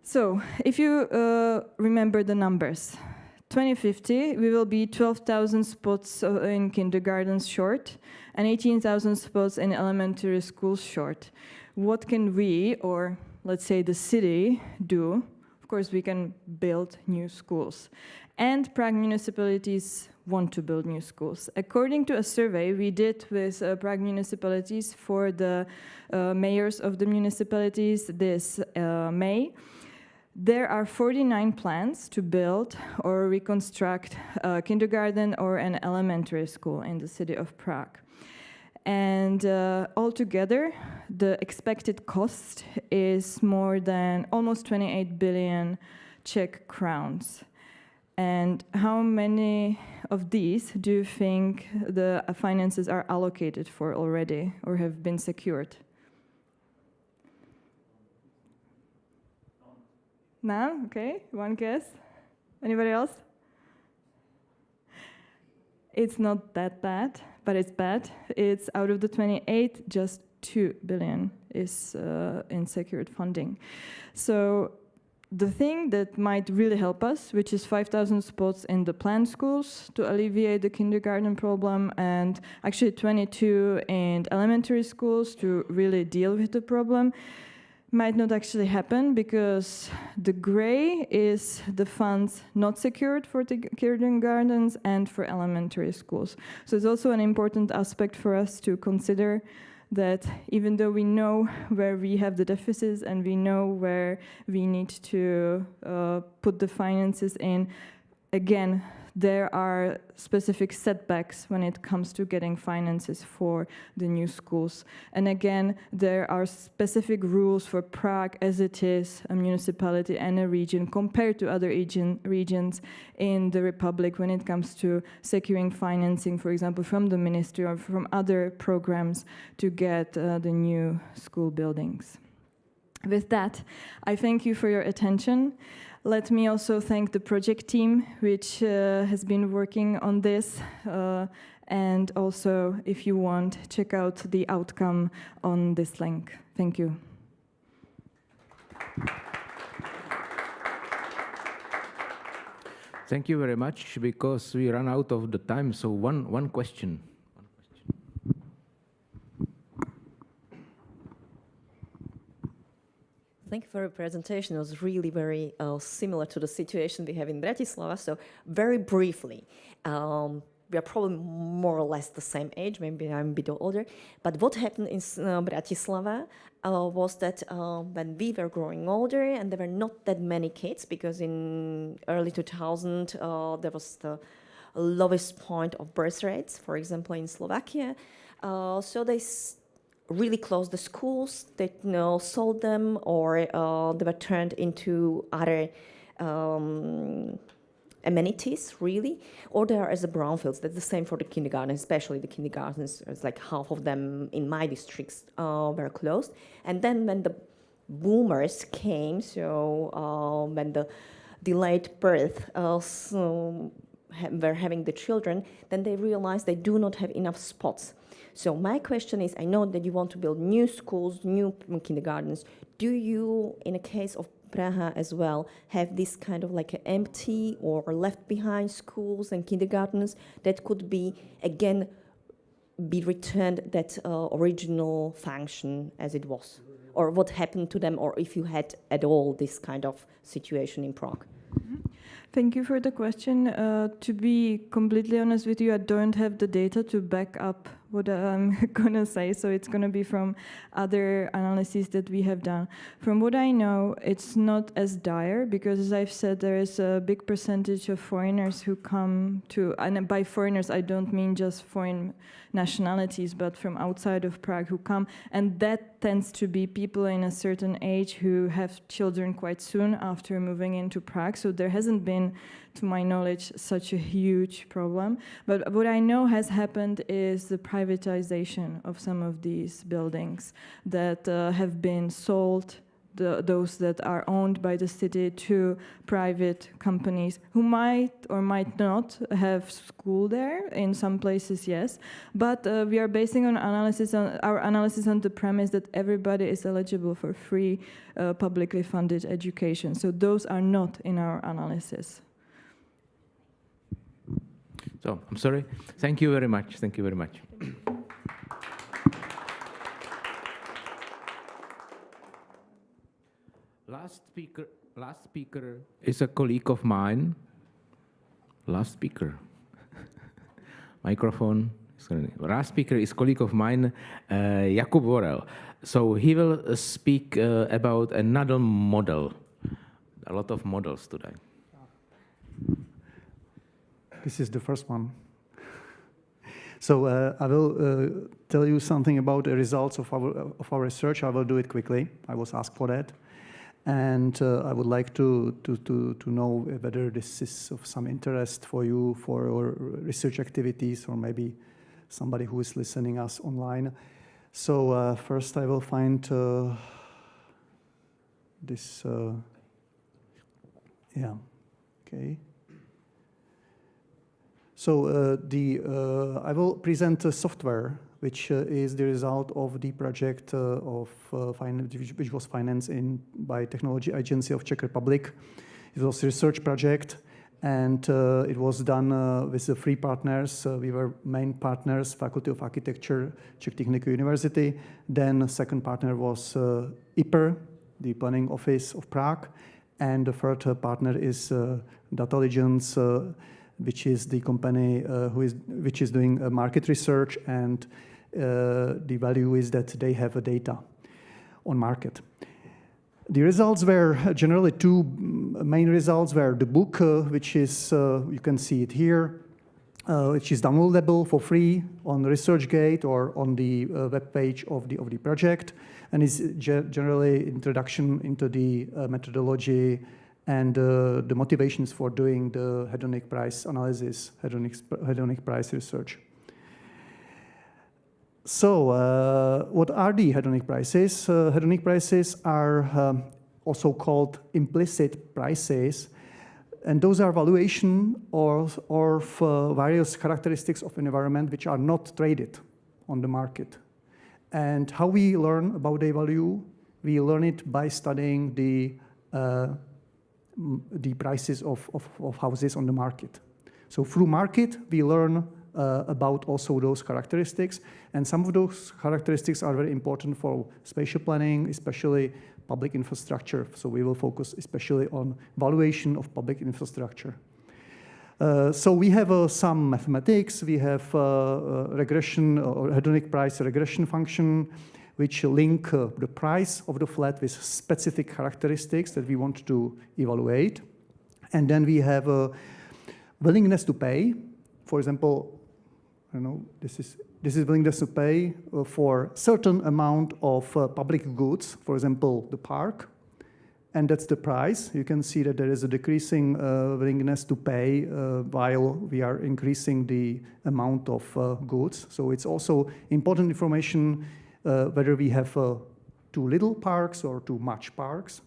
G: So, if you remember the numbers, 2050, we will be 12,000 spots in kindergartens short and 18,000 spots in elementary schools short. What can we, or let's say the city, do? Of course, we can build new schools. And Prague municipalities want to build new schools. According to a survey we did with Prague municipalities for the mayors of the municipalities this May, there are 49 plans to build or reconstruct a kindergarten or an elementary school in the city of Prague. And altogether, the expected cost is more than almost 28 billion Czech crowns. And how many of these do you think the finances are allocated for already or have been secured? None? Okay, one guess. Anybody else? It's not that bad, but it's bad. It's out of the 28, just 2 billion is in secured funding. So the thing that might really help us, which is 5,000 spots in the planned schools to alleviate the kindergarten problem, and actually 22 in elementary schools to really deal with the problem, might not actually happen because the gray is the funds not secured for the kindergartens and for elementary schools. So it's also an important aspect for us to consider that even though we know where we have the deficits and we know where we need to put the finances in, again, there are specific setbacks when it comes to getting finances for the new schools. And again, there are specific rules for Prague as it is a municipality and a region compared to other regions in the Republic when it comes to securing financing, for example, from the ministry or from other programs to get the new school buildings. With that, I thank you for your attention. Let me also thank the project team, which has been working on this. And also, if you want, check out the outcome on this link. Thank you.
A: Thank you very much, because we ran out of the time. So one question.
Q: Thank you for your presentation. It was really very similar to the situation we have in Bratislava. So very briefly, we are probably more or less the same age, maybe I'm a bit older. But what happened in Bratislava was that when we were growing older and there were not that many kids, because in early 2000 there was the lowest point of birth rates, for example, in Slovakia. So they really closed the schools, they sold them, or they were turned into other amenities, really, or they are as a brownfields. That's the same for the kindergarten, especially the kindergartens. It's like half of them in my districts were closed. And then when the boomers came, so when the delayed birth were having the children, then they realized they do not have enough spots. So my question is, I know that you want to build new schools, new kindergartens. Do you, in a case of Praha as well, have this kind of like empty or left behind schools and kindergartens that could be, again, be returned that original function as it was? Or what happened to them, or if you had at all this kind of situation in Prague?
G: Thank you for the question. To be completely honest with you, I don't have the data to back up what I'm going to say, so it's going to be from other analyses that we have done. From what I know, it's not as dire, because as I've said, there is a big percentage of foreigners who come to, and by foreigners I don't mean just foreign nationalities, but from outside of Prague who come, and that tends to be people in a certain age who have children quite soon after moving into Prague, so there hasn't been, to my knowledge, such a huge problem. But what I know has happened is the privatization of some of these buildings that have been sold, those that are owned by the city, to private companies who might or might not have school there. In some places, yes. But we are basing our analysis on the premise that everybody is eligible for free, publicly funded education. So those are not in our analysis.
A: So, I'm sorry. Thank you very much. Thank you very much. Last speaker is a colleague of mine. Last speaker. Microphone. Last speaker is a colleague of mine, Jakub Vorel. So he will speak about another model. A lot of models today.
B: This is the first one. So I will tell you something about the results of our research. I will do it quickly. I was asked for that. And I would like to know whether this is of some interest for you, for your research activities, or maybe somebody who is listening us online. So first I will find this, yeah, okay. So I will present a software which is the result of the project which was financed by Technology Agency of Czech Republic. It was a research project, and it was done with the three partners. We were main partners, Faculty of Architecture, Czech Technical University. Then the second partner was IPR, the Planning Office of Prague. And the third partner is Dataligence, which is the company which is doing market research, and the value is that they have a data on market. The results were generally two main results were the book, which is, you can see it here, which is downloadable for free on ResearchGate or on the web page of the project, and is generally introduction into the methodology and the motivations for doing the hedonic price analysis, hedonic price research. So, what are the hedonic prices? Hedonic prices are also called implicit prices, and those are valuation of various characteristics of an environment which are not traded on the market. And how we learn about their value? We learn it by studying the prices of houses on the market. So through market, we learn about also those characteristics, and some of those characteristics are very important for spatial planning, especially public infrastructure. So we will focus especially on valuation of public infrastructure. So we have some mathematics. We have regression or hedonic price regression function, which link the price of the flat with specific characteristics that we want to evaluate. And then we have a willingness to pay. For example, I don't know, this is willingness to pay for certain amount of public goods, for example, the park, and that's the price. You can see that there is a decreasing willingness to pay while we are increasing the amount of goods. So it's also important information whether we have too little parks or too much parks.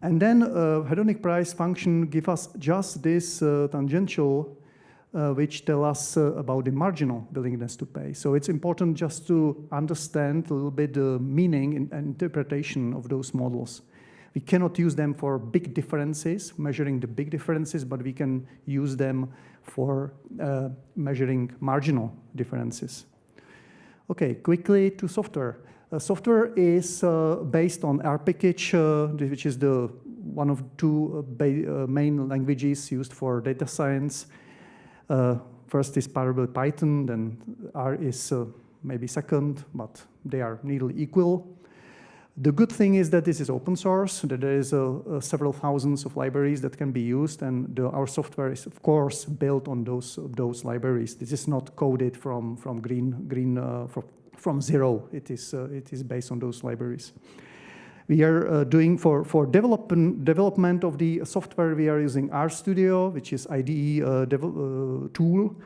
B: And then hedonic price function give us just this tangential which tell us about the marginal willingness to pay. So it's important just to understand a little bit the meaning and interpretation of those models. We cannot use them for big differences, measuring the big differences, but we can use them for measuring marginal differences. Okay, quickly to software. Software is based on R package, which is the one of two main languages used for data science. First is probably Python, then R is maybe second, but they are nearly equal. The good thing is that this is open source, that there is several thousands of libraries that can be used, and our software is, of course, built on those libraries. This is not coded from zero. It is based on those libraries. We are doing for development of the software, we are using RStudio, which is IDE tool,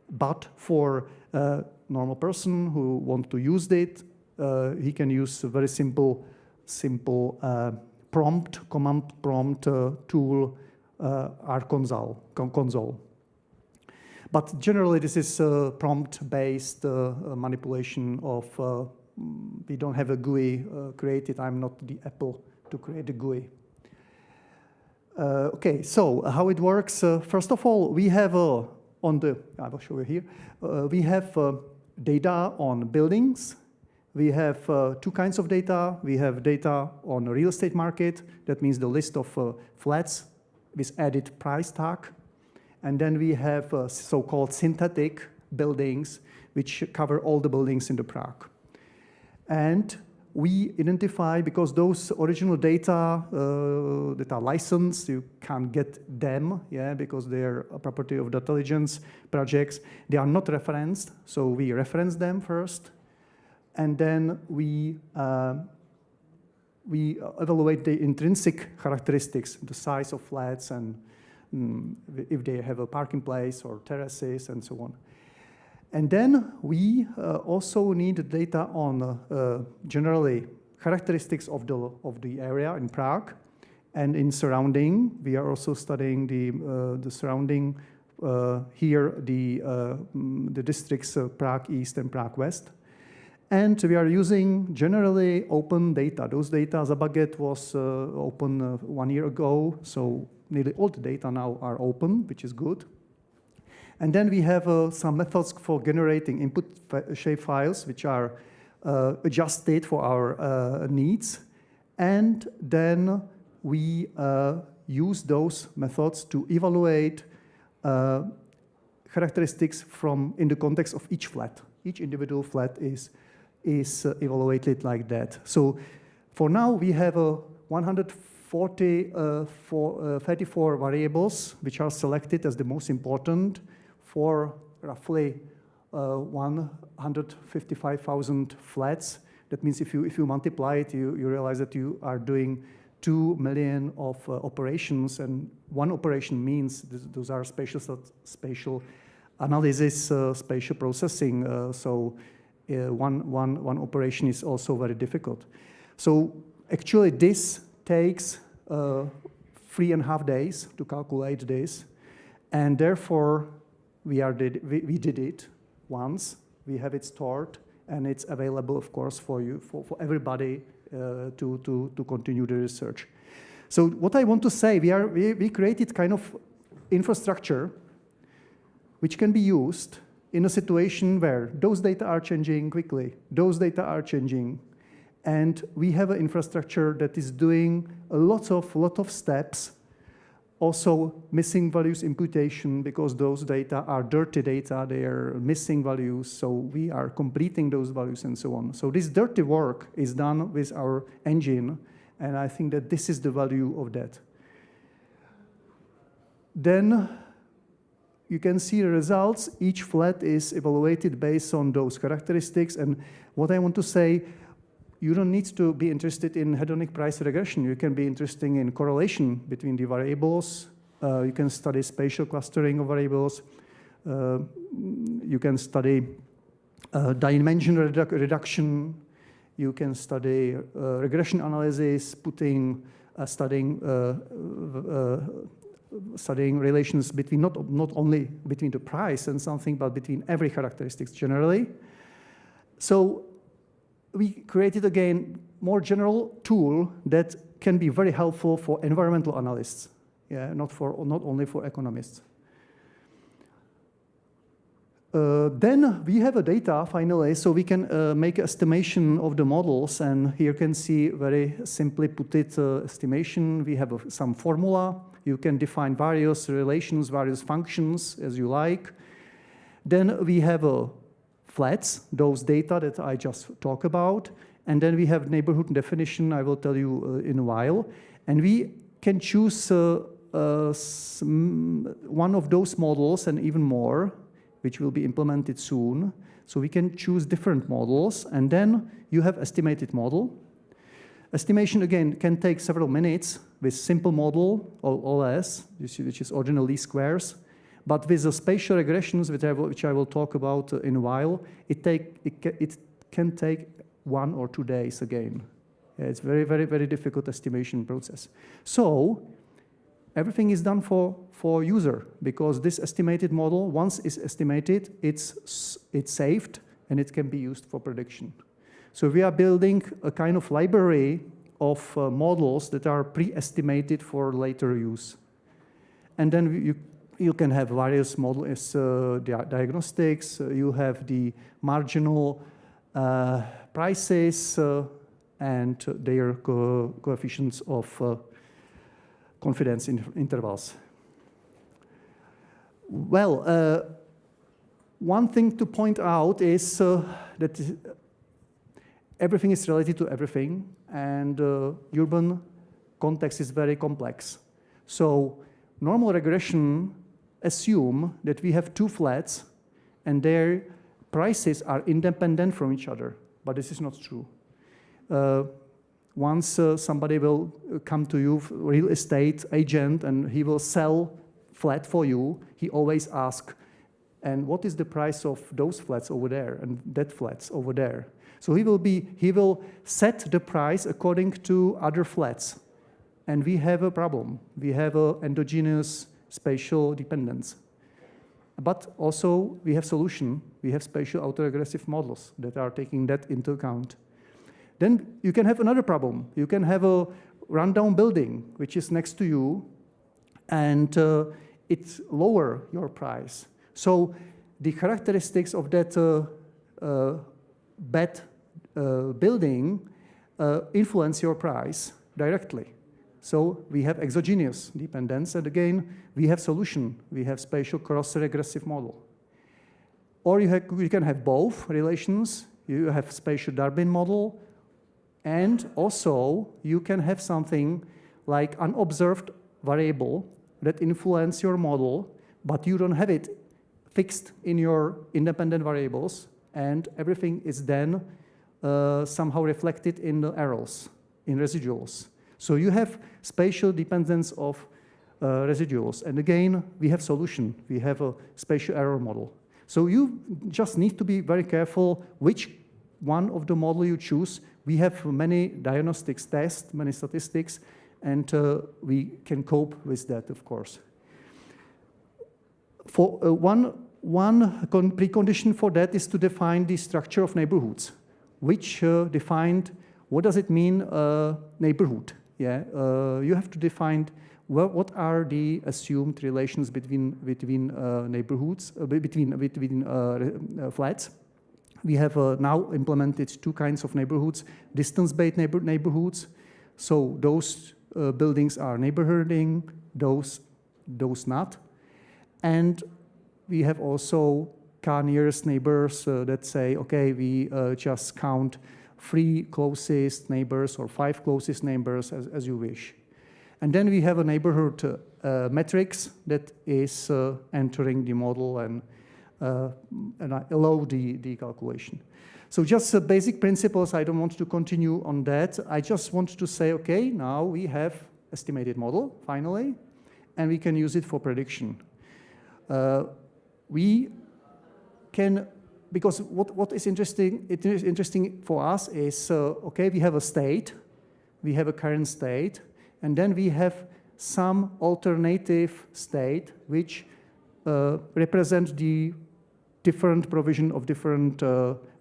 B: but for a normal person who want to use it, he can use a very simple command prompt tool, RConsole. But generally, this is prompt-based manipulation of. We don't have a GUI created. I'm not the Apple to create a GUI. Okay, so how it works? First of all, we have I will show you here. We have data on buildings. We have two kinds of data. We have data on a real estate market. That means the list of flats with added price tag. And then we have so-called synthetic buildings, which cover all the buildings in the Prague. And we identify, because those original data that are licensed, you can't get them, because they are a property of the intelligence projects. They are not referenced, so we reference them first. And then we evaluate the intrinsic characteristics, the size of flats, and if they have a parking place or terraces and so on. And then we also need data on generally characteristics of the area in Prague and in surrounding. We are also studying the surrounding here, the districts Prague East and Prague West. And we are using generally open data. Those data, Zabaget was open 1 year ago, so nearly all the data now are open, which is good. And then we have some methods for generating input shapefiles, which are adjusted for our needs. And then we use those methods to evaluate characteristics in the context of each flat. Each individual flat is evaluated like that. So for now, we have 34 variables, which are selected as the most important for roughly 155,000 flats. That means if you multiply it, you realize that you are doing 2 million of operations, and one operation means those are spatial analysis, spatial processing. So one operation is also very difficult. So actually, this takes 3.5 days to calculate this, and therefore we did it once. We have it stored, and it's available, of course, for you, for everybody to continue the research. So what I want to say, we created kind of infrastructure which can be used in a situation where those data are changing quickly, those data are changing, and we have an infrastructure that is doing a lot of steps. Also, missing values imputation, because those data are dirty data, they are missing values, so we are completing those values and so on. So this dirty work is done with our engine, and I think that this is the value of that. Then you can see the results. Each flat is evaluated based on those characteristics, and what I want to say, you don't need to be interested in hedonic price regression. You can be interested in correlation between the variables. You can study spatial clustering of variables. You can study dimension reduction. You can study regression analysis, studying relations between not only between the price and something, but between every characteristics generally. So we created, again, more general tool that can be very helpful for environmental analysts, not only for economists. Then we have a data, finally, so we can make estimation of the models, and here you can see very simply put it estimation. We have some formula. You can define various relations, various functions as you like. Then we have flats, those data that I just talked about. And then we have neighborhood definition, I will tell you in a while. And we can choose one of those models and even more, which will be implemented soon. So we can choose different models, and then you have estimated model. Estimation, again, can take several minutes with simple model, or less, which is ordinal least squares. But with the spatial regressions, which I will talk about in a while, it can take 1 or 2 days again. It's very, very, very difficult estimation process. So everything is done for user, because this estimated model, once it's estimated, it's saved, and it can be used for prediction. So we are building a kind of library of models that are pre-estimated for later use. And then you can have various models, diagnostics, you have the marginal prices and their coefficients of confidence intervals. Well, one thing to point out is that everything is related to everything, and urban context is very complex. So normal regression assume that we have 2 flats and their prices are independent from each other, but this is not true. Once somebody will come to you, real estate agent, and he will sell flat for you, he always asks, and what is the price of those flats over there and that flats over there? So he will set the price according to other flats. And we have a problem. We have an endogenous spatial dependence. But also we have solution. We have spatial autoregressive models that are taking that into account. Then you can have another problem. You can have a rundown building which is next to you, and it's lower your price. So the characteristics of that bad building influence your price directly. So we have exogenous dependence, and again, we have solution. We have spatial cross-regressive model. Or you can have both relations. You have spatial Darwin model, And also, you can have something like unobserved variable that influence your model, but you don't have it fixed in your independent variables, and everything is then somehow reflected in the errors, in residuals. So you have spatial dependence of residuals. And again, we have solution. We have a spatial error model. So you just need to be very careful which one of the model you choose. We have many diagnostics tests, many statistics, and we can cope with that, of course. For one precondition for that is to define the structure of neighborhoods, which defined what does it mean neighborhood. Yeah, you have to define what are the assumed relations between neighborhoods, between flats. We have now implemented two kinds of neighborhoods: distance-based neighborhoods. So those buildings are neighborhooding, those not. And we have also nearest neighbors that say, okay, we just count 3 closest neighbors or 5 closest neighbors as you wish. And then we have a neighborhood matrix that is entering the model and allow the calculation. So just basic principles, I don't want to continue on that. I just want to say, okay, now we have estimated model, finally, and we can use it for prediction. We can, because what is interesting, it is interesting for us is, okay, we have a state, we have a current state, and then we have some alternative state which represent the different provision of different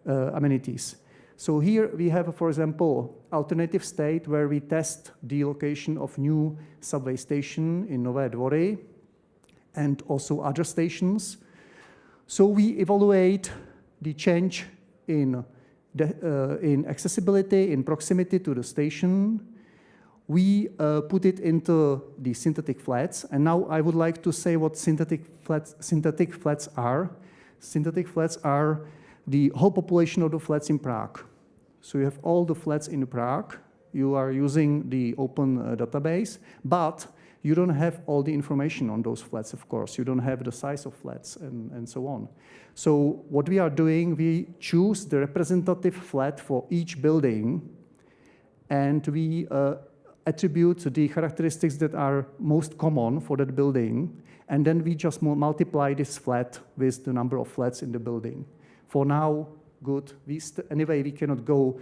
B: amenities. So here we have, for example, alternative state where we test the location of new subway station in Nové Dvory and also other stations. So we evaluate the change in accessibility, in proximity to the station. We put it into the synthetic flats. And now I would like to say what synthetic flats are. Synthetic flats are the whole population of the flats in Prague. So you have all the flats in Prague. You are using the open database, but you don't have all the information on those flats, of course. You don't have the size of flats and so on. So what we are doing, we choose the representative flat for each building, and we attribute the characteristics that are most common for that building, and then we just multiply this flat with the number of flats in the building. For now, good. Anyway, we cannot go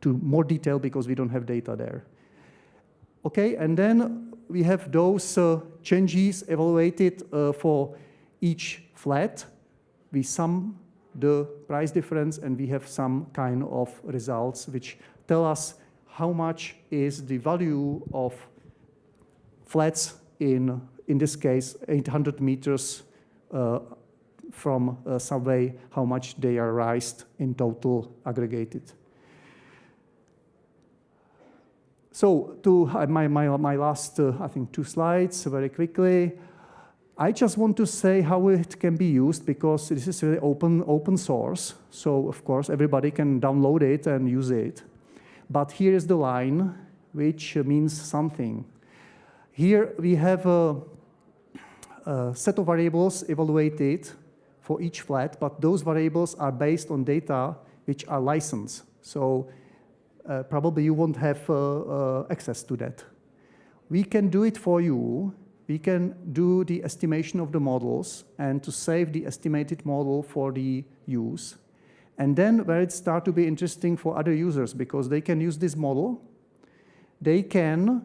B: to more detail because we don't have data there. Okay, and then we have those changes evaluated for each flat. We sum the price difference, and we have some kind of results which tell us how much is the value of flats in this case, 800 meters from a subway, how much they are raised in total aggregated. So to my last, I think, 2 slides very quickly. I just want to say how it can be used because this is really open source. So of course, everybody can download it and use it. But here is the line, which means something. Here we have a set of variables evaluated for each flat, but those variables are based on data which are licensed. So probably you won't have access to that. We can do it for you. We can do the estimation of the models and to save the estimated model for the use. And then where it starts to be interesting for other users, because they can use this model, they can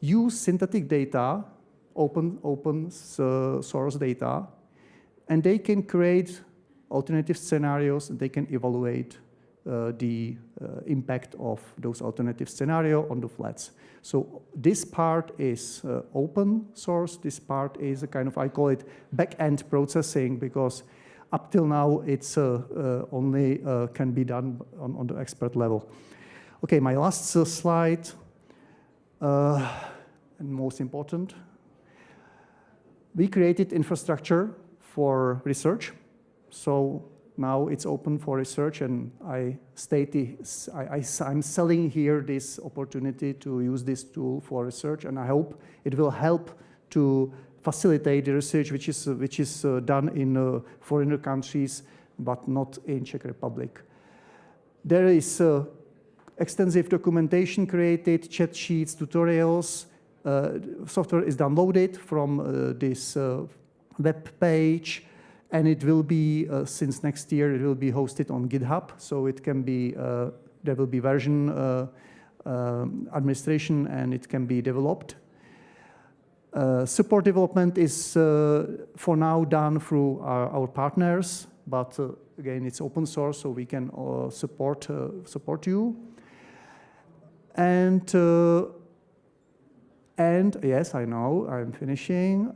B: use synthetic data, open source data, and they can create alternative scenarios, and they can evaluate the impact of those alternative scenarios on the flats. So this part is open source. This part is a kind of, I call it back-end processing, because up till now it's only can be done on the expert level. Okay, my last slide, and most important. We created infrastructure for research. So now it's open for research, and I'm selling here this opportunity to use this tool for research, and I hope it will help to facilitate the research which is done in foreign countries, but not in Czech Republic. There is extensive documentation created, chat sheets, tutorials. Software is downloaded from this web page, and it will be, since next year, it will be hosted on GitHub, so it can be, there will be version administration, and it can be developed. Support development is, for now, done through our partners, but again, it's open source, so we can support you. And yes, I know, I'm finishing.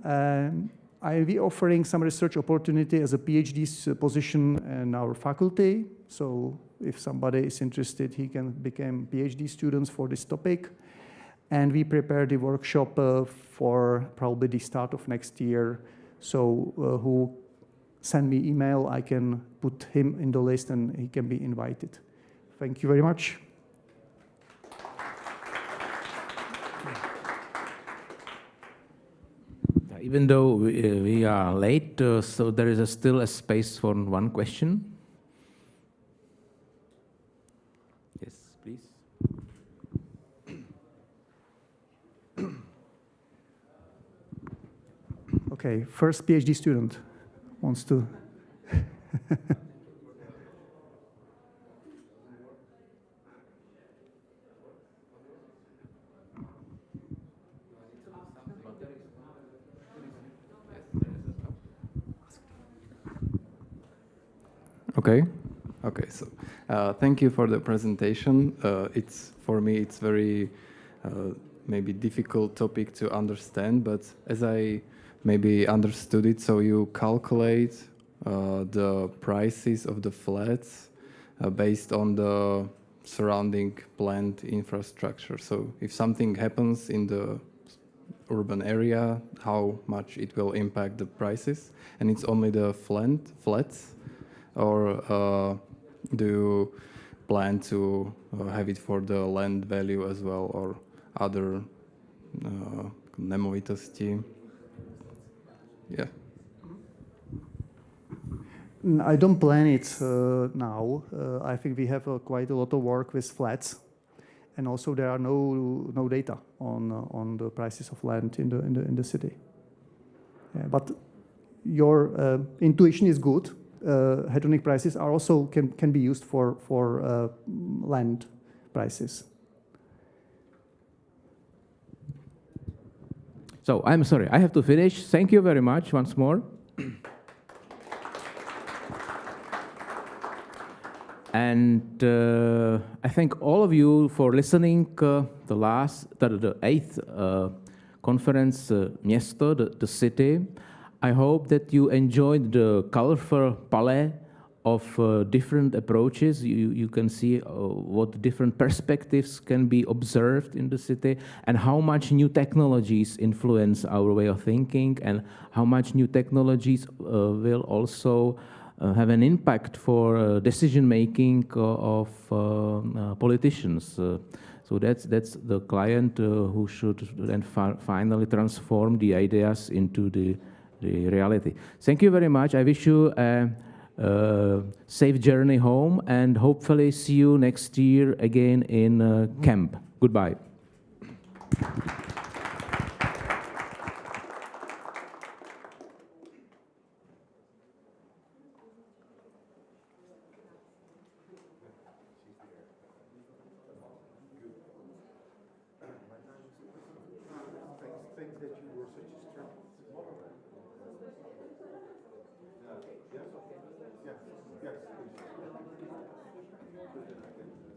B: I'll be offering some research opportunity as a PhD position in our faculty. So if somebody is interested, he can become PhD students for this topic. And we prepare the workshop for probably the start of next year. So who send me email, I can put him in the list and he can be invited. Thank you very much.
A: Even though we are late, so there is still a space for one question. Yes, please.
B: Okay, first PhD student wants to.
T: Okay. Okay. So, thank you for the presentation. For me, it's very maybe difficult topic to understand, but as I maybe understood it, so you calculate the prices of the flats based on the surrounding planned infrastructure. So, if something happens in the urban area, how much it will impact the prices, and it's only the flats. Or do you plan to have it for the land value as well, or other nemovitosti? Yeah.
B: I don't plan it now. I think we have quite a lot of work with flats, and also there are no data on the prices of land in the city. Yeah, but your intuition is good. Hedonic prices are also can be used for land prices.
A: So I'm sorry, I have to finish. Thank you very much once more. And I thank all of you for listening the eighth conference, Město, the city. I hope that you enjoyed the colorful palette of different approaches. You can see what different perspectives can be observed in the city, and how much new technologies influence our way of thinking, and how much new technologies will also have an impact for decision-making of politicians. So that's the client who should then finally transform the ideas into the reality. Thank you very much. I wish you a safe journey home, and hopefully see you next year again in camp. Goodbye.
O: Yes, please.